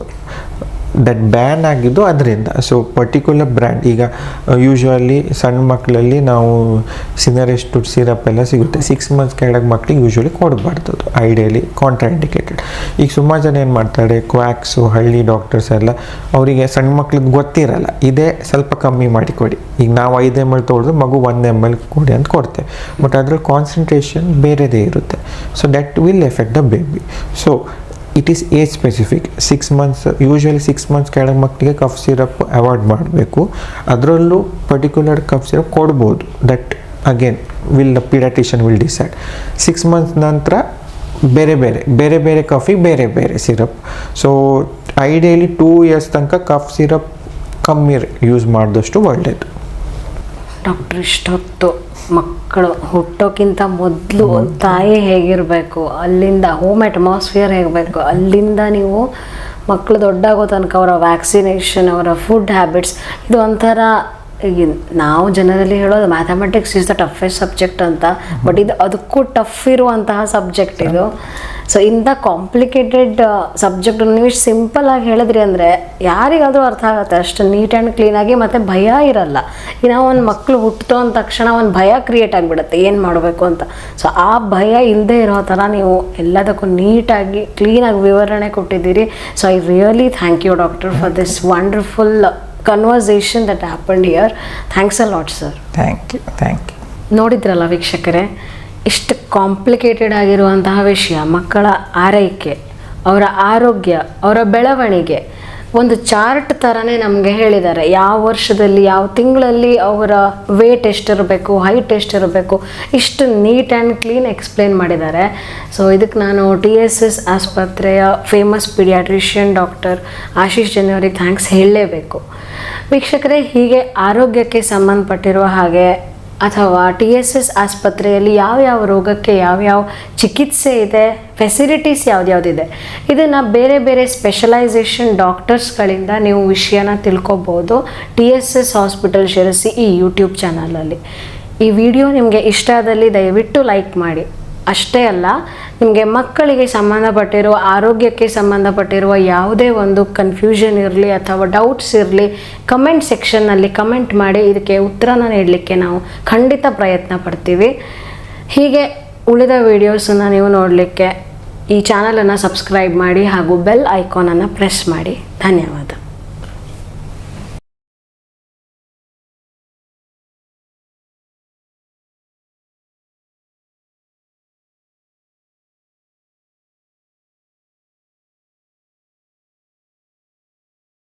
ದಟ್ ಬ್ಯಾನ್ ಆಗಿದ್ದು ಅದರಿಂದ. ಸೊ ಪರ್ಟಿಕ್ಯುಲರ್ ಬ್ರ್ಯಾಂಡ್, ಈಗ ಯೂಶ್ವಲಿ ಸಣ್ಣ ಮಕ್ಕಳಲ್ಲಿ ನಾವು ಸಿನರೆಸ್ಟ್ ಸಿರಪ್ ಎಲ್ಲ ಸಿಗುತ್ತೆ. 6 ಮಂತ್ಸ್ ಕೆಳಗೆ ಮಕ್ಕಳಿಗೆ ಯೂಶ್ವಲಿ ಕೊಡಬಾರ್ದು, ಐಡಿಯಲಿ ಕಾಂಟ್ರಾಇಂಡಿಕೇಟೆಡ್. ಈಗ ಸುಮಾರು ಜನ ಏನು ಮಾಡ್ತಾರೆ, ಕ್ವಾಕ್ಸು ಹಳ್ಳಿ ಡಾಕ್ಟರ್ಸ್ ಎಲ್ಲ ಅವರಿಗೆ ಸಣ್ಣ ಮಕ್ಳಿಗೆ ಗೊತ್ತಿರಲ್ಲ, ಇದೇ ಸ್ವಲ್ಪ ಕಮ್ಮಿ ಮಾಡಿ ಕೊಡಿ. ಈಗ ನಾವು 5 ml ತೊಗೊಳಿದ್ರೆ ಮಗು 1 ml ಕೊಡಿ ಅಂತ ಕೊಡ್ತೇವೆ, ಬಟ್ ಅದ್ರಲ್ಲಿ ಕಾನ್ಸಂಟ್ರೇಷನ್ ಬೇರೆದೇ ಇರುತ್ತೆ. So that will effect the baby. So it is age specific. 6 months usually 6 months ಕೆಳಗೆ ಮಕ್ಕಳಿಗೆ ಕಫ್ ಸಿರಪ್ ಅವಾಯ್ಡ್ ಮಾಡಬೇಕು. ಅದರಲ್ಲೂ ಪರ್ಟಿಕ್ಯುಲರ್ ಕಫ್ ಸಿರಪ್ ಕೊಡ್ಬೋದು. That again paediatrician will decide. 6 months ನಂತರ ಬೇರೆ ಬೇರೆ ಕಫಿಗೆ ಬೇರೆ ಸಿರಪ್. ಸೊ ಐಡಿಯಲಿ 2 years ತನಕ ಕಫ್ ಸಿರಪ್ ಕಮ್ಮಿ ಯೂಸ್ ಮಾಡಿದಷ್ಟು ಒಳ್ಳೆಯದು. ಡಾಕ್ಟರ್, ಇಷ್ಟೊತ್ತು ಮಕ್ಕಳು ಹುಟ್ಟೋಕ್ಕಿಂತ ಮೊದಲು ತಾಯಿ ಹೇಗಿರಬೇಕು, ಅಲ್ಲಿಂದ ಹೋಮ್ ಅಟ್ಮಾಸ್ಫಿಯರ್ ಹೇಗಬೇಕು, ಅಲ್ಲಿಂದ ನೀವು ಮಕ್ಕಳು ದೊಡ್ಡಾಗೋ ತನಕ ಅವರ ವ್ಯಾಕ್ಸಿನೇಷನ್, ಅವರ ಫುಡ್ ಹ್ಯಾಬಿಟ್ಸ್, ಇದು ಒಂಥರ ಈಗ ನಾವು ಜನರಲ್ಲಿ ಹೇಳೋದು mathematics is the toughest subject ಅಂತ, ಬಟ್ ಇದು ಅದಕ್ಕೂ ಟಫ್ ಇರುವಂತಹ ಸಬ್ಜೆಕ್ಟ್ ಇದು. ಸೊ ಇಂಥ ಕಾಂಪ್ಲಿಕೇಟೆಡ್ ಸಬ್ಜೆಕ್ಟನ್ನು ನೀವು ಇಷ್ಟು ಸಿಂಪಲ್ಲಾಗಿ ಹೇಳಿದ್ರಿ ಅಂದರೆ ಯಾರಿಗಾದರೂ ಅರ್ಥ ಆಗುತ್ತೆ, ಅಷ್ಟು ನೀಟ್ ಆ್ಯಂಡ್ ಕ್ಲೀನಾಗಿ, ಮತ್ತು ಭಯ ಇರಲ್ಲ. ಈಗ ನಾವು ಒಂದು ಮಕ್ಕಳು ಹುಟ್ಟಿತೋ ಅಂದ ತಕ್ಷಣ ಒಂದು ಭಯ ಕ್ರಿಯೇಟ್ ಆಗಿಬಿಡುತ್ತೆ ಏನು ಮಾಡಬೇಕು ಅಂತ. ಸೊ ಆ ಭಯ ಇಲ್ಲದೆ ಇರೋ ಥರ ನೀವು ಎಲ್ಲದಕ್ಕೂ ನೀಟಾಗಿ ಕ್ಲೀನಾಗಿ ವಿವರಣೆ ಕೊಟ್ಟಿದ್ದೀರಿ. So I really thank you doctor for this wonderful conversation that happened here. Thanks a lot, sir. Thank you. ನೋಡಿದ್ರಲ್ಲ ವೀಕ್ಷಕರೇ, ಇಷ್ಟು ಕಾಂಪ್ಲಿಕೇಟೆಡ್ ಆಗಿರುವಂತಹ ವಿಷಯ, ಮಕ್ಕಳ ಆರೈಕೆ, ಅವರ ಆರೋಗ್ಯ, ಅವರ ಬೆಳವಣಿಗೆ ಒಂದು ಚಾರ್ಟ್ ಥರನೇ ನಮಗೆ ಹೇಳಿದ್ದಾರೆ. ಯಾವ ವರ್ಷದಲ್ಲಿ ಯಾವ ತಿಂಗಳಲ್ಲಿ ಅವರ ವೇಟ್ ಎಷ್ಟಿರಬೇಕು, ಹೈಟ್ ಎಷ್ಟಿರಬೇಕು, ಇಷ್ಟು ನೀಟ್ ಆ್ಯಂಡ್ ಕ್ಲೀನ್ ಎಕ್ಸ್ಪ್ಲೇನ್ ಮಾಡಿದ್ದಾರೆ. ಸೊ ಇದಕ್ಕೆ ನಾನು TSS ಆಸ್ಪತ್ರೆಯ famous paediatrician doctor Ashish Jain ಅವರಿಗೆ ಥ್ಯಾಂಕ್ಸ್ ಹೇಳಲೇಬೇಕು. ವೀಕ್ಷಕರೇ, ಹೀಗೆ ಆರೋಗ್ಯಕ್ಕೆ ಸಂಬಂಧಪಟ್ಟಿರುವ ಹಾಗೆ ಅಥವಾ TSS ಆಸ್ಪತ್ರೆಯಲ್ಲಿ ಯಾವ್ಯಾವ ರೋಗಕ್ಕೆ ಯಾವ್ಯಾವ ಚಿಕಿತ್ಸೆ ಇದೆ, ಫೆಸಿಲಿಟೀಸ್ ಯಾವ್ದ್ಯಾವ್ದಿದೆ, ಇದನ್ನು ಬೇರೆ ಸ್ಪೆಷಲೈಸೇಷನ್ ಡಾಕ್ಟರ್ಸ್ಗಳಿಂದ ನೀವು ವಿಷಯನ ತಿಳ್ಕೊಬೋದು TSS ಹಾಸ್ಪಿಟಲ್ ಶಿರಸಿ ಈ ಯೂಟ್ಯೂಬ್ ಚಾನಲಲ್ಲಿ. ಈ ವಿಡಿಯೋ ನಿಮಗೆ ಇಷ್ಟ ಆದಲ್ಲಿ ದಯವಿಟ್ಟು ಲೈಕ್ ಮಾಡಿ. ಅಷ್ಟೇ ಅಲ್ಲ, ನಿಮಗೆ ಮಕ್ಕಳಿಗೆ ಸಂಬಂಧಪಟ್ಟಿರುವ, ಆರೋಗ್ಯಕ್ಕೆ ಸಂಬಂಧಪಟ್ಟಿರುವ ಯಾವುದೇ ಒಂದು ಕನ್ಫ್ಯೂಷನ್ ಇರಲಿ ಅಥವಾ ಡೌಟ್ಸ್ ಇರಲಿ, ಕಮೆಂಟ್ ಸೆಕ್ಷನ್ನಲ್ಲಿ ಕಮೆಂಟ್ ಮಾಡಿ. ಇದಕ್ಕೆ ಉತ್ತರನ ನೀಡಲಿಕ್ಕೆ ನಾವು ಖಂಡಿತ ಪ್ರಯತ್ನ ಪಡ್ತೀವಿ. ಹೀಗೆ ಉಳಿದ ವೀಡಿಯೋಸನ್ನು ನೀವು ನೋಡಲಿಕ್ಕೆ ಈ ಚಾನಲನ್ನು ಸಬ್ಸ್ಕ್ರೈಬ್ ಮಾಡಿ ಹಾಗೂ ಬೆಲ್ ಐಕಾನನ್ನು ಪ್ರೆಸ್ ಮಾಡಿ. ಧನ್ಯವಾದ.